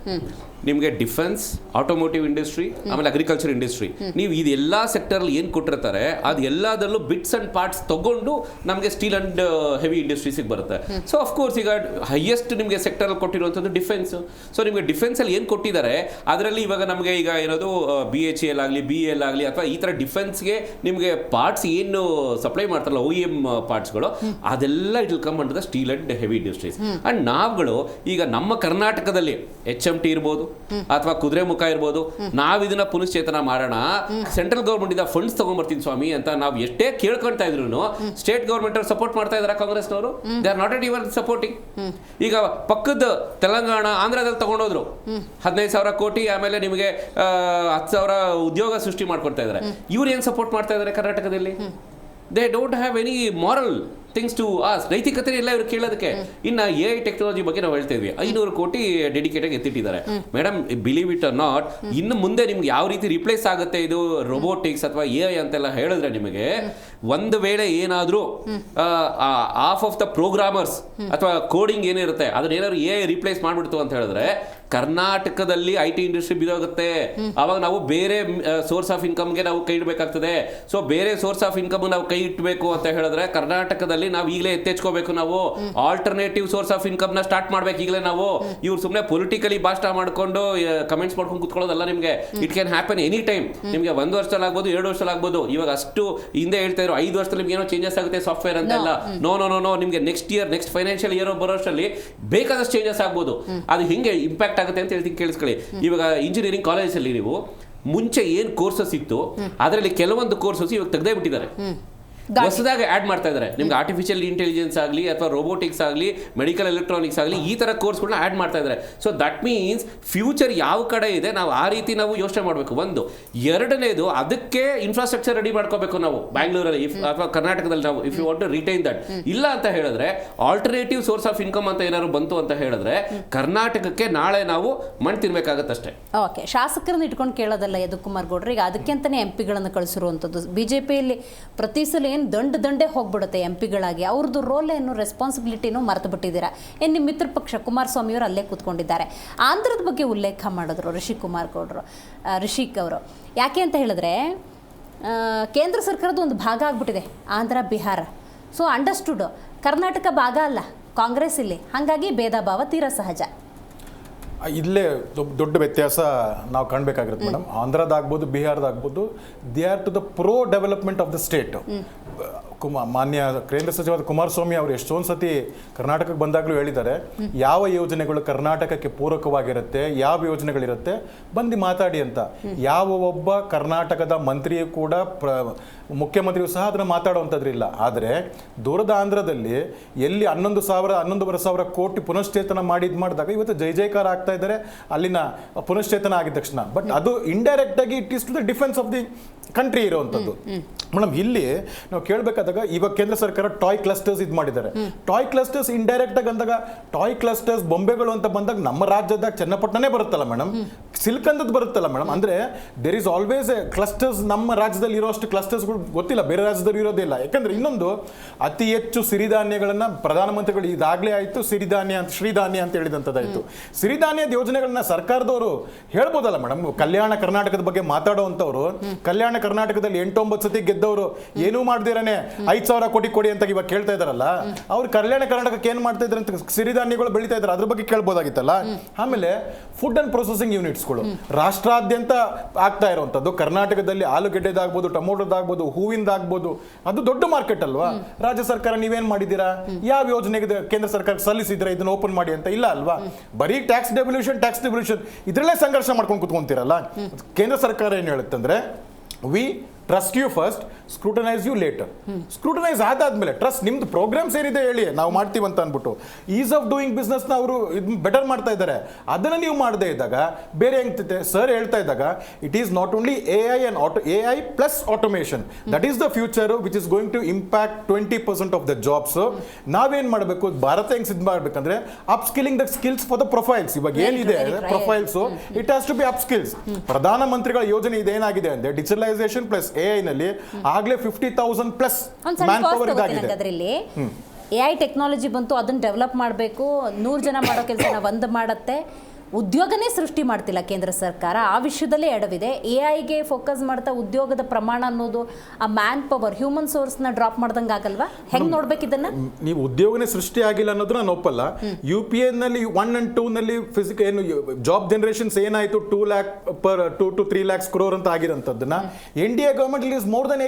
ನಿಮಗೆ ಡಿಫೆನ್ಸ್, ಆಟೋಮೋಟಿವ್ ಇಂಡಸ್ಟ್ರಿ, ಆಮೇಲೆ ಅಗ್ರಿಕಲ್ಚರ್ ಇಂಡಸ್ಟ್ರಿ, ನೀವು ಇದೆಲ್ಲ ಸೆಕ್ಟರಲ್ಲಿ ಏನು ಕೊಟ್ಟಿರ್ತಾರೆ ಅದು ಎಲ್ಲದರಲ್ಲೂ ಬಿಟ್ಸ್ ಅಂಡ್ ಪಾರ್ಟ್ಸ್ ತಗೊಂಡು ನಮಗೆ ಸ್ಟೀಲ್ ಅಂಡ್ ಹೆವಿ ಇಂಡಸ್ಟ್ರೀಸಿಗೆ ಬರುತ್ತೆ. ಸೊ ಅಫ್ಕೋರ್ಸ್ ಈಗ ಹೈಯೆಸ್ಟ್ ನಿಮಗೆ ಸೆಕ್ಟರಲ್ಲಿ ಕೊಟ್ಟಿರುವಂಥದ್ದು ಡಿಫೆನ್ಸ್. ಸೊ ನಿಮಗೆ ಡಿಫೆನ್ಸಲ್ಲಿ ಏನು ಕೊಟ್ಟಿದ್ದಾರೆ ಅದರಲ್ಲಿ ಇವಾಗ ನಮಗೆ ಈಗ ಏನದು BHEL ಆಗಲಿ BEL ಆಗಲಿ ಅಥವಾ ಈ ಥರ ಡಿಫೆನ್ಸ್ಗೆ ನಿಮಗೆ ಪಾರ್ಟ್ಸ್ ಏನು ಸಪ್ಲೈ ಮಾಡ್ತಾರಲ್ಲ OEM ಪಾರ್ಟ್ಸ್ಗಳು, ಅದೆಲ್ಲ it will come under the steel and heavy industries. And ನಾವುಗಳು ಈಗ ನಮ್ಮ ಕರ್ನಾಟಕದಲ್ಲಿ HMT ಇರ್ಬೋದು ಅಥವಾ ಕುದುರೆಮುಖ ಇರ್ಬೋದು, ನಾವ್ ಇದನ್ನ ಪುನಶ್ಚೇತನ ಮಾಡೋಣ, ಸೆಂಟ್ರಲ್ ಗೌರ್ಮೆಂಟ್ ಇಂದ ಫಂಡ್ಸ್ ತಗೊಂಡ್ಬರ್ತೀನಿ ಸ್ವಾಮಿ ಅಂತ ನಾವು ಎಷ್ಟೇ ಕೇಳ್ಕೊಳ್ತಾ ಇದ್ರು ಸ್ಟೇಟ್ ಗೌರ್ಮೆಂಟ್ ಅವ್ರು ಸಪೋರ್ಟ್ ಮಾಡ್ತಾ ಇದಾರೆ ಕಾಂಗ್ರೆಸ್ನವರು. They are not at even supporting. ಈಗ ಪಕ್ಕದ ತೆಲಂಗಾಣ, ಆಂಧ್ರದಲ್ಲಿ ತಗೊಂಡೋದ್ರು 15,000 ಕೋಟಿ, ಆಮೇಲೆ ನಿಮಗೆ 10,000 ಉದ್ಯೋಗ ಸೃಷ್ಟಿ ಮಾಡ್ಕೊಡ್ತಾ ಇದಾರೆ. ಇವ್ರು ಏನ್ ಸಪೋರ್ಟ್ ಮಾಡ್ತಾ ಇದಾರೆ ಕರ್ನಾಟಕದಲ್ಲಿ? They don't have any moral things to us. ನೈತಿಕತೆ ಇಲ್ಲ ಇವ್ರು ಕೇಳೋದಕ್ಕೆ. ಇನ್ನು AI ಟೆಕ್ನಾಲಜಿ ಬಗ್ಗೆ ನಾವು ಹೇಳ್ತಾ ಇದ್ವಿ, 500 ಕೋಟಿ ಡೆಡಿಕೇಟೆಡ್ ಎತ್ತಿಟ್ಟಿದ್ದಾರೆ. Madam, believe it or not, ಇನ್ನು ಮುಂದೆ ನಿಮ್ಗೆ ಯಾವ ರೀತಿ ರಿಪ್ಲೇಸ್ ಆಗುತ್ತೆ ಇದು ರೋಬೋಟಿಕ್ಸ್ ಅಥವಾ AI ಅಂತೆಲ್ಲ ಹೇಳಿದ್ರೆ ನಿಮಗೆ ಒಂದು ವೇಳೆ ಏನಾದರೂ ಹಾಫ್ ಆಫ್ ದ ಪ್ರೋಗ್ರಾಮರ್ಸ್ ಅಥವಾ ಕೋಡಿಂಗ್ ಏನಿರುತ್ತೆ ಅದನ್ನೇನಾದ್ರು AI ರಿಪ್ಲೇಸ್ ಮಾಡ್ಬಿಡ್ತು ಅಂತ ಹೇಳಿದ್ರೆ ಕರ್ನಾಟಕದಲ್ಲಿ IT ಇಂಡಸ್ಟ್ರಿ ಬಿದೋಗುತ್ತೆ. ಅವಾಗ ನಾವು ಬೇರೆ ಸೋರ್ಸ್ ಆಫ್ ಇನ್ಕಮ್ಗೆ ನಾವು ಕೈ ಇಡಬೇಕಾಗ್ತದೆ. ಸೊ ಬೇರೆ ಸೋರ್ಸ್ ಆಫ್ ಇನ್ಕಮ್ ನಾವು ಕೈ ಇಟ್ಟಬೇಕು ಅಂತ ಹೇಳಿದ್ರೆ ಕರ್ನಾಟಕದಲ್ಲಿ ನಾವು ಈಗಲೇ ಎತ್ತೆಚ್ಕೋಬೇಕು. ನಾವು ಆಲ್ಟರ್ನೇಟಿವ್ ಸೋರ್ಸ್ ಆಫ್ ಇನ್ಕಮ್ ನ ಸ್ಟಾರ್ಟ್ ಮಾಡ್ಬೇಕು ಈಗಲೇ ನಾವು. ಇವ್ರು ಸುಮ್ಮನೆ ಪೊಲಿಟಿಕಲಿ ಭಾಷಣ ಮಾಡ್ಕೊಂಡು ಕಮೆಂಟ್ಸ್ ಮಾಡ್ಕೊಂಡು ಕುತ್ಕೊಳ್ಳೋದಲ್ಲ. ನಿಮಗೆ it can happen any time. ನಿಮಗೆ 1 ವರ್ಷದಲ್ಲಿ ಆಗ್ಬೋದು, 2 ವರ್ಷದಲ್ಲಿ ಆಗ್ಬೋದು. ಇವಾಗ ಅಷ್ಟು ಹಿಂದೆ ಹೇಳ್ತಾ ಇದ್ರು 5 ವರ್ಷದಲ್ಲಿ ನಿಮ್ಗೆ ಏನೋ ಚೇಂಜಸ್ ಆಗುತ್ತೆ ಸಾಫ್ಟ್ವೇರ್ ಅಂತೆಲ್ಲ. ನೋ, ನಿಮಗೆ next year, next financial year ಬರೋಷ್ಟರಲ್ಲಿ ಬೇಕಾದಷ್ಟು ಚೇಂಜಸ್ ಆಗ್ಬೋದು. ಅದು ಹಿಂಗೆ ಇಂಪ್ಯಾಕ್ಟ್ ಆಗುತ್ತೆ ಅಂತ ಹೇಳ್ತೀನಿ, ಕೇಳಿಸ್ಕೊಳ್ಳಿ. ಇವಾಗ ಇಂಜಿನಿಯರಿಂಗ್ ಕಾಲೇಜಲ್ಲಿ ನೀವು ಮುಂಚೆ ಏನು ಕೋರ್ಸಸ್ ಇತ್ತು ಅದರಲ್ಲಿ ಕೆಲವೊಂದು ಕೋರ್ಸಸ್ ಇವಾಗ ತೆಗೆದೇ ಬಿಟ್ಟಿದ್ದಾರೆ, ಹೊಸದಾಗಿ ಆ್ಯಡ್ ಮಾಡ್ತಾ ಇದ್ದಾರೆ. ನಿಮ್ಗೆ ಆರ್ಟಿಫಿಷಿಯಲ್ ಇಂಟೆಲಿಜೆನ್ಸ್ ಆಗಲಿ ಅಥವಾ ರೋಬೋಟಿಕ್ಸ್ ಆಗಲಿ, ಮೆಡಿಕಲ್ ಎಲೆಕ್ಟ್ರಾನಿಕ್ಸ್ ಆಗಲಿ, ಈ ಥರ ಕೋರ್ಸ್ಗಳನ್ನ ಆ್ಯಡ್ ಮಾಡ್ತಾ ಇದ್ದಾರೆ. ಸೊ ದಟ್ ಮೀನ್ಸ್ ಫ್ಯೂಚರ್ ಯಾವ ಕಡೆ ಇದೆ ನಾವು ಆ ರೀತಿ ನಾವು ಯೋಚನೆ ಮಾಡಬೇಕು. ಒಂದು. ಎರಡನೇದು, ಅದಕ್ಕೆ ಇನ್ಫ್ರಾಸ್ಟ್ರಕ್ಚರ್ ರೆಡಿ ಮಾಡ್ಕೋಬೇಕು ನಾವು ಬ್ಯಾಂಗ್ಳೂರಲ್ಲಿ ಅಥವಾ ಕರ್ನಾಟಕದಲ್ಲಿ. ನಾವು if you want to retain that. ಇಲ್ಲ ಅಂತ ಹೇಳಿದ್ರೆ ಆಲ್ಟರ್ನೇಟಿವ್ ಸೋರ್ಸ್ ಆಫ್ ಇನ್ಕಮ್ ಅಂತ ಏನಾದ್ರು ಬಂತು ಅಂತ ಹೇಳಿದ್ರೆ ಕರ್ನಾಟಕಕ್ಕೆ ನಾಳೆ ನಾವು ಮಣ್ಣು ತಿನ್ಬೇಕಾಗತ್ತಷ್ಟೇ. ಓಕೆ, ಶಾಸಕರನ್ನ ಇಟ್ಕೊಂಡು ಕೇಳೋದಲ್ಲ ಯದುಕುಮಾರ್ ಗೌಡ್ರು. ಈಗ ಅದಕ್ಕೆ ಅಂತಾನೆ MP ಗಳನ್ನು ಕಳಿಸಿರುವಂಥದ್ದು. BJPಯಲ್ಲಿ ಪ್ರತಿ ಸಲ ದಂಡೆ ಹೋಗ್ಬಿಡುತ್ತೆ MP ಗಳಾಗಿ. ಅವ್ರದ್ದು ರೋಲ್ ಏನು, ರೆಸ್ಪಾನ್ಸಿಬಿಲಿಟಿನೂ ಮರೆತು ಬಿಟ್ಟಿದ್ದೀರಾ. ಏನು ನಿಮ್ಮ ಮಿತ್ರ ಪಕ್ಷ ಕುಮಾರಸ್ವಾಮಿ ಅವರು ಅಲ್ಲೇ ಕೂತ್ಕೊಂಡಿದ್ದಾರೆ. ಆಂಧ್ರದ ಬಗ್ಗೆ ಉಲ್ಲೇಖ ಮಾಡಿದ್ರು ರಿಷಿಕ್ ಅವರು. ಯಾಕೆ ಅಂತ ಹೇಳಿದ್ರೆ ಕೇಂದ್ರ ಸರ್ಕಾರದ ಒಂದು ಭಾಗ ಆಗ್ಬಿಟ್ಟಿದೆ ಆಂಧ್ರ ಬಿಹಾರ. ಸೊ ಅಂಡರ್ಸ್ಟುಡ್, ಕರ್ನಾಟಕ ಭಾಗ ಅಲ್ಲ ಕಾಂಗ್ರೆಸ್ ಇಲ್ಲಿ, ಹಾಗಾಗಿ ಭೇದ ಭಾವ ತೀರಾ ಸಹಜ. ಇಲ್ಲೇ ದೊಡ್ಡ ವ್ಯತ್ಯಾಸ ನಾವು ಕಾಣಬೇಕಾಗಿರುತ್ತೆ ಮೇಡಮ್. ಆಂಧ್ರದಾಗ್ಬೋದು, ಬಿಹಾರದಾಗ್ಬೋದು, they are to the pro development of the state. ಮಾನ್ಯ ಕೇಂದ್ರ ಸಚಿವರಾದ ಕುಮಾರಸ್ವಾಮಿ ಅವರು ಎಷ್ಟೊಂದು ಸತಿ ಕರ್ನಾಟಕಕ್ಕೆ ಬಂದಾಗಲೂ ಹೇಳಿದ್ದಾರೆ, ಯಾವ ಯೋಜನೆಗಳು ಕರ್ನಾಟಕಕ್ಕೆ ಪೂರಕವಾಗಿರುತ್ತೆ, ಯಾವ ಯೋಜನೆಗಳಿರುತ್ತೆ ಬಂದು ಮಾತಾಡಿ ಅಂತ. ಯಾವ ಒಬ್ಬ ಕರ್ನಾಟಕದ ಮಂತ್ರಿಯೂ ಕೂಡ ಮುಖ್ಯಮಂತ್ರಿಯೂ ಸಹ ಅದನ್ನು ಮಾತಾಡುವಂಥದ್ರಿಲ್ಲ. ಆದರೆ ದೂರದ ಆಂಧ್ರದಲ್ಲಿ ಎಲ್ಲಿ 11,000 ಕೋಟಿ ಪುನಶ್ಚೇತನ ಮಾಡಿದಾಗ ಇವತ್ತು ಜೈಕಾರ ಆಗ್ತಾ ಇದ್ದಾರೆ ಅಲ್ಲಿನ ಪುನಶ್ಚೇತನ ಆಗಿದ ತಕ್ಷಣ. ಬಟ್ ಅದು ಇಂಡೈರೆಕ್ಟ್ ಆಗಿ it is to the defence of the country ಇರುವಂಥದ್ದು. ಮೇಡಮ್, ಇಲ್ಲಿ ನಾವು ಕೇಳಬೇಕಾದ ನೋಡ್ಬೇಕಾದಾಗ ಇವಾಗ ಕೇಂದ್ರ ಸರ್ಕಾರ ಟಾಯ್ ಕ್ಲಸ್ಟರ್ಸ್ ಇದು ಮಾಡಿದ್ದಾರೆ. ಟಾಯ್ ಕ್ಲಸ್ಟರ್ಸ್ ಇಂಡೈರೆಕ್ಟ್ ಆಗಿ ಅಂದಾಗ ಟಾಯ್ ಕ್ಲಸ್ಟರ್ಸ್ ಬೊಂಬೆಗಳು ಅಂತ ಬಂದಾಗ ನಮ್ಮ ರಾಜ್ಯದಾಗ ಚನ್ನಪಟ್ಟಣನೇ ಬರುತ್ತಲ್ಲ ಮೇಡಮ್, ಸಿಲ್ಕ್ ಅಂತದ್ದು ಬರುತ್ತಲ್ಲ ಮೇಡಮ್. ಅಂದ್ರೆ there is always a clusters. ನಮ್ಮ ರಾಜ್ಯದಲ್ಲಿ ಇರೋಷ್ಟು ಕ್ಲಸ್ಟರ್ಸ್ಗಳು ಗೊತ್ತಿಲ್ಲ, ಬೇರೆ ರಾಜ್ಯದಲ್ಲಿ ಇರೋದಿಲ್ಲ. ಯಾಕಂದ್ರೆ ಇನ್ನೊಂದು ಅತಿ ಹೆಚ್ಚು ಸಿರಿಧಾನ್ಯಗಳನ್ನ ಪ್ರಧಾನಮಂತ್ರಿಗಳು ಇದಾಗಲೇ ಆಯಿತು ಸಿರಿಧಾನ್ಯ ಅಂತ ಶ್ರೀಧಾನ್ಯ ಅಂತ ಹೇಳಿದಂಥದ್ದಾಯಿತು. ಸಿರಿಧಾನ್ಯದ ಯೋಜನೆಗಳನ್ನ ಸರ್ಕಾರದವರು ಹೇಳ್ಬೋದಲ್ಲ ಮೇಡಮ್. ಕಲ್ಯಾಣ ಕರ್ನಾಟಕದ ಬಗ್ಗೆ ಮಾತಾಡುವಂಥವ್ರು ಕಲ್ಯಾಣ ಕರ್ನಾಟಕದಲ್ಲಿ 8-9 ಸತಿ ಗೆದ್ದವರು ಏನೂ ಮಾಡ್ದಿರಾನೆ 5,000 ಕೋಟಿ ಕೊಡಿ ಅಂತ ಇವಾಗ ಕೇಳ್ತಾ ಇದಾರಲ್ಲ, ಅವ್ರು ಕಲ್ಯಾಣ ಕರ್ನಾಟಕಕ್ಕೆ ಏನ್ ಮಾಡ್ತಾ ಇದ್ದಾರೆ ಅಂತ ಸಿರಿಧಾನ್ಯಗಳು ಬೆಳೀತಾ ಇದ್ದಾರೆ, ಅದ್ರ ಬಗ್ಗೆ ಕೇಳ್ಬೋದಾಗಿತ್ತಲ್ಲ. ಆಮೇಲೆ ಫುಡ್ ಅಂಡ್ ಪ್ರೊಸೆಸಿಂಗ್ ಯೂನಿಟ್ಸ್ಗಳು ರಾಷ್ಟ್ರಾದ್ಯಂತ ಆಗ್ತಾ ಇರುವಂತದ್ದು. ಕರ್ನಾಟಕದಲ್ಲಿ ಆಲೂಗೆಡ್ಡೆದಾಗ್ಬೋದು, ಟೊಮೊಟೊದಾಗ್ಬೋದು, ಹೂವಿಂದಾಗ್ಬೋದು, ಅದು ದೊಡ್ಡ ಮಾರ್ಕೆಟ್ ಅಲ್ವಾ. ರಾಜ್ಯ ಸರ್ಕಾರ ನೀವೇನ್ ಮಾಡಿದ್ದೀರಾ? ಯಾವ ಯೋಜನೆಗೆ ಕೇಂದ್ರ ಸರ್ಕಾರ ಸಲ್ಲಿಸಿದ್ರೆ ಇದನ್ನ ಓಪನ್ ಮಾಡಿ ಅಂತ ಇಲ್ಲ ಅಲ್ವಾ. ಬರೀ ಟ್ಯಾಕ್ಸ್ ಡೆವಲ್ಯೂಷನ್ ಇದ್ರಲ್ಲೇ ಸಂಘರ್ಷ ಮಾಡ್ಕೊಂಡು ಕುತ್ಕೊಂತೀರಲ್ಲ. ಕೇಂದ್ರ ಸರ್ಕಾರ ಏನ್ ಹೇಳುತ್ತಂದ್ರೆ we trust you first, scrutinise you later. Scrutinise ಆದಾದ್ಮೇಲೆ ಟ್ರಸ್ಟ್ ನಿಮ್ದು ಪ್ರೋಗ್ರಾಮ್ಸ್ ಏನಿದೆ ಹೇಳಿ ನಾವು ಮಾಡ್ತೀವಿ ಅಂತ ಅಂದ್ಬಿಟ್ಟು ಈಸ್ ಆಫ್ ಡೂಯಿಂಗ್ ಬಿಸ್ನೆಸ್ ನ ಅವರು ಬೆಟರ್ ಮಾಡ್ತಾ ಇದ್ದಾರೆ. ಅದನ್ನ ನೀವು ಮಾಡದೇ ಇದ್ದಾಗ ಬೇರೆ ಹೆಂಗ್ತೈತೆ ಸರ್ ಹೇಳ್ತಾ ಇದ್ದಾಗ it is not only AI plus automation that is the future which is going to impact 20% of the jobs. ನಾವೇನ್ ಮಾಡಬೇಕು, ಭಾರತ ಹೆಂಗ್ ಸಿದ್ಧ ಮಾಡ್ಬೇಕಂದ್ರೆ upskilling the skills for the profiles. ಇವಾಗ ಏನಿದೆ profiles it has to be up skills. ಪ್ರಧಾನ ಮಂತ್ರಿಗಳ ಯೋಜನೆ ಇದೇನಾಗಿದೆ ಅಂದ್ರೆ ಡಿಜಿಟಲೈಸೇಷನ್ ಪ್ಲಸ್ AI ನಲ್ಲಿ ಆಗ್ಲೇ 50,000 ಪ್ಲಸ್ ಮ್ಯಾನ್ ಪವರ್ ಇದಾಗಿದೆ. ಅದರಲ್ಲಿ AI ಟೆಕ್ನಾಲಜಿ ಬಂತು, ಅದನ್ನ ಡೆವಲಪ್ ಮಾಡಬೇಕು, 100 ಜನ ಮಾಡೋ ಕೆಲಸನ ಒಂದು ಮಾಡತ್ತೆ. ಉದ್ಯೋಗನೇ ಸೃಷ್ಟಿ ಮಾಡ್ತಿಲ್ಲ ಕೇಂದ್ರ ಸರ್ಕಾರ, ಆ ವಿಷಯದಲ್ಲೇ ಎಡವಿದೆ. AI ಫೋಕಸ್ ಮಾಡ್ತಾ ಉದ್ಯೋಗದ ಪ್ರಮಾಣ ಅನ್ನೋದು ಆ ಮ್ಯಾನ್ ಪವರ್ ಹ್ಯೂಮನ್ ಸೋರ್ಸ್ನ ಡ್ರಾಪ್ ಮಾಡ್ದಂಗೆ ಆಗಲ್ವಾ? ಹೆಂಗ್ ನೋಡ್ಬೇಕು ಇದನ್ನ? ನೀವು ಉದ್ಯೋಗನೇ ಸೃಷ್ಟಿ ಆಗಿಲ್ಲ ಅನ್ನೋದು ನಾನು ಒಪ್ಪಲ್ಲ. UPA ನಲ್ಲಿ 1 and 2 ನಲ್ಲಿ ಏನು ಜಾಬ್ ಜನರೇಷನ್ಸ್ ಏನಾಯ್ತು 2 to 3 lakhs crore ಅಂತ ಆಗಿರೋಂಥದ್ದನ್ನ NDA government is more than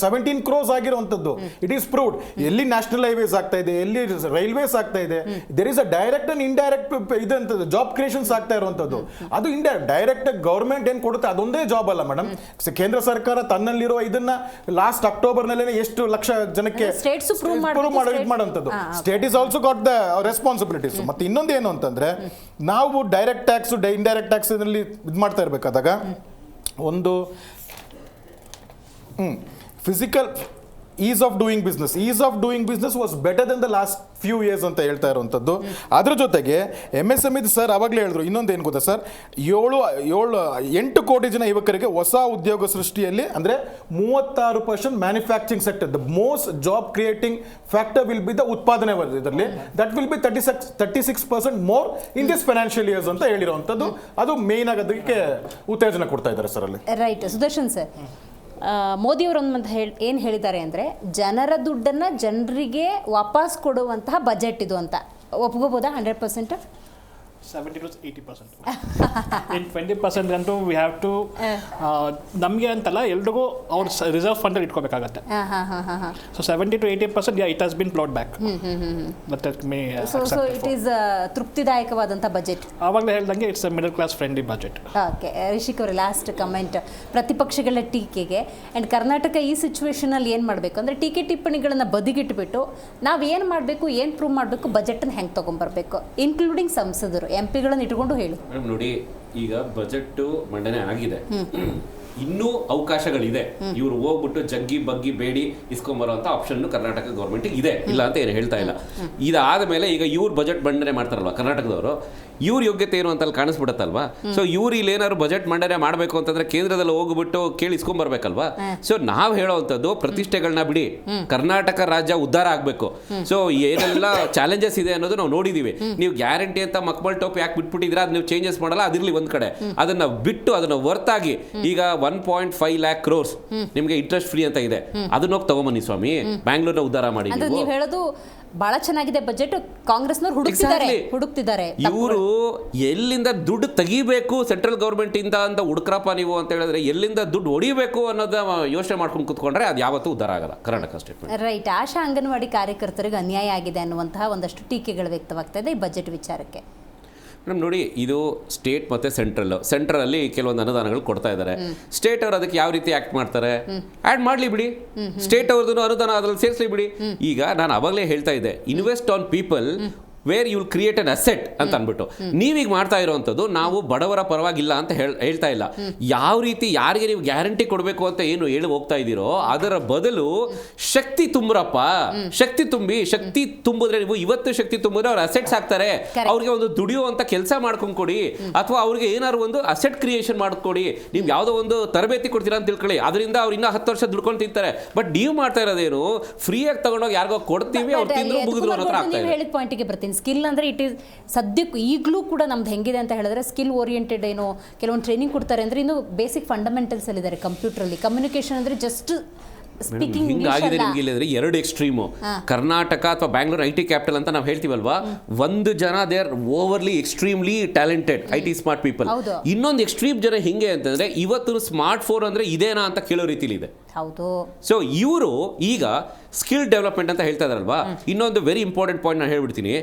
17 crores ಆಗಿರುವಂಥದ್ದು. It is proved. ಎಲ್ಲಿ ನ್ಯಾಷನಲ್ ಹೈವೇಸ್ ಆಗ್ತಾ ಇದೆ, ಎಲ್ಲಿ ರೈಲ್ವೇಸ್ ಆಗ್ತಾ ಇದೆ, there is a direct and indirect ಇದಂತದ್ದು ಜಾಬ್ ಕ್ರಿಯೇಷನ್ಸ್ ಆಗ್ತಾ ಇರುವಂತದ್ದು. ಅದು ಇಂಡೈರೆಕ್ಟ್. ಡೈರೆಕ್ಟ್ ಗವರ್ಮೆಂಟ್ ಏನ್ ಕೊಡುತ್ತೆ ಅದೊಂದೇ ಜಾಬ್ ಅಲ್ಲ ಮೇಡಮ್. ಕೇಂದ್ರ ಸರ್ಕಾರ ತನ್ನಲ್ಲಿರುವ ಇದನ್ನ ಲಾಸ್ಟ್ ಅಕ್ಟೋಬರ್ ನಲ್ಲಿ ಎಷ್ಟು ಲಕ್ಷ ಜನಕ್ಕೆ ಮಾಡುವಂತದ್ದು. State is also got the responsibilities. ಮತ್ತೆ ಇನ್ನೊಂದು ಏನು ಅಂತಂದ್ರೆ ನಾವು ಡೈರೆಕ್ಟ್ ಟ್ಯಾಕ್ಸ್ ಇಂಡೈರೆಕ್ಟ್ ಟ್ಯಾಕ್ಸ್ ನಲ್ಲಿ ಇದು ಮಾಡ್ತಾ ಇರ್ಬೇಕಾದಾಗ ಒಂದು physical ease of doing business was better than the last few years ಅಂತ ಹೇಳ್ತಾ ಇರುವಂಥದ್ದು. ಅದ್ರ ಜೊತೆಗೆ MSME ಸರ್ ಅವಾಗಲೇ ಹೇಳಿದ್ರು. ಇನ್ನೊಂದು ಏನು ಗೊತ್ತಾ ಸರ್, 8 ಕೋಟಿ ಜನ ಯುವಕರಿಗೆ ಹೊಸ ಉದ್ಯೋಗ ಸೃಷ್ಟಿಯಲ್ಲಿ ಅಂದರೆ 36% manufacturing sector. The most job creating factor will be the ಉತ್ಪಾದನೆ ಇದರಲ್ಲಿ. That will be 36% more in this financial years ಅಂತ ಹೇಳಿರುವಂಥದ್ದು. ಅದು ಮೇನ್ ಆಗೋದಕ್ಕೆ ಉತ್ತೇಜನ ಕೊಡ್ತಾ ಇದ್ದಾರೆ ಸರ್ ಅಲ್ಲಿ. ರೈಟ್. ಸುದರ್ಶನ್ ಸರ್, ಮೋದಿಯವರು ಏನು ಹೇಳಿದ್ದಾರೆ ಅಂದರೆ ಜನರ ದುಡ್ಡನ್ನು ಜನರಿಗೆ ವಾಪಸ್ ಕೊಡುವಂತಹ ಬಜೆಟ್ ಇದು ಅಂತ ಒಪ್ಕೋಬೋದಾ? 100%? 70 to 80%. In 20% ಅಂತೂ ವಿ ಹ್ಯಾವ್ ಟು ನಮಗೆ ಅಂತಲ್ಲ ಎಲ್ರಿಗೂ ಅವ್ರ ರಿಸರ್ವ್ ಫಂಡಲ್ಲಿ ಇಟ್ಕೋಬೇಕಾಗತ್ತೆ. So 70 to 80% it has been ploughed back. So it is ತೃಪ್ತಿದಾಯಕವಾದಂಥ ಬಜೆಟ್. ಆವಾಗಲೇ ಹೇಳ್ದಂಗೆ it's a middle class friendly budget. Okay, Rishik ಅವರ ಲಾಸ್ಟ್ ಕಮೆಂಟ್ ಪ್ರತಿಪಕ್ಷಗಳ ಟೀಕೆಗೆ ಆ್ಯಂಡ್ ಕರ್ನಾಟಕ ಈ ಸಿಚುವೇಶನಲ್ಲಿ ಏನು ಮಾಡಬೇಕು ಅಂದರೆ ಟೀಕೆ ಟಿಪ್ಪಣಿಗಳನ್ನು ಬದಿಗಿಟ್ಬಿಟ್ಟು ನಾವು ಏನು ಮಾಡಬೇಕು, ಏನು ಪ್ರೂವ್ ಮಾಡಬೇಕು, ಬಜೆಟನ್ನು ಹೆಂಗೆ ತೊಗೊಂಬರ್ಬೇಕು, ಇನ್ಕ್ಲೂಡಿಂಗ್ ಸಂಸದರು ಎಂಪಿಗಳನ್ನು ಇಟ್ಕೊಂಡು ಹೇಳಿ. ಮೇಡಮ್ ನೋಡಿ, ಈಗ ಬಜೆಟ್ ಮಂಡನೆ ಆಗಿದೆ, ಇನ್ನೂ ಅವಕಾಶಗಳಿದೆ. ಇವ್ರು ಹೋಗ್ಬಿಟ್ಟು ಜಗ್ಗಿ ಬಗ್ಗಿ ಬೇಡಿ ಇಸ್ಕೊಂಬರುವಂತ ಆಪ್ಷನ್ ಕರ್ನಾಟಕ ಗೌರ್ಮೆಂಟ್ ಇದೆ, ಇಲ್ಲ ಅಂತ ಏನು ಹೇಳ್ತಾ ಇಲ್ಲ. ಇದಾದ ಮೇಲೆ ಈಗ ಇವ್ರು ಬಜೆಟ್ ಮಂಡನೆ ಮಾಡ್ತಾರಲ್ವ ಕರ್ನಾಟಕದವರು, ಇವ್ರ ಯೋಗ್ಯತೆ ಏನು ಅಂತ ಕಾಣಿಸ್ಬಿಡತ್ತಲ್ವಾ. ಸೊ ಇವ್ರು ಇಲ್ಲಿ ಏನಾದ್ರು ಬಜೆಟ್ ಮಂಡನೆ ಮಾಡಬೇಕು ಅಂತಂದ್ರೆ ಕೇಂದ್ರದಲ್ಲಿ ಹೋಗ್ಬಿಟ್ಟು ಕೇಳಿ ಇಸ್ಕೊಂಬರ್ಬೇಕಲ್ವಾ. ಸೊ ನಾವು ಹೇಳೋವಂಥದ್ದು ಪ್ರತಿಷ್ಠೆಗಳನ್ನ ಬಿಡಿ, ಕರ್ನಾಟಕ ರಾಜ್ಯ ಉದ್ಧಾರ ಆಗಬೇಕು. ಸೊ ಏನೆಲ್ಲ ಚಾಲೆಂಜಸ್ ಇದೆ ಅನ್ನೋದು ನಾವು ನೋಡಿದೀವಿ. ನೀವು ಗ್ಯಾರಂಟಿ ಅಂತ ಮಕ್ಮಲ್ ಟೋಪ್ ಯಾಕೆ ಬಿಟ್ಬಿಟ್ಟಿದ್ರೆ ಅದು ನೀವು ಚೇಂಜಸ್ ಮಾಡಲ್ಲ, ಅದಿರ್ಲಿ ಒಂದ್ ಕಡೆ. ಅದನ್ನ ಬಿಟ್ಟು ಅದನ್ನ ಹೊರತಾಗಿ ಈಗ 1.5 lakh crores ನಿಮ್ಗೆ ಇಂಟ್ರೆಸ್ಟ್ ಫ್ರೀ ಅಂತ ಇದೆ, ಅದನ್ನ ಹೋಗಿ ತಗೊಂಬನ್ನಿ ಸ್ವಾಮಿ, ಬ್ಯಾಂಗ್ಳೂರ್ನ ಉದ್ಧಾರ ಮಾಡಿ. ನೀವು ಹೇಳೋದು ಬಹಳ ಚೆನ್ನಾಗಿದೆ. ಬಜೆಟ್ ಕಾಂಗ್ರೆಸ್ನವ್ರು ಹುಡುಕ್ತಿದ್ದಾರೆ. ಇವರು ಎಲ್ಲಿಂದ ದುಡ್ಡು ತೆಗಿಬೇಕು ಸೆಂಟ್ರಲ್ ಗೌರ್ಮೆಂಟ್ ಇಂದ ಅಂತ ಹುಡುಕ್ರಪ್ಪ ನೀವು ಅಂತ ಹೇಳಿದ್ರೆ ಎಲ್ಲಿಂದ ದುಡ್ಡು ಹೊಡಿಬೇಕು ಅನ್ನೋದ ಯೋಚನೆ ಮಾಡ್ಕೊಂಡು ಕುತ್ಕೊಂಡ್ರೆ ಅದು ಯಾವತ್ತೂ ಉದ್ಧಾರ ಆಗಲ್ಲ ಕರ್ನಾಟಕ ಸ್ಟೇಟ್. ರೈಟ್. ಆಶಾ ಅಂಗನವಾಡಿ ಕಾರ್ಯಕರ್ತರಿಗೆ ಅನ್ಯಾಯ ಆಗಿದೆ ಅನ್ನುವಂತಹ ಒಂದಷ್ಟು ಟೀಕೆಗಳು ವ್ಯಕ್ತವಾಗ್ತಾ ಇದೆ ಈ ಬಜೆಟ್ ವಿಚಾರಕ್ಕೆ. ಮೇಡಮ್ ನೋಡಿ, ಇದು ಸ್ಟೇಟ್ ಮತ್ತು ಸೆಂಟ್ರಲ್ಲಿ ಕೆಲವೊಂದು ಅನುದಾನಗಳು ಕೊಡ್ತಾ ಇದ್ದಾರೆ. ಸ್ಟೇಟ್ ಅವರು ಅದಕ್ಕೆ ಯಾವ ರೀತಿ ಆಕ್ಟ್ ಮಾಡ್ತಾರೆ, ಆ್ಯಡ್ ಮಾಡಲಿ ಬಿಡಿ, ಸ್ಟೇಟ್ ಅವ್ರದ್ದು ಅನುದಾನ ಅದ್ರಲ್ಲಿ ಸೇರಿಸಲಿ ಬಿಡಿ. ಈಗ ನಾನು ಅವಾಗಲೇ ಹೇಳ್ತಾ ಇದ್ದೆ, invest on people where you will create an asset ಅಂತ ಅಂದ್ಬಿಟ್ಟು ನೀವೀಗ ಮಾಡ್ತಾ ಇರೋವಂಥದ್ದು ನಾವು ಬಡವರ ಪರವಾಗಿಲ್ಲ ಅಂತ ಹೇಳ್ತಾ ಇಲ್ಲ. ಯಾವ ರೀತಿ ಯಾರಿಗೆ ನೀವು ಗ್ಯಾರಂಟಿ ಕೊಡಬೇಕು ಅಂತ ಏನು ಹೇಳಿ ಹೋಗ್ತಾ ಇದ್ದೀರೋ ಅದರ ಬದಲು ಶಕ್ತಿ ತುಂಬ್ರಪ್ಪ, ಶಕ್ತಿ ತುಂಬಿದ್ರೆ ನೀವು ಇವತ್ತು ಶಕ್ತಿ ತುಂಬಿದ್ರೆ ಅವ್ರು ಅಸೆಟ್ಸ್ ಆಗ್ತಾರೆ. ಅವ್ರಿಗೆ ಒಂದು ದುಡಿಯುವಂತ ಕೆಲಸ ಮಾಡ್ಕೊಂಡ್ ಕೊಡಿ, ಅಥವಾ ಅವ್ರಿಗೆ ಏನಾದ್ರು ಒಂದು ಅಸೆಟ್ ಕ್ರಿಯೇಷನ್ ಮಾಡ್ಕೊಡಿ. ನೀವು ಯಾವುದೋ ಒಂದು ತರಬೇತಿ ಕೊಡ್ತೀರಾ ಅಂತ ತಿಳ್ಕೊಳ್ಳಿ, ಅದರಿಂದ ಅವ್ರು ಇನ್ನೂ 10 ವರ್ಷ ದುಡ್ಕೊಂಡು ತಿಂತಾರೆ. ಬಟ್ ನೀವು ಮಾಡ್ತಾ ಇರೋದೇನು, ಫ್ರೀಯಾಗಿ ತಗೊಂಡೋಗಿ ಯಾರಿಗೋ ಕೊಡ್ತೀವಿ, ಅವ್ರು ತಿಂದ್ರು ಮುಗಿದ್ರು ಅನ್ನೋ ಹತ್ರ ಆಗ್ತಾ ಇದೆ. ಹೇಳಿದ ಪಾಯಿಂಟಿಗೆ ಬರ್ತೀನಿ. ಸ್ಕಿಲ್ ಅಂದ್ರೆ ಇಟ್ ಈಸ್ ಸದ್ಯಕ್ಕೆ ಈಗಲೂ ಕೂಡ ನಮ್ದು ಹೆಂಗಿದೆ ಅಂತ ಹೇಳಿದ್ರೆ ಸ್ಕಿಲ್ ಓರಿಯೆಂಟೆಡ್ ಏನೋ ಕೆಲವೊಂದು ಟ್ರೈನಿಂಗ್ ಕೊಡ್ತಾರೆ ಅಂದ್ರೆ ಇನ್ನು ಬೇಸಿಕ್ ಫಂಡಮೆಂಟಲ್ಸ್ ಅಲ್ಲಿ ಇದ್ದಾರೆ. ಕಂಪ್ಯೂಟರಲ್ಲಿ ಕಮ್ಯುನಿಕೇಶನ್ ಅಂದ್ರೆ ಜಸ್ಟ್ ಹಿಂಗಾಗಿದೆ ನಿಮ್ಗೆ ಇಲ್ಲದ್ರೆ 2 ಎಕ್ಸ್ಟ್ರೀಮು. ಕರ್ನಾಟಕ ಅಥವಾ ಬ್ಯಾಂಗ್ಳೂರ್ IT ಕ್ಯಾಪಿಟಲ್ ಅಂತ ನಾವು ಹೇಳ್ತೀವಲ್ವಾ, ಒಂದು ಜನ they are overly extremely talented IT smart people. ಇನ್ನೊಂದು ಎಕ್ಸ್ಟ್ರೀಮ್ ಜನ ಹಿಂಗೆ ಅಂತಂದ್ರೆ ಇವತ್ತು ಸ್ಮಾರ್ಟ್ ಫೋನ್ ಅಂದ್ರೆ ಇದೇನಾ ಅಂತ ಕೇಳೋ ರೀತಿಲಿ ಇದೆ. ಹೌದು. ಸೊ ಇವರು ಈಗ ಸ್ಕಿಲ್ ಡೆವಲಪ್ಮೆಂಟ್ ಅಂತ ಹೇಳ್ತಾ ಇದಾರಲ್ವಾ. ಇನ್ನೊಂದು ವೆರಿ ಇಂಪಾರ್ಟೆಂಟ್ ಪಾಯಿಂಟ್ ನಾನು ಹೇಳ್ಬಿಡ್ತೀನಿ.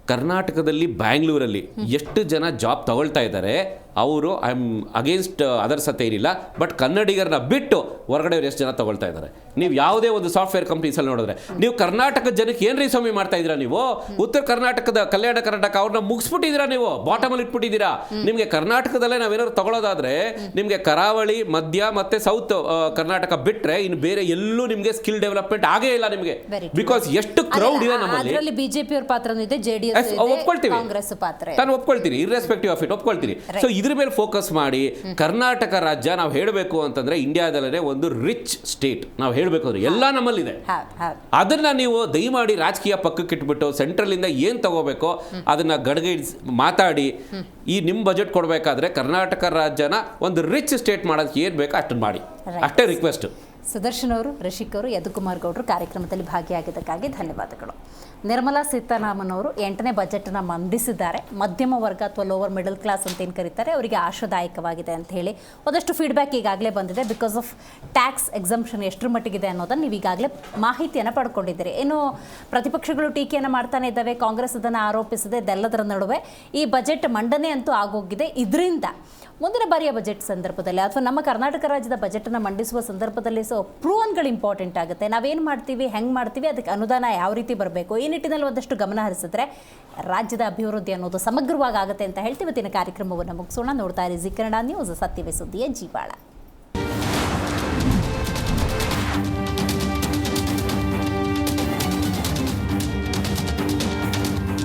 ಕರ್ನಾಟಕದಲ್ಲಿ ಬ್ಯಾಂಗ್ಳೂರಲ್ಲಿ ಎಷ್ಟು ಜನ ಜಾಬ್ ತಗೊಳ್ತಾ ಇದ್ದಾರೆ, ಅವರು ಐ ಆಮ್ ಅಗೇನ್ಸ್ಟ್ ಅದರ್ಸ್ ಅಂತ ಏನಿಲ್ಲ, ಬಟ್ ಕನ್ನಡಿಗರನ್ನ ಬಿಟ್ಟು ಹೊರಗಡೆ ಎಷ್ಟು ಜನ ತಗೊಳ್ತಾ ಇದ್ದಾರೆ. ನೀವು ಯಾವುದೇ ಒಂದು ಸಾಫ್ಟ್ವೇರ್ ಕಂಪ್ನೀಸಲ್ಲಿ ನೋಡಿದ್ರೆ ನೀವು ಕರ್ನಾಟಕದ ಜನಕ್ಕೆ ಏನ್ರಿ ಸ್ವಾಮಿ ಮಾಡ್ತಾ ಇದ್ದೀರಾ ನೀವು? ಉತ್ತರ ಕರ್ನಾಟಕದ ಕಲ್ಯಾಣ ಕರ್ನಾಟಕ ಅವ್ರನ್ನ ಮುಗಿಸ್ಬಿಟ್ಟಿದ್ದೀರಾ, ನೀವು ಬಾಟಮಲ್ಲಿ ಇಟ್ಬಿಟ್ಟಿದ್ದೀರಾ. ನಿಮಗೆ ಕರ್ನಾಟಕದಲ್ಲೇ ನಾವೇನಾದ್ರು ತಗೊಳ್ಳೋದಾದ್ರೆ ನಿಮಗೆ ಕರಾವಳಿ, ಮಧ್ಯ ಮತ್ತೆ ಸೌತ್ ಕರ್ನಾಟಕ ಬಿಟ್ರೆ ಇನ್ನು ಬೇರೆ ಎಲ್ಲೂ ನಿಮಗೆ ಸ್ಕಿಲ್ ಡೆವಲಪ್ಮೆಂಟ್ ಆಗೇ ಇಲ್ಲ ನಿಮಗೆ. ಬಿಕಾಸ್ ಎಷ್ಟು ಕ್ರೌಡ್ ಇದೆ ನಮ್ಮಲ್ಲಿ. ಬಿಜೆಪಿ ಅವ್ರ ಪಾತ್ರನೂ ಇದೆ, JDS ಒಪ್ಕೊಳ್ತೀವಿ, ಕಾಂಗ್ರೆಸ್ ಪಾತ್ರ ನಾನು ಒಪ್ಕೊಳ್ತೀನಿ, ಇರ್ರೆಸ್ಪೆಕ್ಟಿವ್ ಆಫ್ ಇಟ್ ಒಪ್ಕೊಳ್ತೀನಿ. ಸೊ ಇದ್ರ ಮೇಲೆ ಫೋಕಸ್ ಮಾಡಿ ಕರ್ನಾಟಕ ರಾಜ್ಯ ನಾವು ಹೇಳಬೇಕು ಅಂತಂದ್ರೆ ಇಂಡಿಯಾದಲ್ಲೇ ಒಂದು ರಿಚ್ ಸ್ಟೇಟ್ ನಾವು ಹೇಳಬೇಕು ಅಂದ್ರೆ ಎಲ್ಲ ನಮ್ಮಲ್ಲಿದೆ. ಅದನ್ನ ನೀವು ದಯಮಾಡಿ ರಾಜಕೀಯ ಪಕ್ಕಕ್ಕೆ ಇಟ್ಬಿಟ್ಟು ಸೆಂಟ್ರಲ್ ಇಂದ ಏನ್ ತಗೋಬೇಕೋ ಅದನ್ನ ಗಡಗೈಡ್ಸ್ ಮಾತಾಡಿ ಈ ನಿಮ್ಮ ಬಜೆಟ್ ಕೊಡಬೇಕಾದ್ರೆ ಕರ್ನಾಟಕ ರಾಜ್ಯನ ಒಂದು ರಿಚ್ ಸ್ಟೇಟ್ ಮಾಡೋದಕ್ಕೆ ಏನ್ ಬೇಕೋ ಅಷ್ಟನ್ನು ಮಾಡಿ, ಅಷ್ಟೇ ರಿಕ್ವೆಸ್ಟ್. ಸುದರ್ಶನ್ ಅವರು, ರಶಿಕ್ ಅವರು, ಯದುಕುಮಾರ್ ಗೌಡರು ಕಾರ್ಯಕ್ರಮದಲ್ಲಿ ಭಾಗಿಯಾಗಿದ್ದಕ್ಕಾಗಿ ಧನ್ಯವಾದಗಳು. ನಿರ್ಮಲಾ ಸೀತಾರಾಮನ್ ಅವರು 8ನೇ ಬಜೆಟನ್ನು ಮಂಡಿಸಿದ್ದಾರೆ. ಮಧ್ಯಮ ವರ್ಗ ಅಥವಾ ಲೋವರ್ ಮಿಡಲ್ ಕ್ಲಾಸ್ ಅಂತ ಏನು ಕರೀತಾರೆ ಅವರಿಗೆ ಆಶಾದಾಯಕವಾಗಿದೆ ಅಂತ ಹೇಳಿ ಒಂದಷ್ಟು ಫೀಡ್ಬ್ಯಾಕ್ ಈಗಾಗಲೇ ಬಂದಿದೆ. ಬಿಕಾಸ್ ಆಫ್ ಟ್ಯಾಕ್ಸ್ ಎಕ್ಸಂಪ್ಷನ್ ಎಷ್ಟರ ಮಟ್ಟಿಗಿದೆ ಅನ್ನೋದನ್ನು ನೀವು ಈಗಾಗಲೇ ಮಾಹಿತಿಯನ್ನು ಪಡ್ಕೊಂಡಿದ್ದೀರಿ. ಏನು ಪ್ರತಿಪಕ್ಷಗಳು ಟೀಕೆಯನ್ನು ಮಾಡ್ತಾನೆ ಇದ್ದಾವೆ, ಕಾಂಗ್ರೆಸ್ ಅದನ್ನು ಆರೋಪಿಸಿದೆ. ಇದೆಲ್ಲದರ ನಡುವೆ ಈ ಬಜೆಟ್ ಮಂಡನೆ ಅಂತೂ ಆಗೋಗಿದೆ. ಇದರಿಂದ ಮುಂದಿನ ಬಾರಿಯ ಬಜೆಟ್ ಸಂದರ್ಭದಲ್ಲಿ ಅಥವಾ ನಮ್ಮ ಕರ್ನಾಟಕ ರಾಜ್ಯದ ಬಜೆಟನ್ನು ಮಂಡಿಸುವ ಸಂದರ್ಭದಲ್ಲಿ ಪ್ರೂವನ್ಗಳು ಇಂಪಾರ್ಟೆಂಟ್ ಆಗುತ್ತೆ. ನಾವೇನು ಮಾಡ್ತೀವಿ, ಹೆಂಗೆ ಮಾಡ್ತೀವಿ, ಅದಕ್ಕೆ ಅನುದಾನ ಯಾವ ರೀತಿ ಬರಬೇಕು, ಈ ನಿಟ್ಟಿನಲ್ಲಿ ಒಂದಷ್ಟು ಗಮನ ಹರಿಸಿದ್ರೆ ರಾಜ್ಯದ ಅಭಿವೃದ್ಧಿ ಅನ್ನೋದು ಸಮಗ್ರವಾಗಿ ಆಗುತ್ತೆ ಅಂತ ಹೇಳ್ತೀವಿ. ಇವತ್ತಿನ ಕಾರ್ಯಕ್ರಮವನ್ನು ಮುಗಿಸೋಣ. ನೋಡ್ತಾ ಇರಿ ಜಿ ಕನ್ನಡ ನ್ಯೂಸ್, ಸತ್ಯವೇ ಸುದ್ದಿಯ ಜೀವಾಳ.